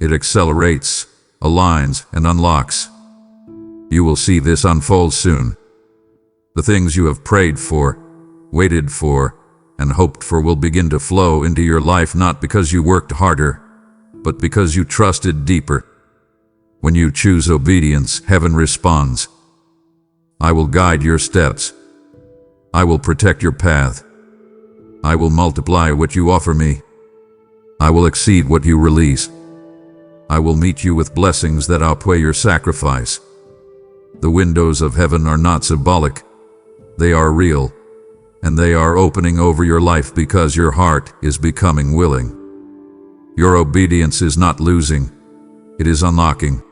It accelerates, aligns, and unlocks. You will see this unfold soon. The things you have prayed for, waited for, and hoped for will begin to flow into your life not because you worked harder, but because you trusted deeper. When you choose obedience, heaven responds. I will guide your steps. I will protect your path. I will multiply what you offer me. I will exceed what you release. I will meet you with blessings that outweigh your sacrifice. The windows of heaven are not symbolic. They are real, and they are opening over your life because your heart is becoming willing. Your obedience is not losing, it is unlocking.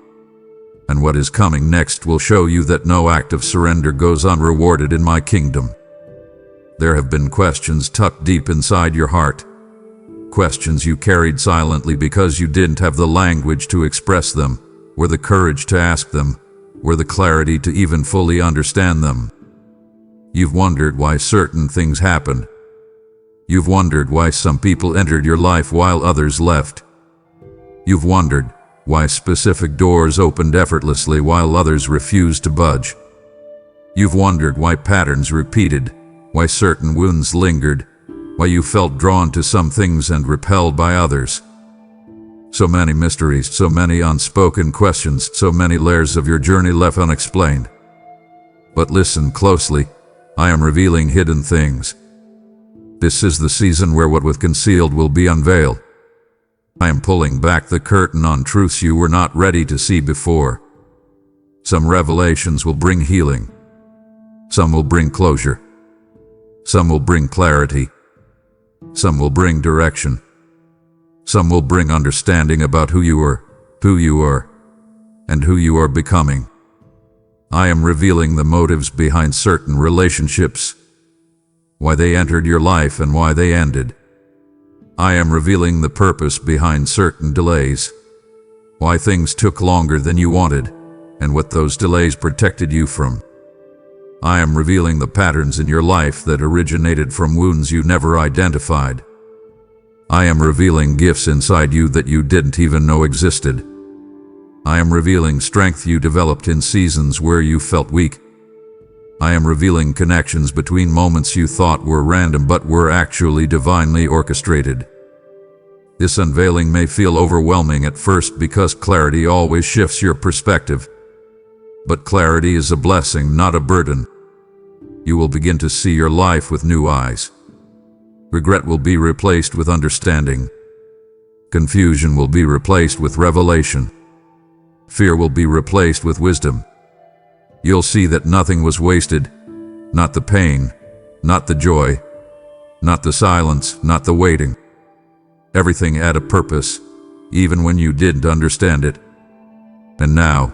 And what is coming next will show you that no act of surrender goes unrewarded in my kingdom. There have been questions tucked deep inside your heart. Questions you carried silently because you didn't have the language to express them, or the courage to ask them, or the clarity to even fully understand them. You've wondered why certain things happened. You've wondered why some people entered your life while others left. You've wondered why specific doors opened effortlessly while others refused to budge. You've wondered why patterns repeated, why certain wounds lingered, why you felt drawn to some things and repelled by others. So many mysteries, so many unspoken questions, so many layers of your journey left unexplained. But listen closely, I am revealing hidden things. This is the season where what was concealed will be unveiled. I am pulling back the curtain on truths you were not ready to see before. Some revelations will bring healing. Some will bring closure. Some will bring clarity. Some will bring direction. Some will bring understanding about who you are, and who you are becoming. I am revealing the motives behind certain relationships, why they entered your life and why they ended. I am revealing the purpose behind certain delays, why things took longer than you wanted, and what those delays protected you from. I am revealing the patterns in your life that originated from wounds you never identified. I am revealing gifts inside you that you didn't even know existed. I am revealing strength you developed in seasons where you felt weak. I am revealing connections between moments you thought were random but were actually divinely orchestrated. This unveiling may feel overwhelming at first because clarity always shifts your perspective. But clarity is a blessing, not a burden. You will begin to see your life with new eyes. Regret will be replaced with understanding. Confusion will be replaced with revelation. Fear will be replaced with wisdom. You'll see that nothing was wasted, not the pain, not the joy, not the silence, not the waiting. Everything had a purpose, even when you didn't understand it. And now,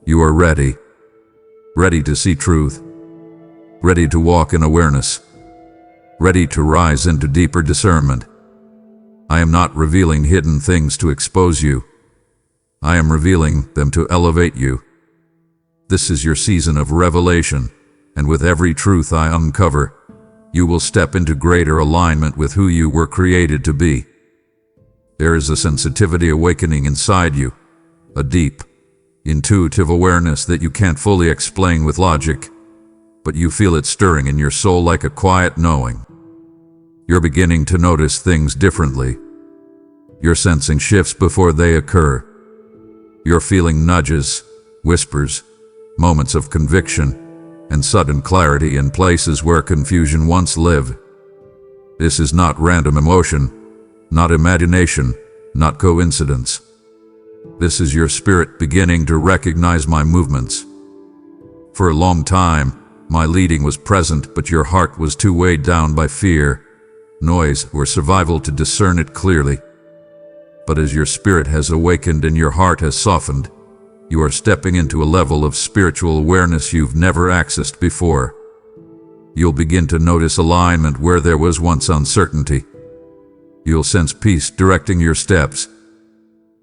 you are ready. Ready to see truth. Ready to walk in awareness. Ready to rise into deeper discernment. I am not revealing hidden things to expose you. I am revealing them to elevate you. This is your season of revelation, and with every truth I uncover, you will step into greater alignment with who you were created to be. There is a sensitivity awakening inside you, a deep, intuitive awareness that you can't fully explain with logic, but you feel it stirring in your soul like a quiet knowing. You're beginning to notice things differently. You're sensing shifts before they occur. You're feeling nudges, whispers, moments of conviction, and sudden clarity in places where confusion once lived. This is not random emotion, not imagination, not coincidence. This is your spirit beginning to recognize my movements. For a long time, my leading was present, but your heart was too weighed down by fear, noise, or survival to discern it clearly. But as your spirit has awakened and your heart has softened, you are stepping into a level of spiritual awareness you've never accessed before. You'll begin to notice alignment where there was once uncertainty. You'll sense peace directing your steps.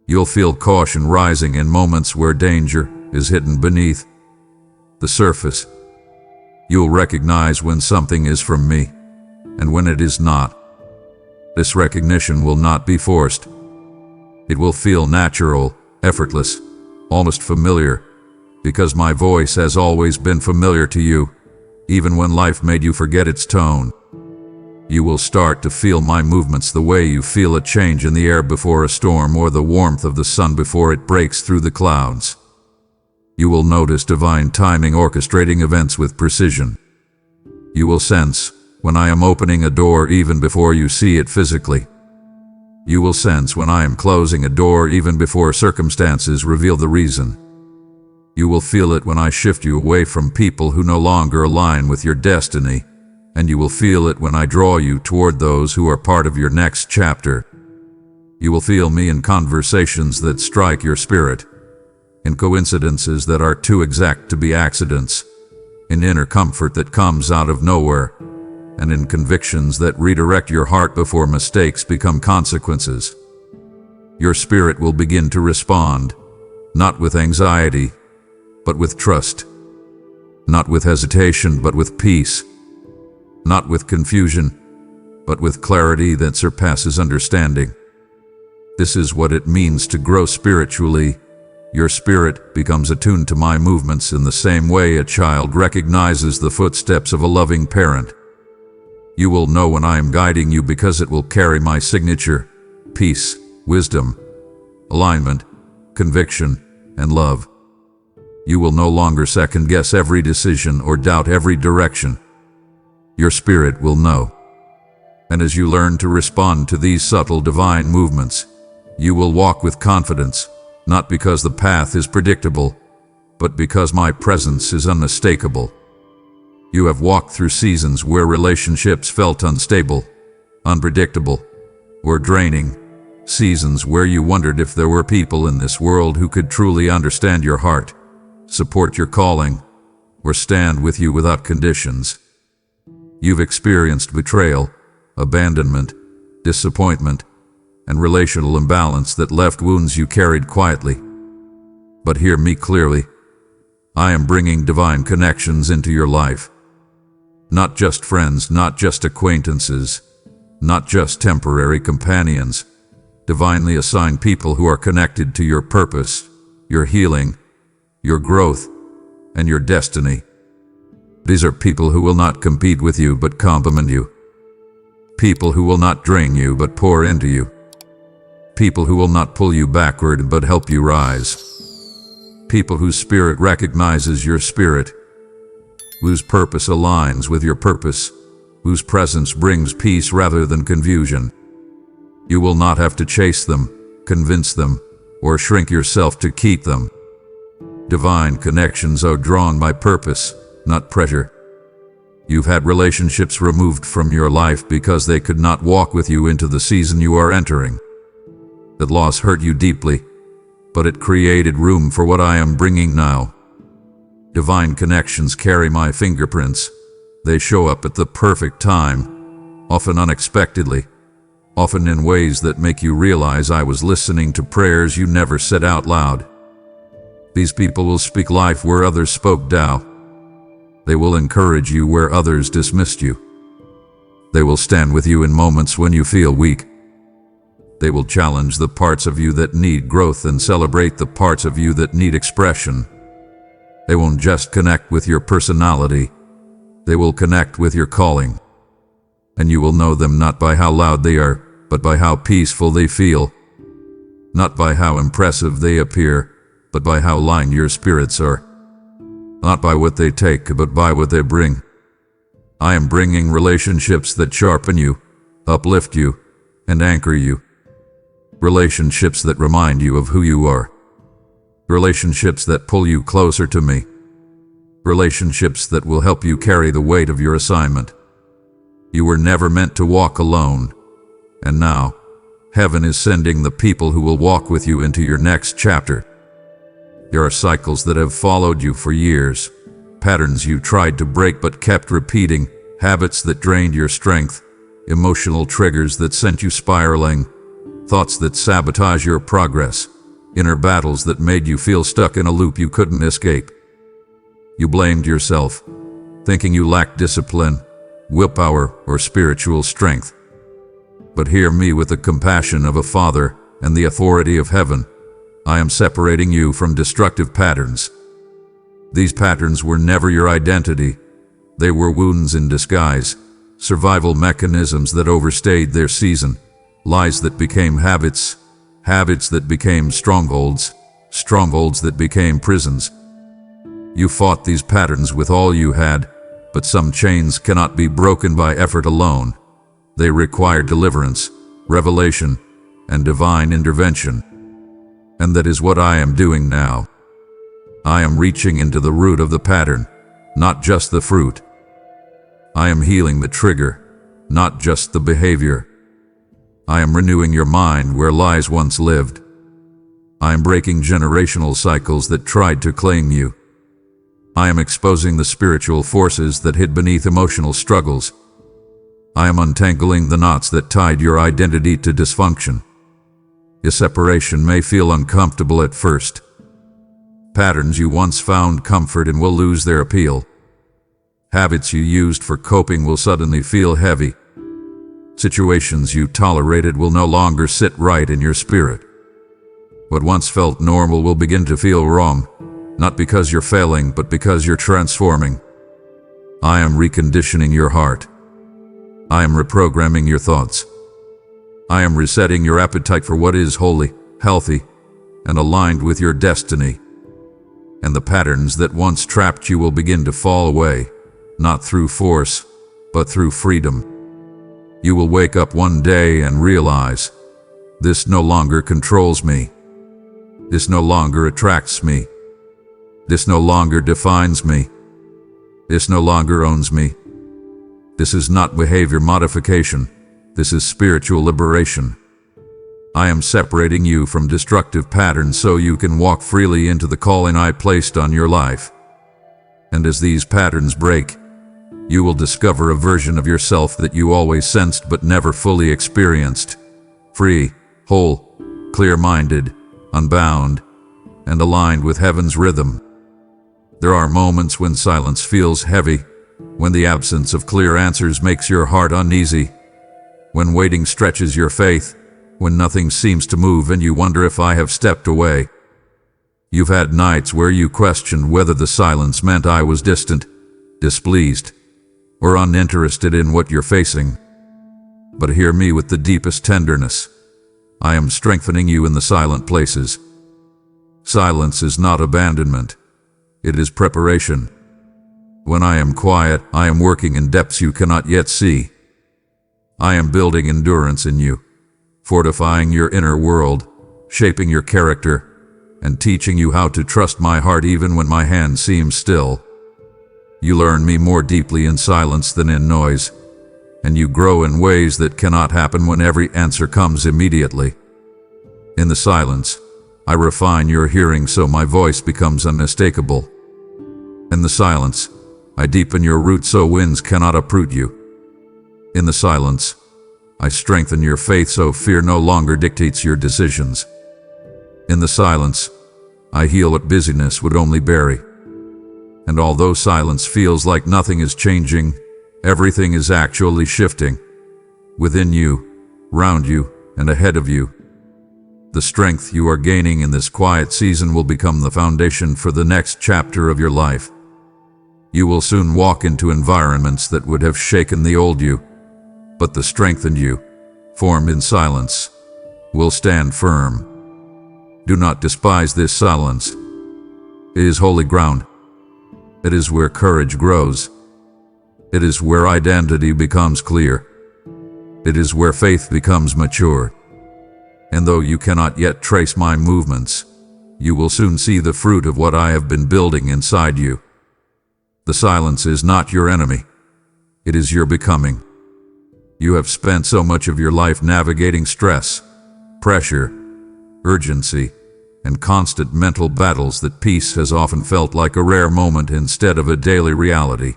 You'll feel caution rising in moments where danger is hidden beneath the surface. You'll recognize when something is from me and when it is not. This recognition will not be forced. It will feel natural, effortless, almost familiar, because my voice has always been familiar to you, even when life made you forget its tone. You will start to feel my movements the way you feel a change in the air before a storm or the warmth of the sun before it breaks through the clouds. You will notice divine timing orchestrating events with precision. You will sense when I am opening a door even before you see it physically. You will sense when I am closing a door even before circumstances reveal the reason. You will feel it when I shift you away from people who no longer align with your destiny, and you will feel it when I draw you toward those who are part of your next chapter. You will feel me in conversations that strike your spirit, in coincidences that are too exact to be accidents, in inner comfort that comes out of nowhere, and in convictions that redirect your heart before mistakes become consequences. Your spirit will begin to respond, not with anxiety, but with trust. Not with hesitation, but with peace. Not with confusion, but with clarity that surpasses understanding. This is what it means to grow spiritually. Your spirit becomes attuned to my movements in the same way a child recognizes the footsteps of a loving parent. You will know when I am guiding you because it will carry my signature: peace, wisdom, alignment, conviction, and love. You will no longer second-guess every decision or doubt every direction. Your spirit will know. And as you learn to respond to these subtle divine movements, you will walk with confidence, not because the path is predictable, but because my presence is unmistakable. You have walked through seasons where relationships felt unstable, unpredictable, or draining, Seasons where you wondered if there were people in this world who could truly understand your heart, support your calling, or stand with you without conditions. You've experienced betrayal, abandonment, disappointment, and relational imbalance that left wounds you carried quietly. But hear me clearly. I am bringing divine connections into your life. Not just friends, not just acquaintances, not just temporary companions. Divinely assigned people who are connected to your purpose, your healing, your growth, and your destiny. These are people who will not compete with you but complement you. People who will not drain you but pour into you. People who will not pull you backward but help you rise. People whose spirit recognizes your spirit, whose purpose aligns with your purpose, whose presence brings peace rather than confusion. You will not have to chase them, convince them, or shrink yourself to keep them. Divine connections are drawn by purpose, not pressure. You've had relationships removed from your life because they could not walk with you into the season you are entering. That loss hurt you deeply, but it created room for what I am bringing now. Divine connections carry my fingerprints. They show up at the perfect time, often unexpectedly, often in ways that make you realize I was listening to prayers you never said out loud. These people will speak life where others spoke doubt. They will encourage you where others dismissed you. They will stand with you in moments when you feel weak. They will challenge the parts of you that need growth and celebrate the parts of you that need expression. They won't just connect with your personality. They will connect with your calling. And you will know them not by how loud they are, but by how peaceful they feel. Not by how impressive they appear, but by how aligned your spirits are. Not by what they take, but by what they bring. I am bringing relationships that sharpen you, uplift you, and anchor you. Relationships that remind you of who you are. Relationships that pull you closer to me. Relationships that will help you carry the weight of your assignment. You were never meant to walk alone. And now, heaven is sending the people who will walk with you into your next chapter. There are cycles that have followed you for years, patterns you tried to break but kept repeating, habits that drained your strength, emotional triggers that sent you spiraling, thoughts that sabotage your progress, inner battles that made you feel stuck in a loop you couldn't escape. You blamed yourself, thinking you lacked discipline, willpower, or spiritual strength. But hear me with the compassion of a father and the authority of heaven. I am separating you from destructive patterns. These patterns were never your identity. They were wounds in disguise, survival mechanisms that overstayed their season, lies that became habits, habits that became strongholds, strongholds that became prisons. You fought these patterns with all you had, but some chains cannot be broken by effort alone. They require deliverance, revelation, and divine intervention. And that is what I am doing now. I am reaching into the root of the pattern, not just the fruit. I am healing the trigger, not just the behavior. I am renewing your mind where lies once lived. I am breaking generational cycles that tried to claim you. I am exposing the spiritual forces that hid beneath emotional struggles. I am untangling the knots that tied your identity to dysfunction. Your separation may feel uncomfortable at first. Patterns you once found comfort in will lose their appeal. Habits you used for coping will suddenly feel heavy. Situations you tolerated will no longer sit right in your spirit. What once felt normal will begin to feel wrong, not because you're failing, but because you're transforming. I am reconditioning your heart. I am reprogramming your thoughts. I am resetting your appetite for what is holy, healthy, and aligned with your destiny. And the patterns that once trapped you will begin to fall away, not through force, but through freedom. You will wake up one day and realize, this no longer controls me. This no longer attracts me. This no longer defines me. This no longer owns me. This is not behavior modification. This is spiritual liberation. I am separating you from destructive patterns so you can walk freely into the calling I placed on your life. And as these patterns break, you will discover a version of yourself that you always sensed but never fully experienced. Free, whole, clear-minded, unbound, and aligned with heaven's rhythm. There are moments when silence feels heavy, when the absence of clear answers makes your heart uneasy, when waiting stretches your faith, when nothing seems to move and you wonder if I have stepped away. You've had nights where you questioned whether the silence meant I was distant, displeased, or uninterested in what you're facing. But hear me with the deepest tenderness. I am strengthening you in the silent places. Silence is not abandonment. It is preparation. When I am quiet, I am working in depths you cannot yet see. I am building endurance in you, fortifying your inner world, shaping your character, and teaching you how to trust my heart even when my hand seems still. You learn me more deeply in silence than in noise, and you grow in ways that cannot happen when every answer comes immediately. In the silence, I refine your hearing so my voice becomes unmistakable. In the silence, I deepen your roots so winds cannot uproot you. In the silence, I strengthen your faith so fear no longer dictates your decisions. In the silence, I heal what busyness would only bury. And although silence feels like nothing is changing, everything is actually shifting. Within you, round you, and ahead of you. The strength you are gaining in this quiet season will become the foundation for the next chapter of your life. You will soon walk into environments that would have shaken the old you, but the strengthened you, formed in silence, will stand firm. Do not despise this silence. It is holy ground. It is where courage grows. It is where identity becomes clear. It is where faith becomes mature. And though you cannot yet trace my movements, you will soon see the fruit of what I have been building inside you. The silence is not your enemy. It is your becoming. You have spent so much of your life navigating stress, pressure, urgency, and constant mental battles that peace has often felt like a rare moment instead of a daily reality.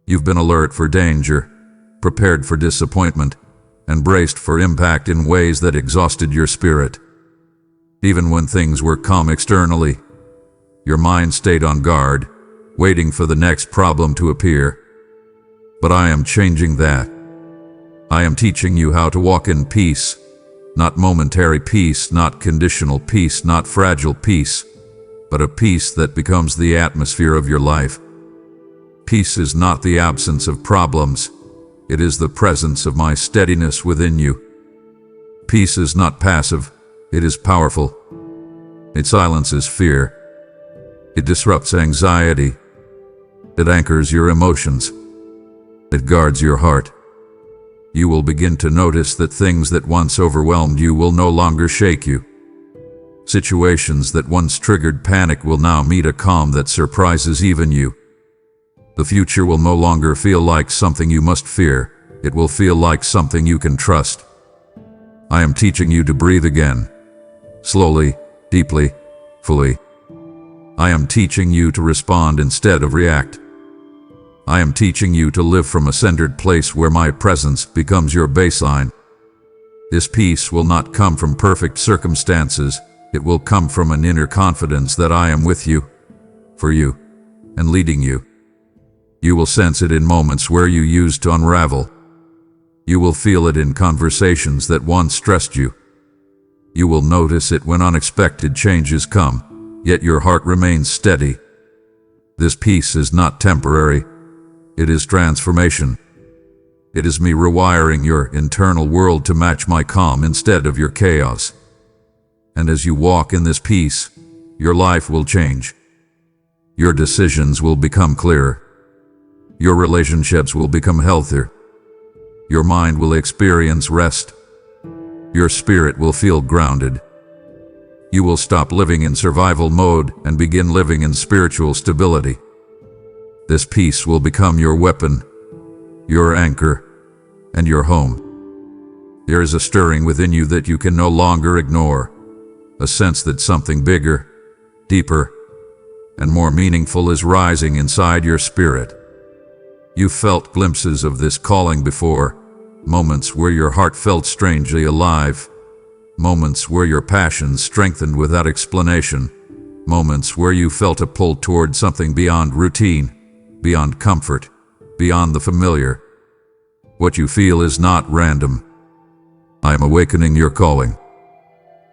You've been alert for danger, prepared for disappointment, and braced for impact in ways that exhausted your spirit. Even when things were calm externally, your mind stayed on guard, waiting for the next problem to appear. But I am changing that. I am teaching you how to walk in peace, not momentary peace, not conditional peace, not fragile peace, but a peace that becomes the atmosphere of your life. Peace is not the absence of problems. It is the presence of my steadiness within you. Peace is not passive, it is powerful. It silences fear. It disrupts anxiety. It anchors your emotions. It guards your heart. You will begin to notice that things that once overwhelmed you will no longer shake you. Situations that once triggered panic will now meet a calm that surprises even you. The future will no longer feel like something you must fear. It will feel like something you can trust. I am teaching you to breathe again. Slowly, deeply, fully. I am teaching you to respond instead of react. I am teaching you to live from a centered place where my presence becomes your baseline. This peace will not come from perfect circumstances. It will come from an inner confidence that I am with you, for you, and leading you. You will sense it in moments where you used to unravel. You will feel it in conversations that once stressed you. You will notice it when unexpected changes come, yet your heart remains steady. This peace is not temporary. It is transformation. It is me rewiring your internal world to match my calm instead of your chaos. And as you walk in this peace, your life will change. Your decisions will become clearer. Your relationships will become healthier. Your mind will experience rest. Your spirit will feel grounded. You will stop living in survival mode and begin living in spiritual stability. This peace will become your weapon, your anchor, and your home. There is a stirring within you that you can no longer ignore, a sense that something bigger, deeper, and more meaningful is rising inside your spirit. You felt glimpses of this calling before, moments where your heart felt strangely alive, moments where your passions strengthened without explanation, moments where you felt a pull toward something beyond routine, beyond comfort, beyond the familiar. What you feel is not random. I am awakening your calling.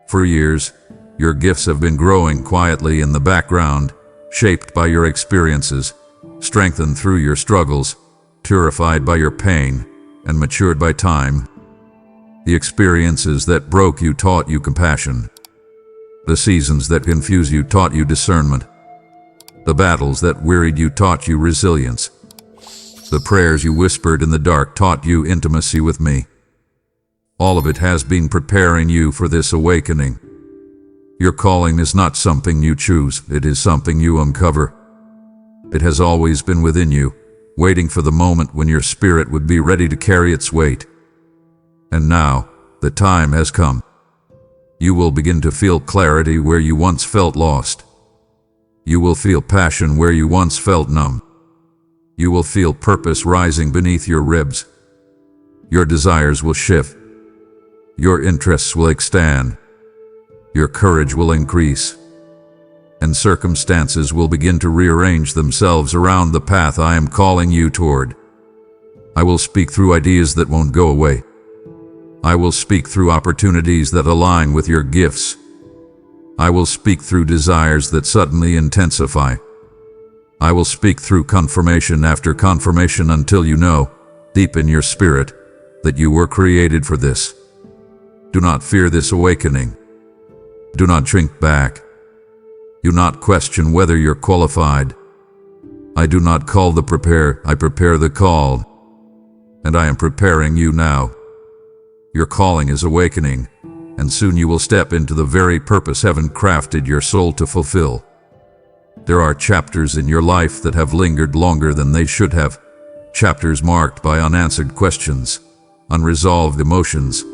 For years, your gifts have been growing quietly in the background, shaped by your experiences, strengthened through your struggles, purified by your pain, and matured by time. The experiences that broke you taught you compassion. The seasons that confused you taught you discernment. The battles that wearied you taught you resilience. The prayers you whispered in the dark taught you intimacy with me. All of it has been preparing you for this awakening. Your calling is not something you choose, it is something you uncover. It has always been within you, waiting for the moment when your spirit would be ready to carry its weight. And now, the time has come. You will begin to feel clarity where you once felt lost. You will feel passion where you once felt numb. You will feel purpose rising beneath your ribs. Your desires will shift. Your interests will expand. Your courage will increase. And circumstances will begin to rearrange themselves around the path I am calling you toward. I will speak through ideas that won't go away. I will speak through opportunities that align with your gifts. I will speak through desires that suddenly intensify. I will speak through confirmation after confirmation until you know, deep in your spirit, that you were created for this. Do not fear this awakening. Do not shrink back. Do not question whether you're qualified. I do not call the prepare, I prepare the called. And I am preparing you now. Your calling is awakening, and soon you will step into the very purpose heaven crafted your soul to fulfill. There are chapters in your life that have lingered longer than they should have, chapters marked by unanswered questions, unresolved emotions,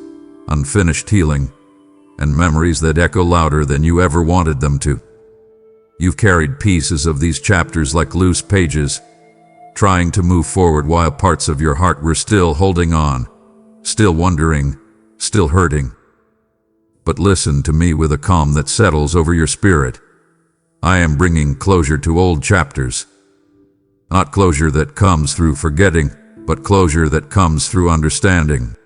unfinished healing, and memories that echo louder than you ever wanted them to. You've carried pieces of these chapters like loose pages, trying to move forward while parts of your heart were still holding on, still wondering, still hurting. But listen to me with a calm that settles over your spirit. I am bringing closure to old chapters. Not closure that comes through forgetting, but closure that comes through understanding.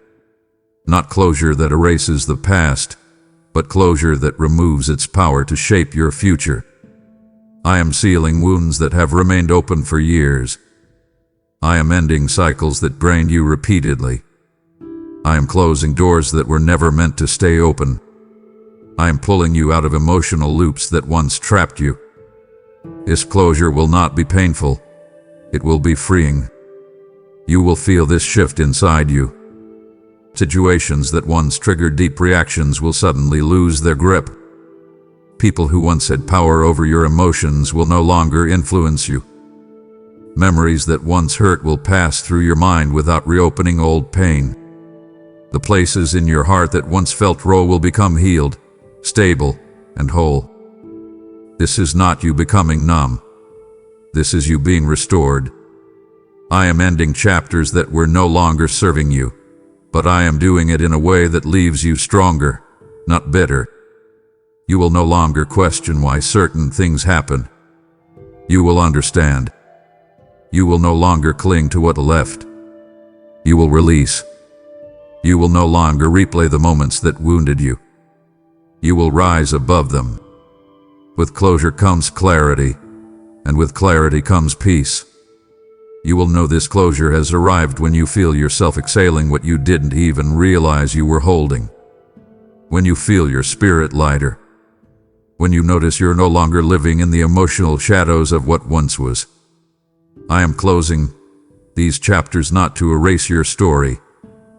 Not closure that erases the past, but closure that removes its power to shape your future. I am sealing wounds that have remained open for years. I am ending cycles that drained you repeatedly. I am closing doors that were never meant to stay open. I am pulling you out of emotional loops that once trapped you. This closure will not be painful. It will be freeing. You will feel this shift inside you. Situations that once triggered deep reactions will suddenly lose their grip. People who once had power over your emotions will no longer influence you. Memories that once hurt will pass through your mind without reopening old pain. The places in your heart that once felt raw will become healed, stable, and whole. This is not you becoming numb. This is you being restored. I am ending chapters that were no longer serving you, but I am doing it in a way that leaves you stronger, not bitter. You will no longer question why certain things happen. You will understand. You will no longer cling to what left. You will release. You will no longer replay the moments that wounded you. You will rise above them. With closure comes clarity, and with clarity comes peace. You will know this closure has arrived when you feel yourself exhaling what you didn't even realize you were holding. When you feel your spirit lighter. When you notice you're no longer living in the emotional shadows of what once was. I am closing these chapters not to erase your story,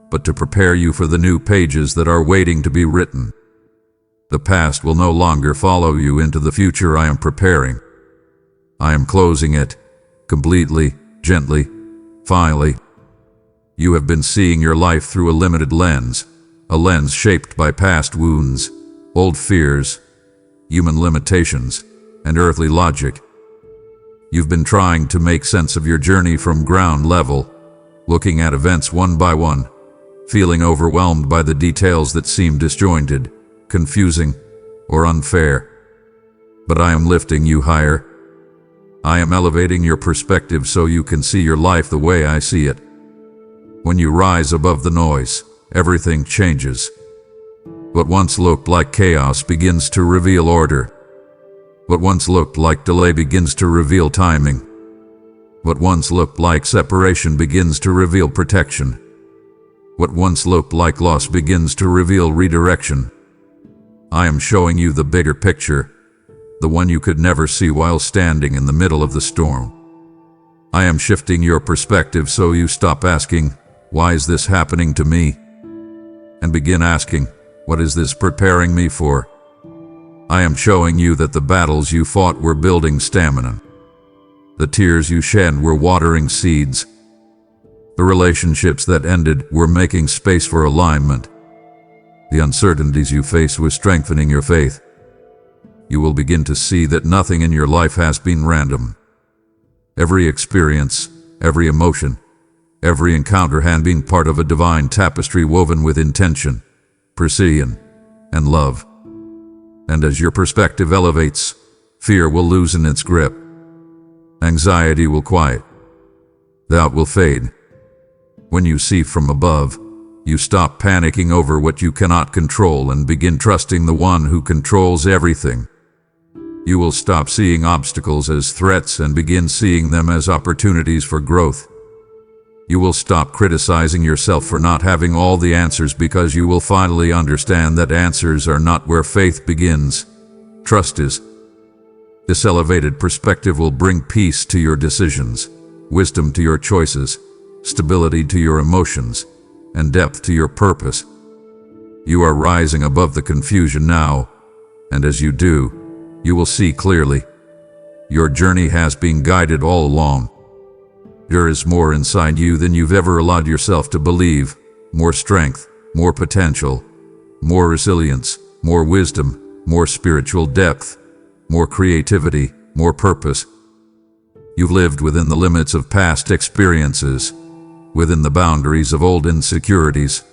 but to prepare you for the new pages that are waiting to be written. The past will no longer follow you into the future I am preparing. I am closing it, completely, gently, finally. You have been seeing your life through a limited lens, a lens shaped by past wounds, old fears, human limitations, and earthly logic. You've been trying to make sense of your journey from ground level, looking at events one by one, feeling overwhelmed by the details that seem disjointed, confusing, or unfair. But I am lifting you higher. I am elevating your perspective so you can see your life the way I see it. When you rise above the noise, everything changes. What once looked like chaos begins to reveal order. What once looked like delay begins to reveal timing. What once looked like separation begins to reveal protection. What once looked like loss begins to reveal redirection. I am showing you the bigger picture, the one you could never see while standing in the middle of the storm. I am shifting your perspective so you stop asking, "Why is this happening to me?" and begin asking, "What is this preparing me for?" I am showing you that the battles you fought were building stamina. The tears you shed were watering seeds. The relationships that ended were making space for alignment. The uncertainties you faced were strengthening your faith. You will begin to see that nothing in your life has been random. Every experience, every emotion, every encounter had been part of a divine tapestry woven with intention, precision, and love. And as your perspective elevates, fear will loosen its grip. Anxiety will quiet. Doubt will fade. When you see from above, you stop panicking over what you cannot control and begin trusting the one who controls everything. You will stop seeing obstacles as threats and begin seeing them as opportunities for growth. You will stop criticizing yourself for not having all the answers because you will finally understand that answers are not where faith begins. Trust is. This elevated perspective will bring peace to your decisions, wisdom to your choices, stability to your emotions, and depth to your purpose. You are rising above the confusion now, and as you do, you will see clearly. Your journey has been guided all along. There is more inside you than you've ever allowed yourself to believe. More strength, more potential, more resilience, more wisdom, more spiritual depth, more creativity, more purpose. You've lived within the limits of past experiences, within the boundaries of old insecurities,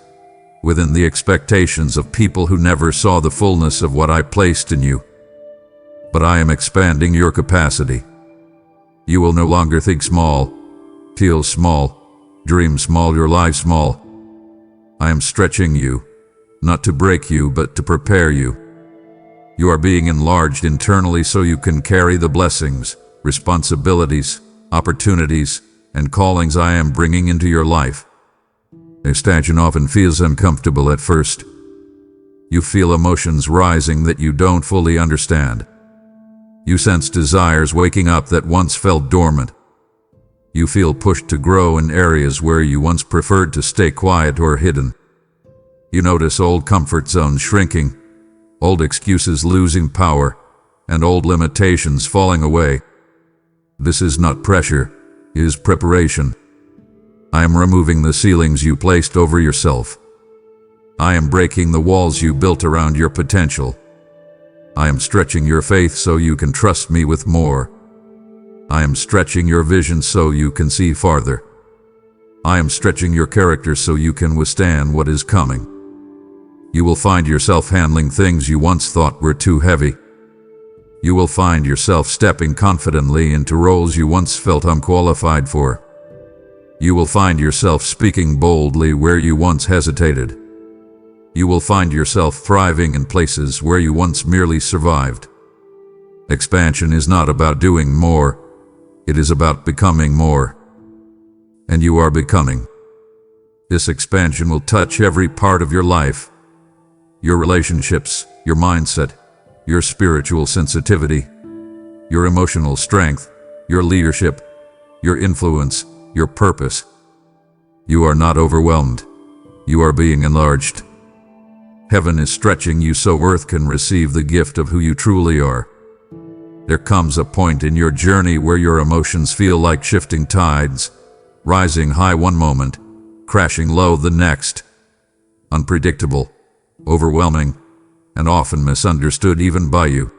within the expectations of people who never saw the fullness of what I placed in you. But I am expanding your capacity. You will no longer think small, feel small, dream small, your life small. I am stretching you, not to break you, but to prepare you. You are being enlarged internally so you can carry the blessings, responsibilities, opportunities, and callings I am bringing into your life. Expansion often feels uncomfortable at first. You feel emotions rising that you don't fully understand. You sense desires waking up that once felt dormant. You feel pushed to grow in areas where you once preferred to stay quiet or hidden. You notice old comfort zones shrinking, old excuses losing power, and old limitations falling away. This is not pressure, it is preparation. I am removing the ceilings you placed over yourself. I am breaking the walls you built around your potential. I am stretching your faith so you can trust me with more. I am stretching your vision so you can see farther. I am stretching your character so you can withstand what is coming. You will find yourself handling things you once thought were too heavy. You will find yourself stepping confidently into roles you once felt unqualified for. You will find yourself speaking boldly where you once hesitated. You will find yourself thriving in places where you once merely survived. Expansion is not about doing more. It is about becoming more. And you are becoming. This expansion will touch every part of your life. Your relationships, your mindset, your spiritual sensitivity, your emotional strength, your leadership, your influence, your purpose. You are not overwhelmed. You are being enlarged. Heaven is stretching you so earth can receive the gift of who you truly are. There comes a point in your journey where your emotions feel like shifting tides, rising high one moment, crashing low the next. unpredictable, overwhelming, and often misunderstood even by you.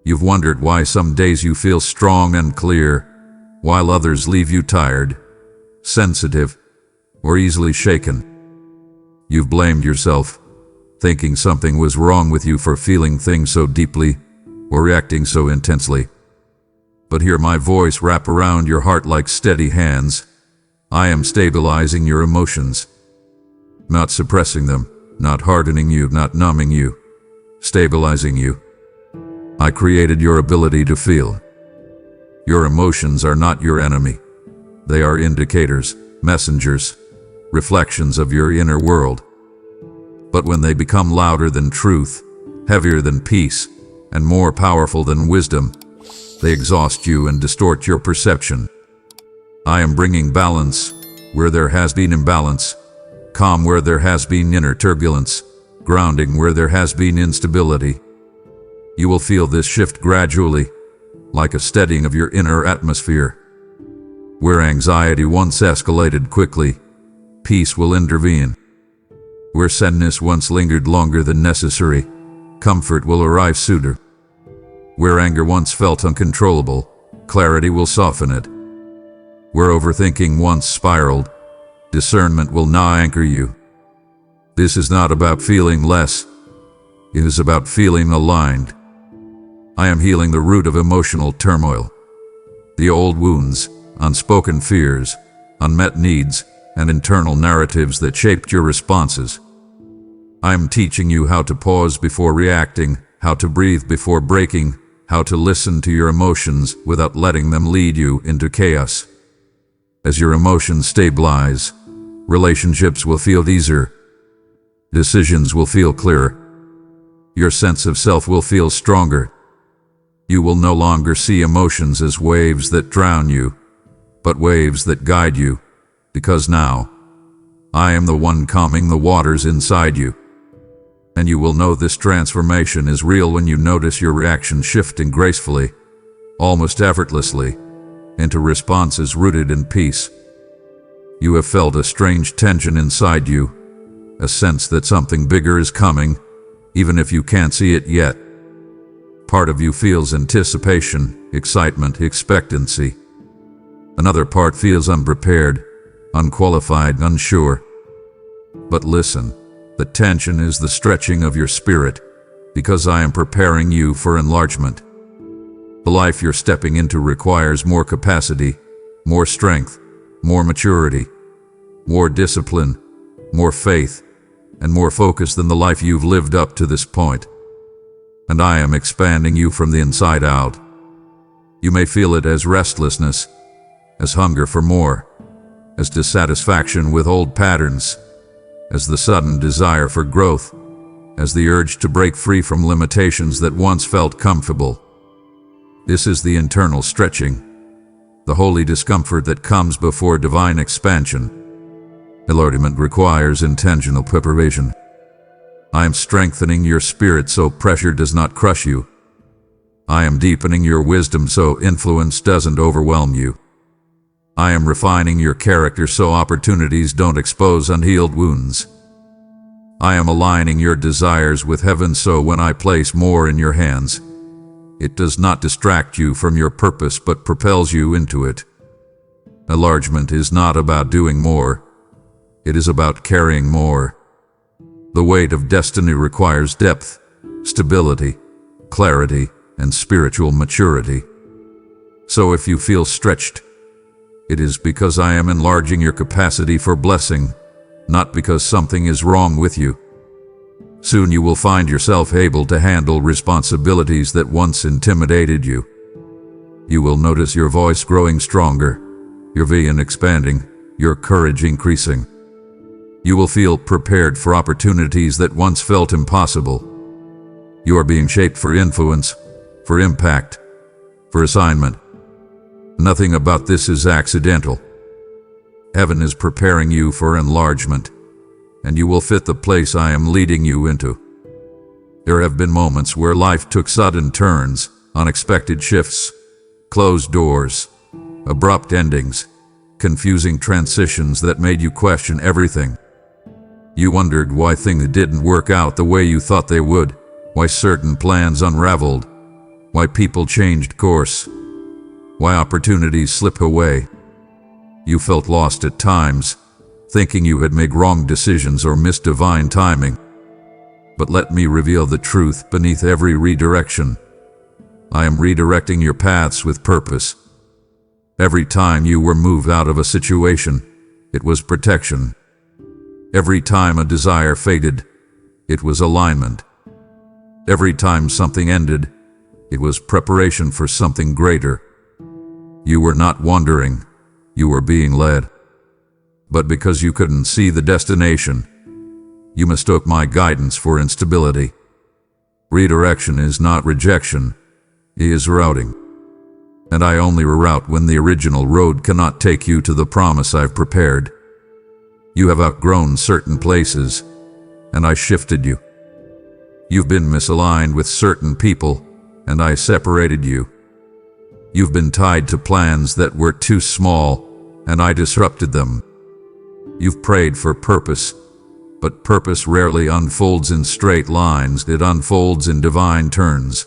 You've wondered why some days you feel strong and clear, while others leave you tired, sensitive, or easily shaken. You've blamed yourself, thinking something was wrong with you for feeling things so deeply or reacting so intensely. But hear my voice wrap around your heart like steady hands. I am stabilizing your emotions, not suppressing them, not hardening you, not numbing you, stabilizing you. I created your ability to feel. Your emotions are not your enemy. They are indicators, messengers, reflections of your inner world. But when they become louder than truth, heavier than peace, and more powerful than wisdom, they exhaust you and distort your perception. I am bringing balance where there has been imbalance, calm where there has been inner turbulence, grounding where there has been instability. You will feel this shift gradually, like a steadying of your inner atmosphere. Where anxiety once escalated quickly, peace will intervene. Where sadness once lingered longer than necessary, comfort will arrive sooner. Where anger once felt uncontrollable, clarity will soften it. Where overthinking once spiraled, discernment will now anchor you. This is not about feeling less. It is about feeling aligned. I am healing the root of emotional turmoil. The old wounds, unspoken fears, unmet needs, and internal narratives that shaped your responses. I am teaching you how to pause before reacting, how to breathe before breaking, how to listen to your emotions without letting them lead you into chaos. As your emotions stabilize, relationships will feel easier. Decisions will feel clearer. Your sense of self will feel stronger. You will no longer see emotions as waves that drown you, but waves that guide you, because now, I am the one calming the waters inside you. And you will know this transformation is real when you notice your reaction shifting gracefully, almost effortlessly, into responses rooted in peace. You have felt a strange tension inside you, a sense that something bigger is coming, even if you can't see it yet. Part of you feels anticipation, excitement, expectancy. Another part feels unprepared, unqualified, unsure. But listen, the tension is the stretching of your spirit, because I am preparing you for enlargement. The life you're stepping into requires more capacity, more strength, more maturity, more discipline, more faith, and more focus than the life you've lived up to this point. And I am expanding you from the inside out. You may feel it as restlessness, as hunger for more, as dissatisfaction with old patterns, as the sudden desire for growth, as the urge to break free from limitations that once felt comfortable. This is the internal stretching, the holy discomfort that comes before divine expansion. Enlargement requires intentional preparation. I am strengthening your spirit so pressure does not crush you. I am deepening your wisdom so influence doesn't overwhelm you. I am refining your character so opportunities don't expose unhealed wounds. I am aligning your desires with heaven so when I place more in your hands, it does not distract you from your purpose but propels you into it. Enlargement is not about doing more. It is about carrying more. The weight of destiny requires depth, stability, clarity, and spiritual maturity. So if you feel stretched, it is because I am enlarging your capacity for blessing, not because something is wrong with you. Soon you will find yourself able to handle responsibilities that once intimidated you. You will notice your voice growing stronger, your vision expanding, your courage increasing. You will feel prepared for opportunities that once felt impossible. You are being shaped for influence, for impact, for assignment. Nothing about this is accidental. Heaven is preparing you for enlargement, and you will fit the place I am leading you into. There have been moments where life took sudden turns, unexpected shifts, closed doors, abrupt endings, confusing transitions that made you question everything. You wondered why things didn't work out the way you thought they would, why certain plans unraveled, why people changed course, why opportunities slip away. You felt lost at times, thinking you had made wrong decisions or missed divine timing. But let me reveal the truth beneath every redirection. I am redirecting your paths with purpose. Every time you were moved out of a situation, it was protection. Every time a desire faded, it was alignment. Every time something ended, it was preparation for something greater. You were not wandering, you were being led. But because you couldn't see the destination, you mistook my guidance for instability. Redirection is not rejection, it is routing. And I only reroute when the original road cannot take you to the promise I've prepared. You have outgrown certain places, and I shifted you. You've been misaligned with certain people, and I separated you. You've been tied to plans that were too small, and I disrupted them. You've prayed for purpose, but purpose rarely unfolds in straight lines, it unfolds in divine turns.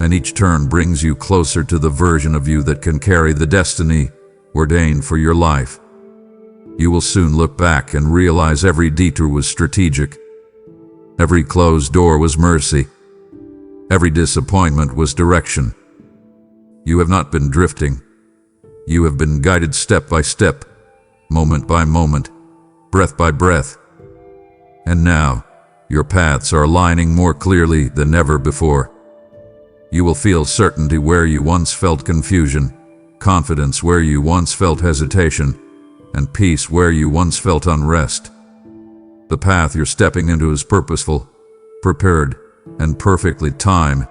And each turn brings you closer to the version of you that can carry the destiny ordained for your life. You will soon look back and realize every detour was strategic. Every closed door was mercy. Every disappointment was direction. You have not been drifting. You have been guided step by step, moment by moment, breath by breath. And now, your paths are aligning more clearly than ever before. You will feel certainty where you once felt confusion, confidence where you once felt hesitation, and peace where you once felt unrest. The path you're stepping into is purposeful, prepared, and perfectly timed.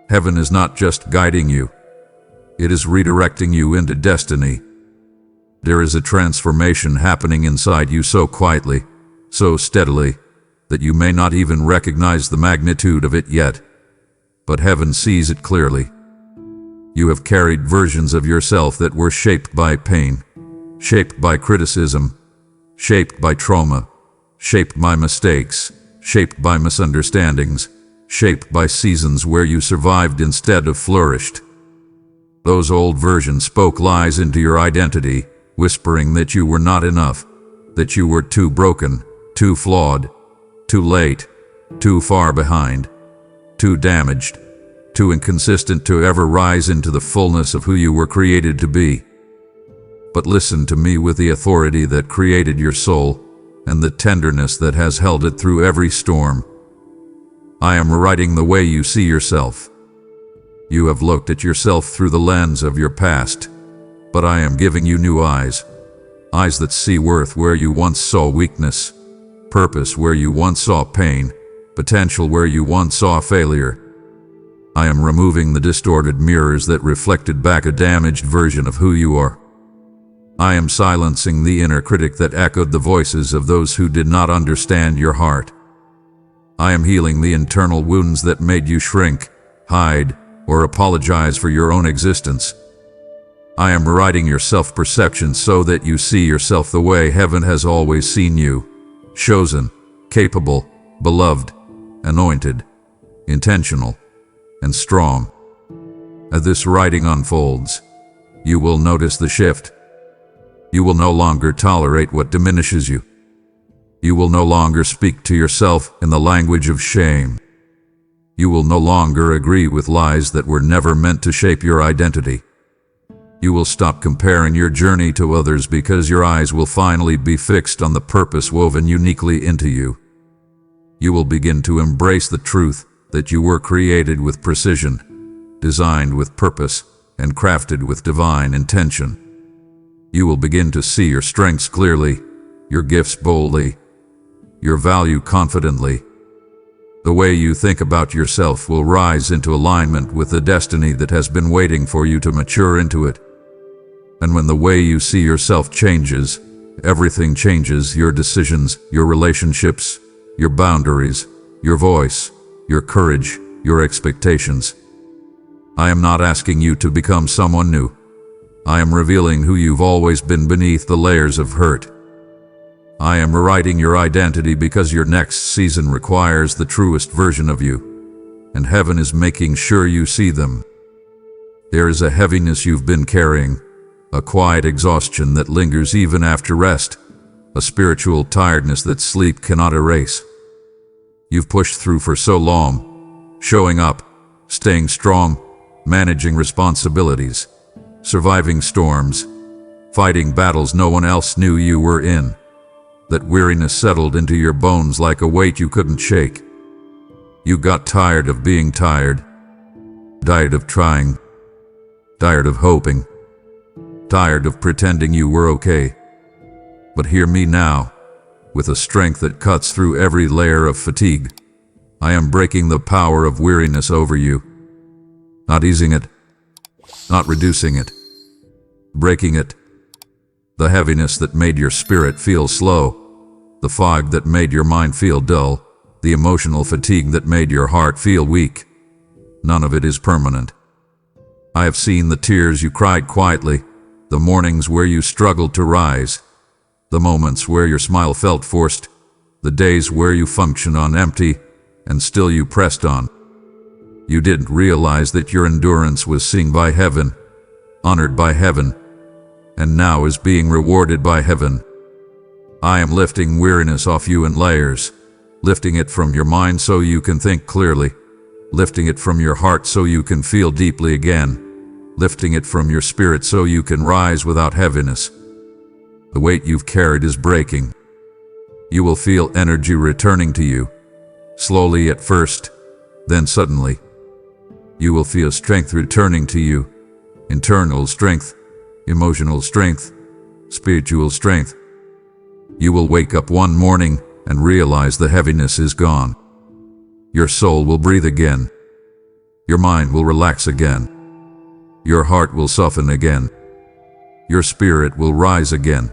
Heaven is not just guiding you, it is redirecting you into destiny. There is a transformation happening inside you so quietly, so steadily, that you may not even recognize the magnitude of it yet. But heaven sees it clearly. You have carried versions of yourself that were shaped by pain, shaped by criticism, shaped by trauma, shaped by mistakes, shaped by misunderstandings, shaped by seasons where you survived instead of flourished. Those old versions spoke lies into your identity, whispering that you were not enough, that you were too broken, too flawed, too late, too far behind, too damaged, too inconsistent to ever rise into the fullness of who you were created to be. But listen to me with the authority that created your soul and the tenderness that has held it through every storm. I am rewriting the way you see yourself. You have looked at yourself through the lens of your past, but I am giving you new eyes, eyes that see worth where you once saw weakness, purpose where you once saw pain, potential where you once saw failure. I am removing the distorted mirrors that reflected back a damaged version of who you are. I am silencing the inner critic that echoed the voices of those who did not understand your heart. I am healing the internal wounds that made you shrink, hide, or apologize for your own existence. I am rewriting your self-perception so that you see yourself the way heaven has always seen you, chosen, capable, beloved, anointed, intentional, and strong. As this writing unfolds, you will notice the shift. You will no longer tolerate what diminishes you. You will no longer speak to yourself in the language of shame. You will no longer agree with lies that were never meant to shape your identity. You will stop comparing your journey to others because your eyes will finally be fixed on the purpose woven uniquely into you. You will begin to embrace the truth that you were created with precision, designed with purpose, and crafted with divine intention. You will begin to see your strengths clearly, your gifts boldly, your value confidently. The way you think about yourself will rise into alignment with the destiny that has been waiting for you to mature into it. And when the way you see yourself changes, everything changes: your decisions, your relationships, your boundaries, your voice, your courage, your expectations. I am not asking you to become someone new. I am revealing who you've always been beneath the layers of hurt. I am rewriting your identity because your next season requires the truest version of you, and heaven is making sure you see them. There is a heaviness you've been carrying, a quiet exhaustion that lingers even after rest, a spiritual tiredness that sleep cannot erase. You've pushed through for so long, showing up, staying strong, managing responsibilities, surviving storms, fighting battles no one else knew you were in, that weariness settled into your bones like a weight you couldn't shake. You got tired of being tired, tired of trying, tired of hoping, tired of pretending you were okay. But hear me now, with a strength that cuts through every layer of fatigue. I am breaking the power of weariness over you. Not easing it, not reducing it, breaking it. The heaviness that made your spirit feel slow, the fog that made your mind feel dull, the emotional fatigue that made your heart feel weak. None of it is permanent. I have seen the tears you cried quietly, the mornings where you struggled to rise, the moments where your smile felt forced, the days where you functioned on empty, and still you pressed on. You didn't realize that your endurance was seen by heaven, honored by heaven, and now is being rewarded by heaven. I am lifting weariness off you in layers, lifting it from your mind so you can think clearly, lifting it from your heart so you can feel deeply again, lifting it from your spirit so you can rise without heaviness. The weight you've carried is breaking. You will feel energy returning to you, slowly at first, then suddenly. You will feel strength returning to you, internal strength, emotional strength, spiritual strength. You will wake up one morning and realize the heaviness is gone. Your soul will breathe again. Your mind will relax again. Your heart will soften again. Your spirit will rise again.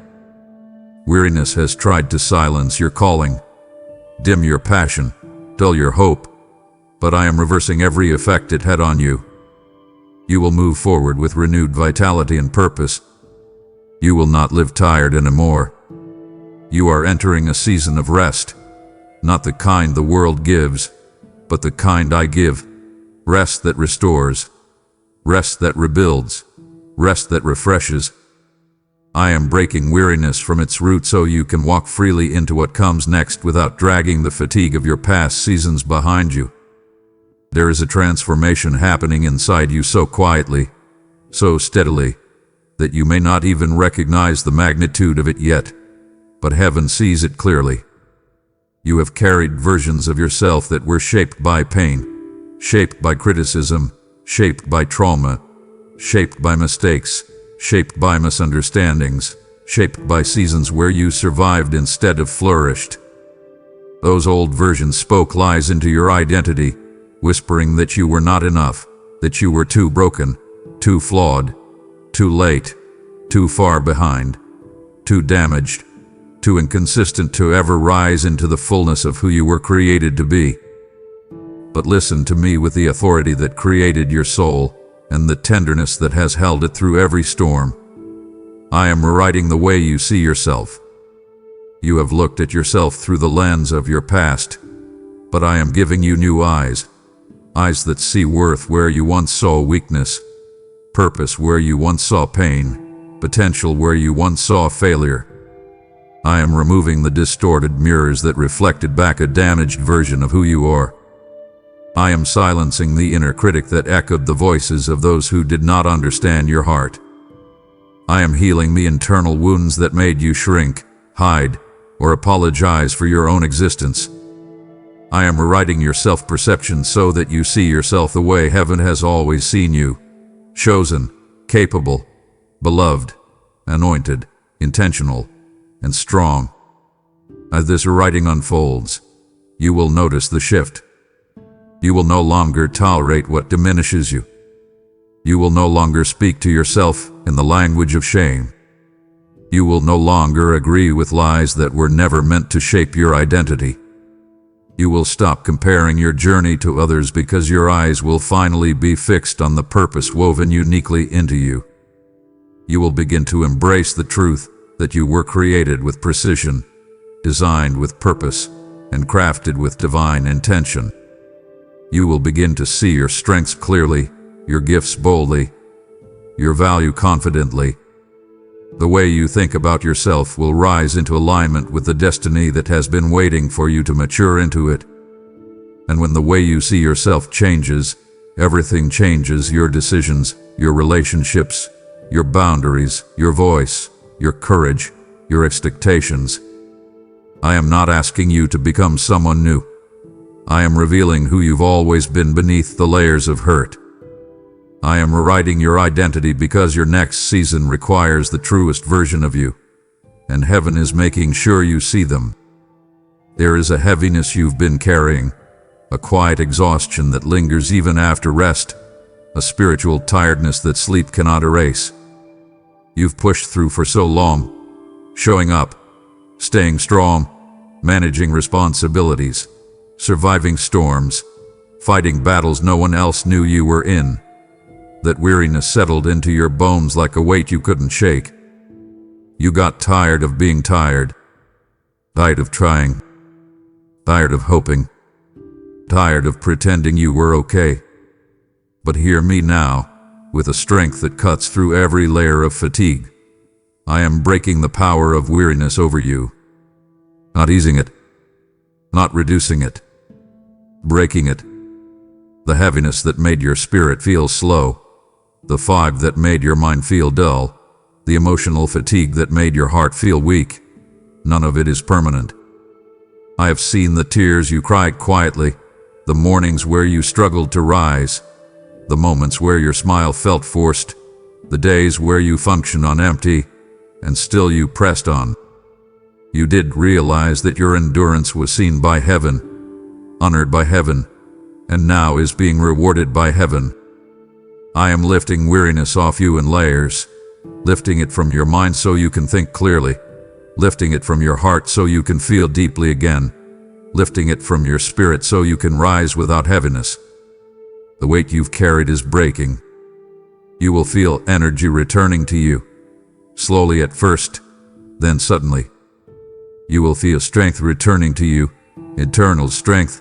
Weariness has tried to silence your calling, dim your passion, dull your hope, but I am reversing every effect it had on you. You will move forward with renewed vitality and purpose. You will not live tired anymore. You are entering a season of rest, not the kind the world gives, but the kind I give. Rest that restores, rest that rebuilds, rest that refreshes. I am breaking weariness from its root so you can walk freely into what comes next without dragging the fatigue of your past seasons behind you. There is a transformation happening inside you so quietly, so steadily, that you may not even recognize the magnitude of it yet, but heaven sees it clearly. You have carried versions of yourself that were shaped by pain, shaped by criticism, shaped by trauma, shaped by mistakes, shaped by misunderstandings, shaped by seasons where you survived instead of flourished. Those old versions spoke lies into your identity, whispering that you were not enough, that you were too broken, too flawed, too late, too far behind, too damaged, too inconsistent to ever rise into the fullness of who you were created to be. But listen to me with the authority that created your soul and the tenderness that has held it through every storm. I am rewriting the way you see yourself. You have looked at yourself through the lens of your past, but I am giving you new eyes. Eyes that see worth where you once saw weakness, purpose where you once saw pain, potential where you once saw failure. I am removing the distorted mirrors that reflected back a damaged version of who you are. I am silencing the inner critic that echoed the voices of those who did not understand your heart. I am healing the internal wounds that made you shrink, hide, or apologize for your own existence. I am rewriting your self-perception so that you see yourself the way heaven has always seen you: chosen, capable, beloved, anointed, intentional, and strong. As this rewriting unfolds, you will notice the shift. You will no longer tolerate what diminishes you. You will no longer speak to yourself in the language of shame. You will no longer agree with lies that were never meant to shape your identity. You will stop comparing your journey to others because your eyes will finally be fixed on the purpose woven uniquely into you. You will begin to embrace the truth that you were created with precision, designed with purpose and crafted with divine intention. You will begin to see your strengths clearly, your gifts boldly, your value confidently. The way you think about yourself will rise into alignment with the destiny that has been waiting for you to mature into it. And when the way you see yourself changes, everything changes: your decisions, your relationships, your boundaries, your voice, your courage, your expectations. I am not asking you to become someone new. I am revealing who you've always been beneath the layers of hurt. I am rewriting your identity because your next season requires the truest version of you, and heaven is making sure you see them. There is a heaviness you've been carrying, a quiet exhaustion that lingers even after rest, a spiritual tiredness that sleep cannot erase. You've pushed through for so long, showing up, staying strong, managing responsibilities, surviving storms, fighting battles no one else knew you were in, that weariness settled into your bones like a weight you couldn't shake. You got tired of being tired, tired of trying, tired of hoping, tired of pretending you were okay. But hear me now, with a strength that cuts through every layer of fatigue. I am breaking the power of weariness over you. Not easing it, not reducing it, breaking it. The heaviness that made your spirit feel slow, the fog that made your mind feel dull, the emotional fatigue that made your heart feel weak, none of it is permanent. I have seen the tears you cried quietly, the mornings where you struggled to rise, the moments where your smile felt forced, the days where you functioned on empty, and still you pressed on. You did realize that your endurance was seen by heaven, honored by heaven, and now is being rewarded by heaven. I am lifting weariness off you in layers, lifting it from your mind so you can think clearly, lifting it from your heart so you can feel deeply again, lifting it from your spirit so you can rise without heaviness. The weight you've carried is breaking. You will feel energy returning to you, slowly at first, then suddenly. You will feel strength returning to you, internal strength,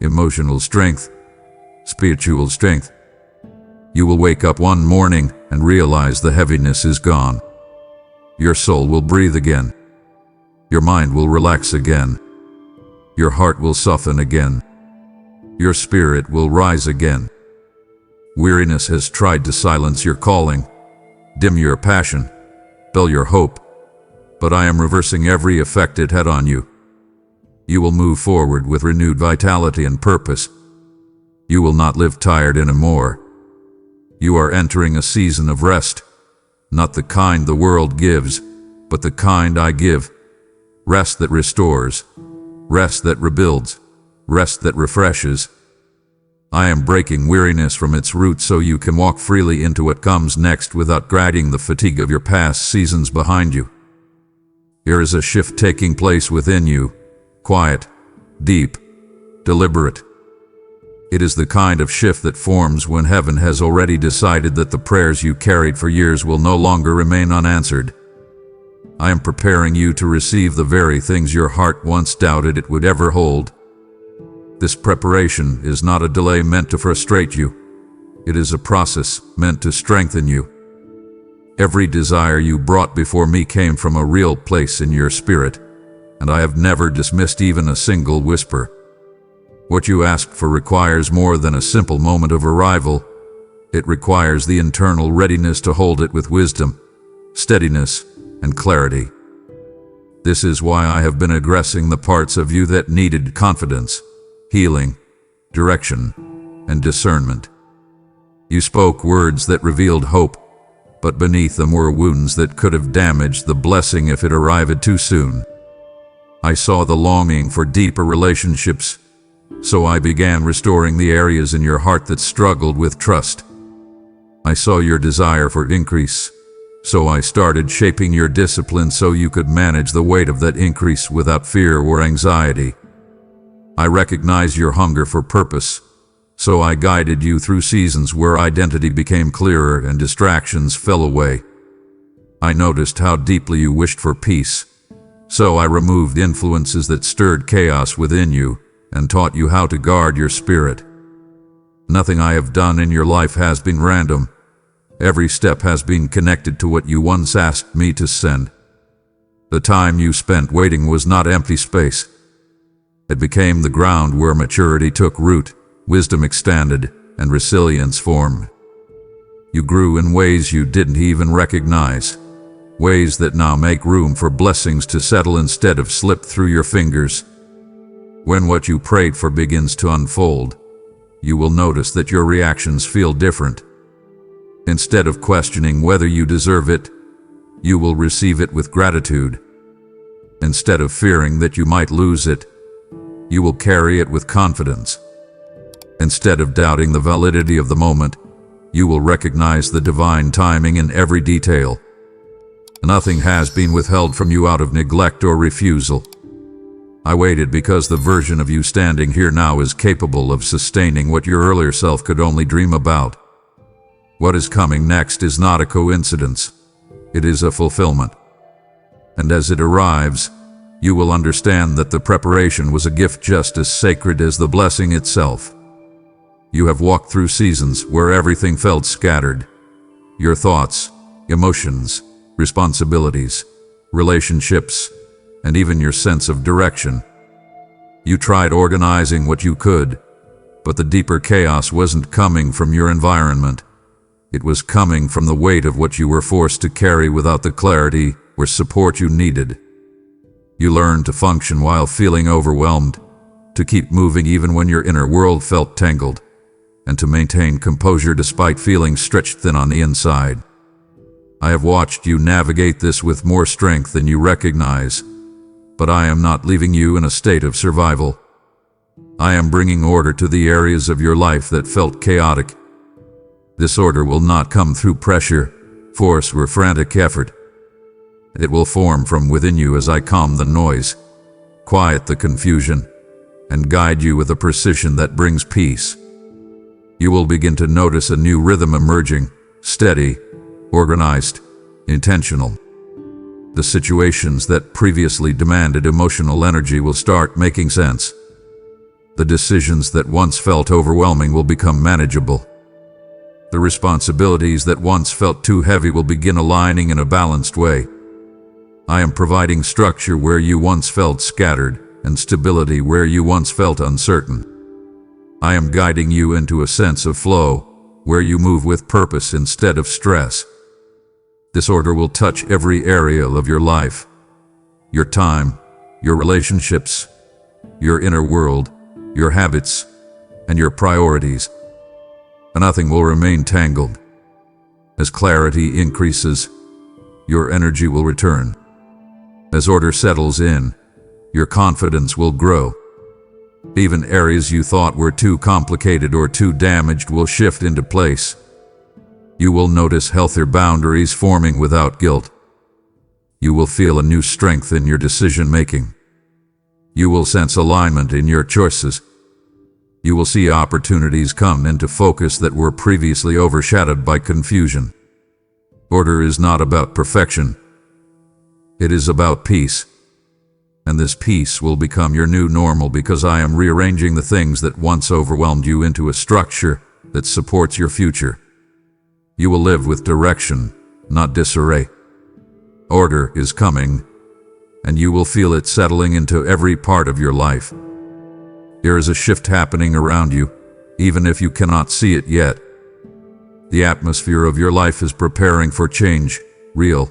emotional strength, spiritual strength. You will wake up one morning and realize the heaviness is gone. Your soul will breathe again. Your mind will relax again. Your heart will soften again. Your spirit will rise again. Weariness has tried to silence your calling, dim your passion, dull your hope, but I am reversing every effect it had on you. You will move forward with renewed vitality and purpose. You will not live tired anymore. You are entering a season of rest, not the kind the world gives, but the kind I give. Rest that restores, rest that rebuilds, rest that refreshes. I am breaking weariness from its roots so you can walk freely into what comes next without dragging the fatigue of your past seasons behind you. Here is a shift taking place within you, quiet, deep, deliberate. It is the kind of shift that forms when heaven has already decided that the prayers you carried for years will no longer remain unanswered. I am preparing you to receive the very things your heart once doubted it would ever hold. This preparation is not a delay meant to frustrate you. It is a process meant to strengthen you. Every desire you brought before me came from a real place in your spirit, and I have never dismissed even a single whisper. What you asked for requires more than a simple moment of arrival. It requires the internal readiness to hold it with wisdom, steadiness, and clarity. This is why I have been addressing the parts of you that needed confidence, healing, direction, and discernment. You spoke words that revealed hope, but beneath them were wounds that could have damaged the blessing if it arrived too soon. I saw the longing for deeper relationships, so I began restoring the areas in your heart that struggled with trust. I saw your desire for increase, so I started shaping your discipline so you could manage the weight of that increase without fear or anxiety. I recognized your hunger for purpose, so I guided you through seasons where identity became clearer and distractions fell away. I noticed how deeply you wished for peace, So I removed influences that stirred chaos within you and taught you how to guard your spirit. Nothing I have done in your life has been random. Every step has been connected to what you once asked me to send. The time you spent waiting was not empty space. It became the ground where maturity took root, wisdom expanded, and resilience formed. You grew in ways you didn't even recognize, ways that now make room for blessings to settle instead of slip through your fingers. When what you prayed for begins to unfold, you will notice that your reactions feel different. Instead of questioning whether you deserve it, you will receive it with gratitude. Instead of fearing that you might lose it, you will carry it with confidence. Instead of doubting the validity of the moment, you will recognize the divine timing in every detail. Nothing has been withheld from you out of neglect or refusal. I waited because the version of you standing here now is capable of sustaining what your earlier self could only dream about. What is coming next is not a coincidence. It is a fulfillment. And as it arrives, you will understand that the preparation was a gift just as sacred as the blessing itself. You have walked through seasons where everything felt scattered. Your thoughts, emotions, responsibilities, relationships, and even your sense of direction. You tried organizing what you could, but the deeper chaos wasn't coming from your environment. It was coming from the weight of what you were forced to carry without the clarity or support you needed. You learned to function while feeling overwhelmed, to keep moving even when your inner world felt tangled, and to maintain composure despite feeling stretched thin on the inside. I have watched you navigate this with more strength than you recognize, but I am not leaving you in a state of survival. I am bringing order to the areas of your life that felt chaotic. This order will not come through pressure, force, or frantic effort. It will form from within you as I calm the noise, quiet the confusion, and guide you with a precision that brings peace. You will begin to notice a new rhythm emerging, steady, organized, intentional. The situations that previously demanded emotional energy will start making sense. The decisions that once felt overwhelming will become manageable. The responsibilities that once felt too heavy will begin aligning in a balanced way. I am providing structure where you once felt scattered and stability where you once felt uncertain. I am guiding you into a sense of flow, where you move with purpose instead of stress. This order will touch every area of your life, your time, your relationships, your inner world, your habits, and your priorities. Nothing will remain tangled. As clarity increases, your energy will return. As order settles in, your confidence will grow. Even areas you thought were too complicated or too damaged will shift into place. You will notice healthier boundaries forming without guilt. You will feel a new strength in your decision-making. You will sense alignment in your choices. You will see opportunities come into focus that were previously overshadowed by confusion. Order is not about perfection. It is about peace. And this peace will become your new normal because I am rearranging the things that once overwhelmed you into a structure that supports your future. You will live with direction, not disarray. Order is coming, and you will feel it settling into every part of your life. There is a shift happening around you, even if you cannot see it yet. The atmosphere of your life is preparing for change, real,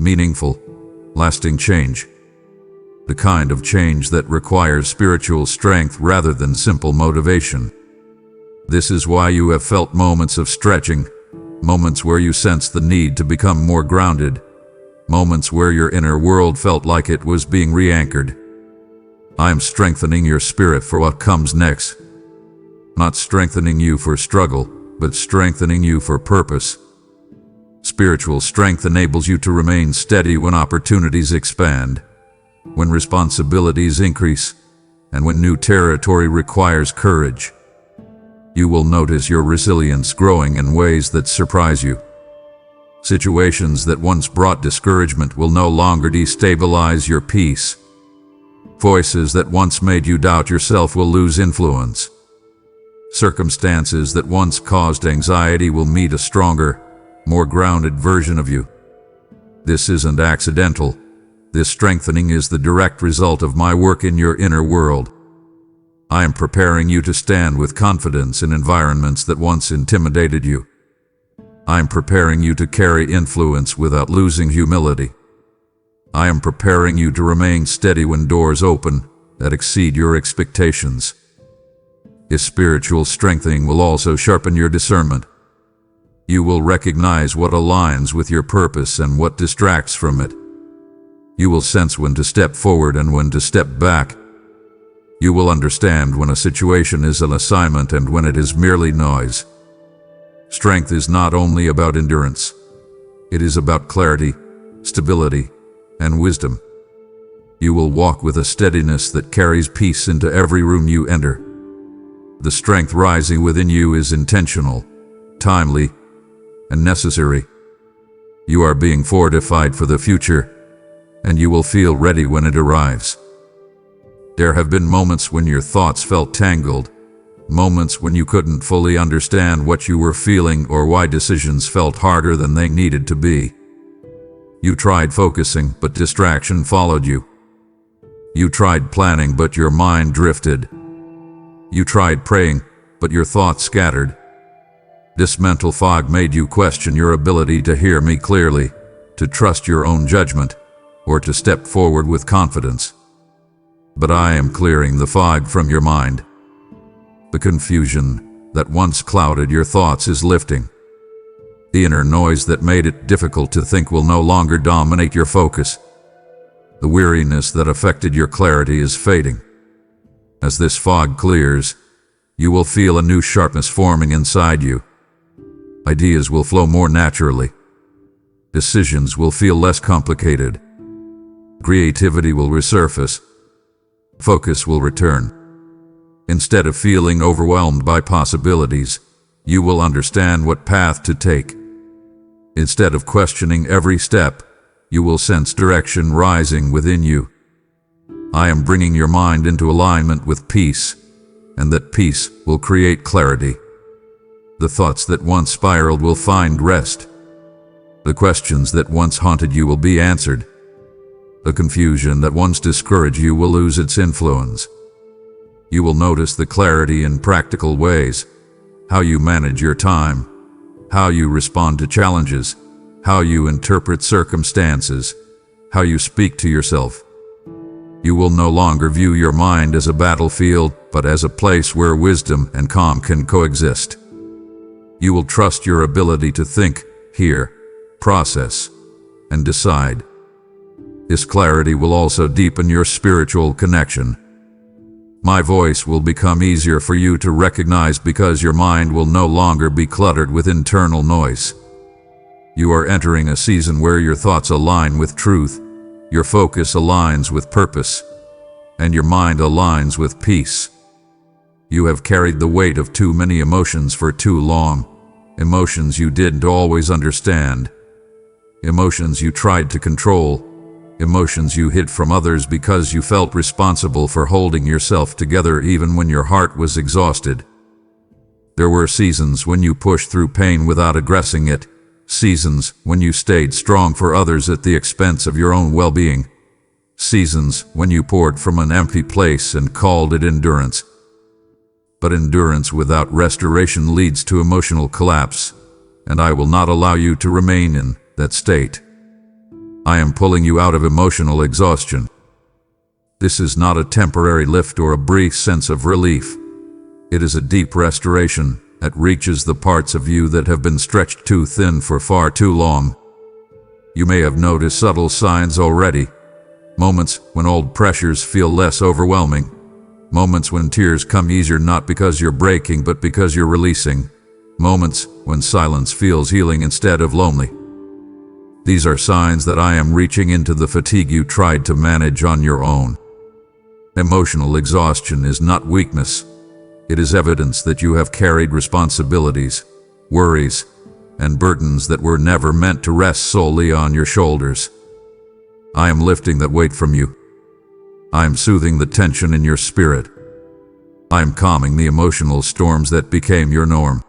meaningful, lasting change. The kind of change that requires spiritual strength rather than simple motivation. This is why you have felt moments of stretching, moments where you sensed the need to become more grounded, moments where your inner world felt like it was being re-anchored. I am strengthening your spirit for what comes next. Not strengthening you for struggle, but strengthening you for purpose. Spiritual strength enables you to remain steady when opportunities expand, when responsibilities increase, and when new territory requires courage. You will notice your resilience growing in ways that surprise you. Situations that once brought discouragement will no longer destabilize your peace. Voices that once made you doubt yourself will lose influence. Circumstances that once caused anxiety will meet a stronger, more grounded version of you. This isn't accidental. This strengthening is the direct result of my work in your inner world. I am preparing you to stand with confidence in environments that once intimidated you. I am preparing you to carry influence without losing humility. I am preparing you to remain steady when doors open that exceed your expectations. This spiritual strengthening will also sharpen your discernment. You will recognize what aligns with your purpose and what distracts from it. You will sense when to step forward and when to step back. You will understand when a situation is an assignment and when it is merely noise. Strength is not only about endurance. It is about clarity, stability, and wisdom. You will walk with a steadiness that carries peace into every room you enter. The strength rising within you is intentional, timely, and necessary. You are being fortified for the future, and you will feel ready when it arrives. There have been moments when your thoughts felt tangled, moments when you couldn't fully understand what you were feeling or why decisions felt harder than they needed to be. You tried focusing, but distraction followed you. You tried planning, but your mind drifted. You tried praying, but your thoughts scattered. This mental fog made you question your ability to hear me clearly, to trust your own judgment, or to step forward with confidence. But I am clearing the fog from your mind. The confusion that once clouded your thoughts is lifting. The inner noise that made it difficult to think will no longer dominate your focus. The weariness that affected your clarity is fading. As this fog clears, you will feel a new sharpness forming inside you. Ideas will flow more naturally. Decisions will feel less complicated. Creativity will resurface. Focus will return. Instead of feeling overwhelmed by possibilities, you will understand what path to take. Instead of questioning every step, you will sense direction rising within you. I am bringing your mind into alignment with peace, and that peace will create clarity. The thoughts that once spiraled will find rest. The questions that once haunted you will be answered. The confusion that once discouraged you will lose its influence. You will notice the clarity in practical ways, how you manage your time, how you respond to challenges, how you interpret circumstances, how you speak to yourself. You will no longer view your mind as a battlefield, but as a place where wisdom and calm can coexist. You will trust your ability to think, hear, process, and decide. This clarity will also deepen your spiritual connection. My voice will become easier for you to recognize because your mind will no longer be cluttered with internal noise. You are entering a season where your thoughts align with truth, your focus aligns with purpose, and your mind aligns with peace. You have carried the weight of too many emotions for too long, emotions you didn't always understand, emotions you tried to control, emotions you hid from others because you felt responsible for holding yourself together even when your heart was exhausted. There were seasons when you pushed through pain without aggressing it, seasons when you stayed strong for others at the expense of your own well-being, seasons when you poured from an empty place and called it endurance. But endurance without restoration leads to emotional collapse, and I will not allow you to remain in that state. I am pulling you out of emotional exhaustion. This is not a temporary lift or a brief sense of relief. It is a deep restoration that reaches the parts of you that have been stretched too thin for far too long. You may have noticed subtle signs already. Moments when old pressures feel less overwhelming. Moments when tears come easier not because you're breaking but because you're releasing. Moments when silence feels healing instead of lonely. These are signs that I am reaching into the fatigue you tried to manage on your own. Emotional exhaustion is not weakness. It is evidence that you have carried responsibilities, worries, and burdens that were never meant to rest solely on your shoulders. I am lifting that weight from you. I am soothing the tension in your spirit. I am calming the emotional storms that became your norm.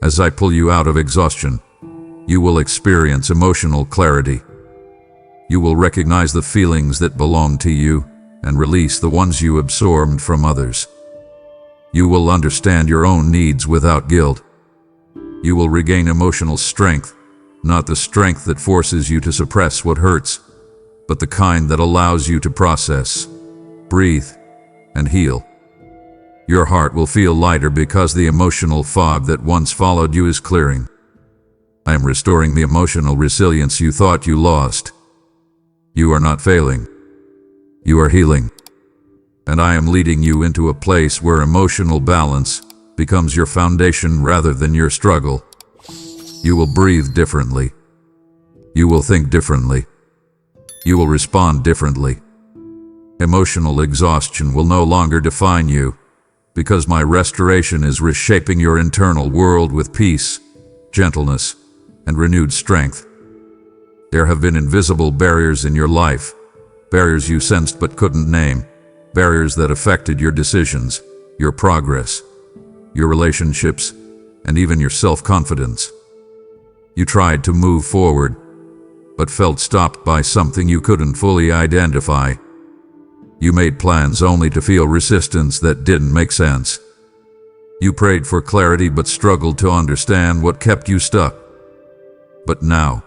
As I pull you out of exhaustion, you will experience emotional clarity. You will recognize the feelings that belong to you and release the ones you absorbed from others. You will understand your own needs without guilt. You will regain emotional strength, not the strength that forces you to suppress what hurts, but the kind that allows you to process, breathe, and heal. Your heart will feel lighter because the emotional fog that once followed you is clearing. I am restoring the emotional resilience you thought you lost. You are not failing. You are healing. And I am leading you into a place where emotional balance becomes your foundation rather than your struggle. You will breathe differently. You will think differently. You will respond differently. Emotional exhaustion will no longer define you, because my restoration is reshaping your internal world with peace, gentleness, and renewed strength. There have been invisible barriers in your life, barriers you sensed but couldn't name, barriers that affected your decisions, your progress, your relationships, and even your self-confidence. You tried to move forward, but felt stopped by something you couldn't fully identify. You made plans only to feel resistance that didn't make sense. You prayed for clarity but struggled to understand what kept you stuck. But now,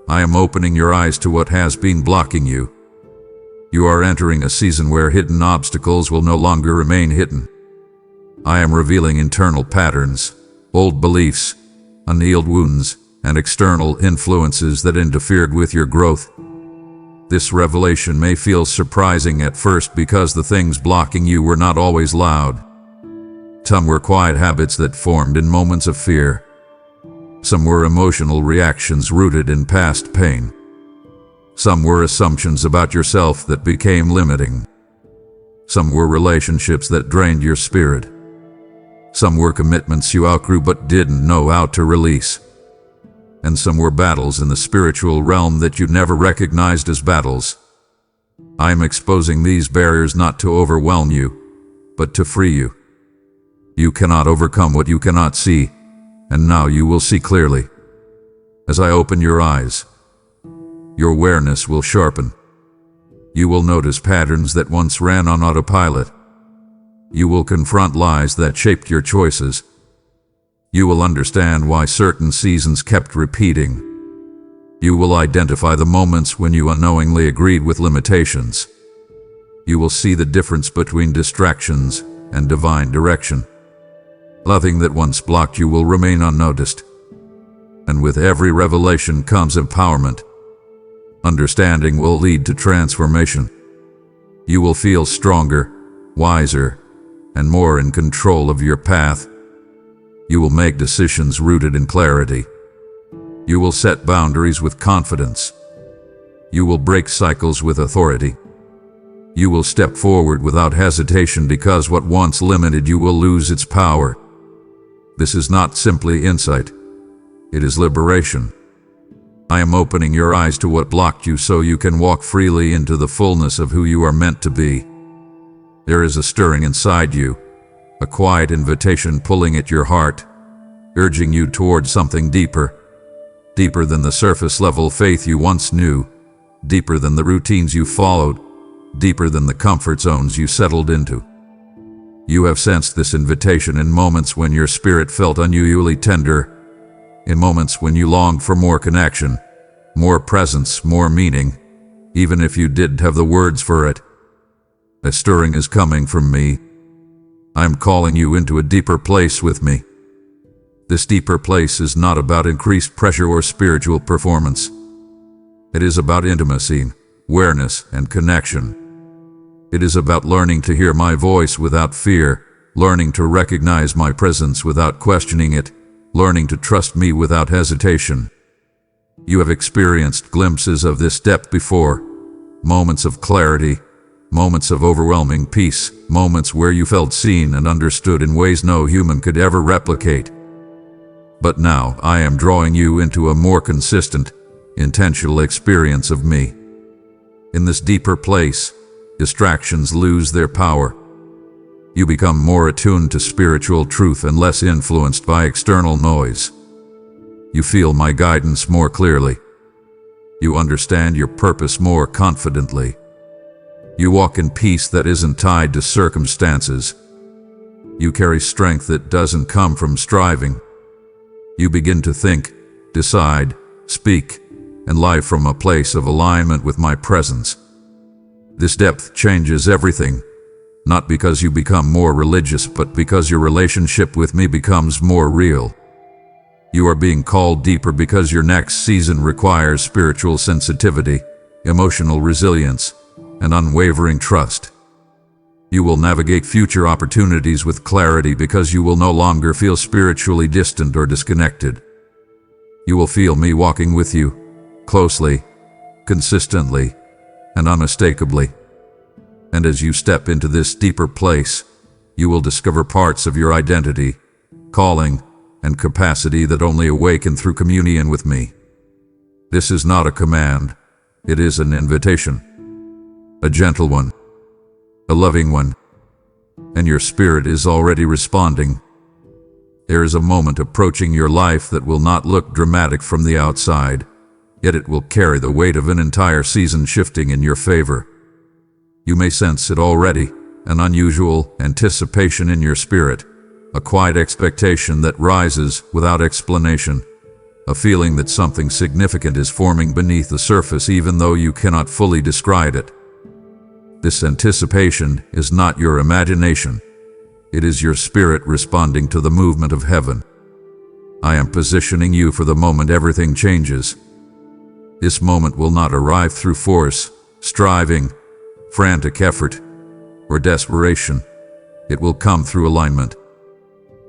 I am opening your eyes to what has been blocking you. You are entering a season where hidden obstacles will no longer remain hidden. I am revealing internal patterns, old beliefs, unhealed wounds, and external influences that interfered with your growth. This revelation may feel surprising at first because the things blocking you were not always loud. Some were quiet habits that formed in moments of fear. Some were emotional reactions rooted in past pain. Some were assumptions about yourself that became limiting. Some were relationships that drained your spirit. Some were commitments you outgrew but didn't know how to release. And some were battles in the spiritual realm that you never recognized as battles. I am exposing these barriers not to overwhelm you, but to free you. You cannot overcome what you cannot see, and now you will see clearly. As I open your eyes, your awareness will sharpen. You will notice patterns that once ran on autopilot. You will confront lies that shaped your choices. You will understand why certain seasons kept repeating. You will identify the moments when you unknowingly agreed with limitations. You will see the difference between distractions and divine direction. Nothing that once blocked you will remain unnoticed. And with every revelation comes empowerment. Understanding will lead to transformation. You will feel stronger, wiser, and more in control of your path. You will make decisions rooted in clarity. You will set boundaries with confidence. You will break cycles with authority. You will step forward without hesitation because what once limited you will lose its power. This is not simply insight. It is liberation. I am opening your eyes to what blocked you so you can walk freely into the fullness of who you are meant to be. There is a stirring inside you, a quiet invitation pulling at your heart, urging you towards something deeper, deeper than the surface-level faith you once knew, deeper than the routines you followed, deeper than the comfort zones you settled into. You have sensed this invitation in moments when your spirit felt unusually tender, in moments when you longed for more connection, more presence, more meaning, even if you didn't have the words for it. A stirring is coming from me. I am calling you into a deeper place with me. This deeper place is not about increased pressure or spiritual performance. It is about intimacy, awareness, and connection. It is about learning to hear my voice without fear, learning to recognize my presence without questioning it, learning to trust me without hesitation. You have experienced glimpses of this depth before, moments of clarity, moments of overwhelming peace, moments where you felt seen and understood in ways no human could ever replicate. But now I am drawing you into a more consistent, intentional experience of me. In this deeper place, distractions lose their power. You become more attuned to spiritual truth and less influenced by external noise. You feel my guidance more clearly. You understand your purpose more confidently. You walk in peace that isn't tied to circumstances. You carry strength that doesn't come from striving. You begin to think, decide, speak, and live from a place of alignment with my presence. This depth changes everything, not because you become more religious, but because your relationship with me becomes more real. You are being called deeper because your next season requires spiritual sensitivity, emotional resilience, and unwavering trust. You will navigate future opportunities with clarity because you will no longer feel spiritually distant or disconnected. You will feel me walking with you, closely, consistently, and unmistakably. And as you step into this deeper place, you will discover parts of your identity, calling, and capacity that only awaken through communion with me. This is not a command, it is an invitation. A gentle one, a loving one, and your spirit is already responding. There is a moment approaching your life that will not look dramatic from the outside, yet it will carry the weight of an entire season shifting in your favor. You may sense it already, an unusual anticipation in your spirit, a quiet expectation that rises without explanation, a feeling that something significant is forming beneath the surface even though you cannot fully describe it. This anticipation is not your imagination. It is your spirit responding to the movement of heaven. I am positioning you for the moment everything changes. This moment will not arrive through force, striving, frantic effort, or desperation. It will come through alignment.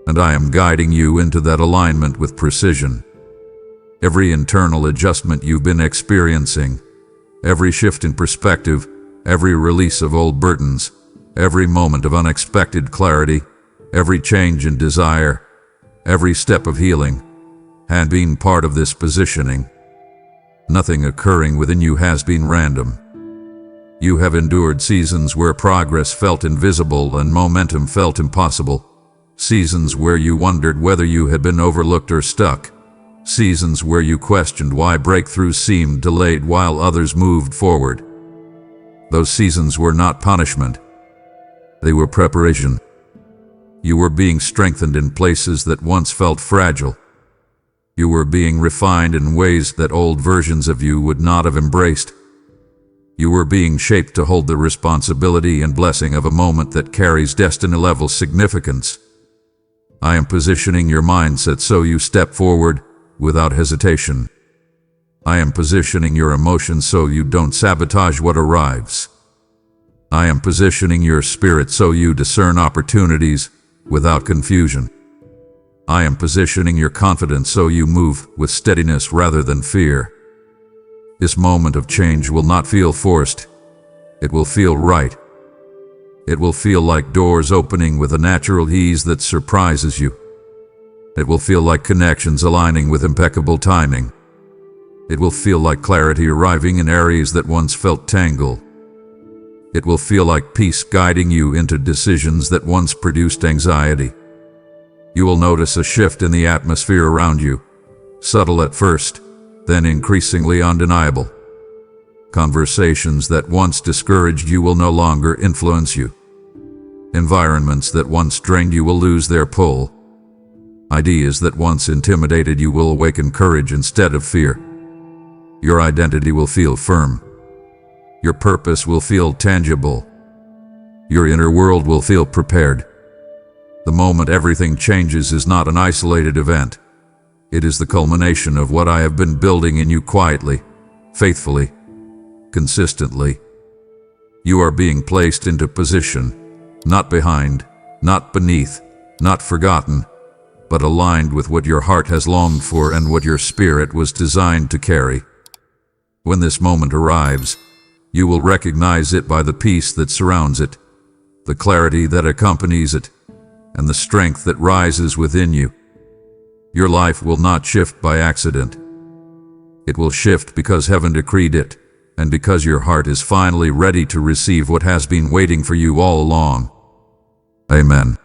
And I am guiding you into that alignment with precision. Every internal adjustment you've been experiencing, every shift in perspective, every release of old burdens, every moment of unexpected clarity, every change in desire, every step of healing, had been part of this positioning. Nothing occurring within you has been random. You have endured seasons where progress felt invisible and momentum felt impossible. Seasons where you wondered whether you had been overlooked or stuck. Seasons where you questioned why breakthroughs seemed delayed while others moved forward. Those seasons were not punishment. They were preparation. You were being strengthened in places that once felt fragile. You were being refined in ways that old versions of you would not have embraced. You were being shaped to hold the responsibility and blessing of a moment that carries destiny-level significance. I am positioning your mindset so you step forward without hesitation. I am positioning your emotions so you don't sabotage what arrives. I am positioning your spirit so you discern opportunities without confusion. I am positioning your confidence so you move with steadiness rather than fear. This moment of change will not feel forced. It will feel right. It will feel like doors opening with a natural ease that surprises you. It will feel like connections aligning with impeccable timing. It will feel like clarity arriving in areas that once felt tangled. It will feel like peace guiding you into decisions that once produced anxiety. You will notice a shift in the atmosphere around you, subtle at first, then increasingly undeniable. Conversations that once discouraged you will no longer influence you. Environments that once drained you will lose their pull. Ideas that once intimidated you will awaken courage instead of fear. Your identity will feel firm. Your purpose will feel tangible. Your inner world will feel prepared. The moment everything changes is not an isolated event. It is the culmination of what I have been building in you quietly, faithfully, consistently. You are being placed into position, not behind, not beneath, not forgotten, but aligned with what your heart has longed for and what your spirit was designed to carry. When this moment arrives, you will recognize it by the peace that surrounds it, the clarity that accompanies it, and the strength that rises within you. Your life will not shift by accident. It will shift because heaven decreed it, and because your heart is finally ready to receive what has been waiting for you all along. Amen.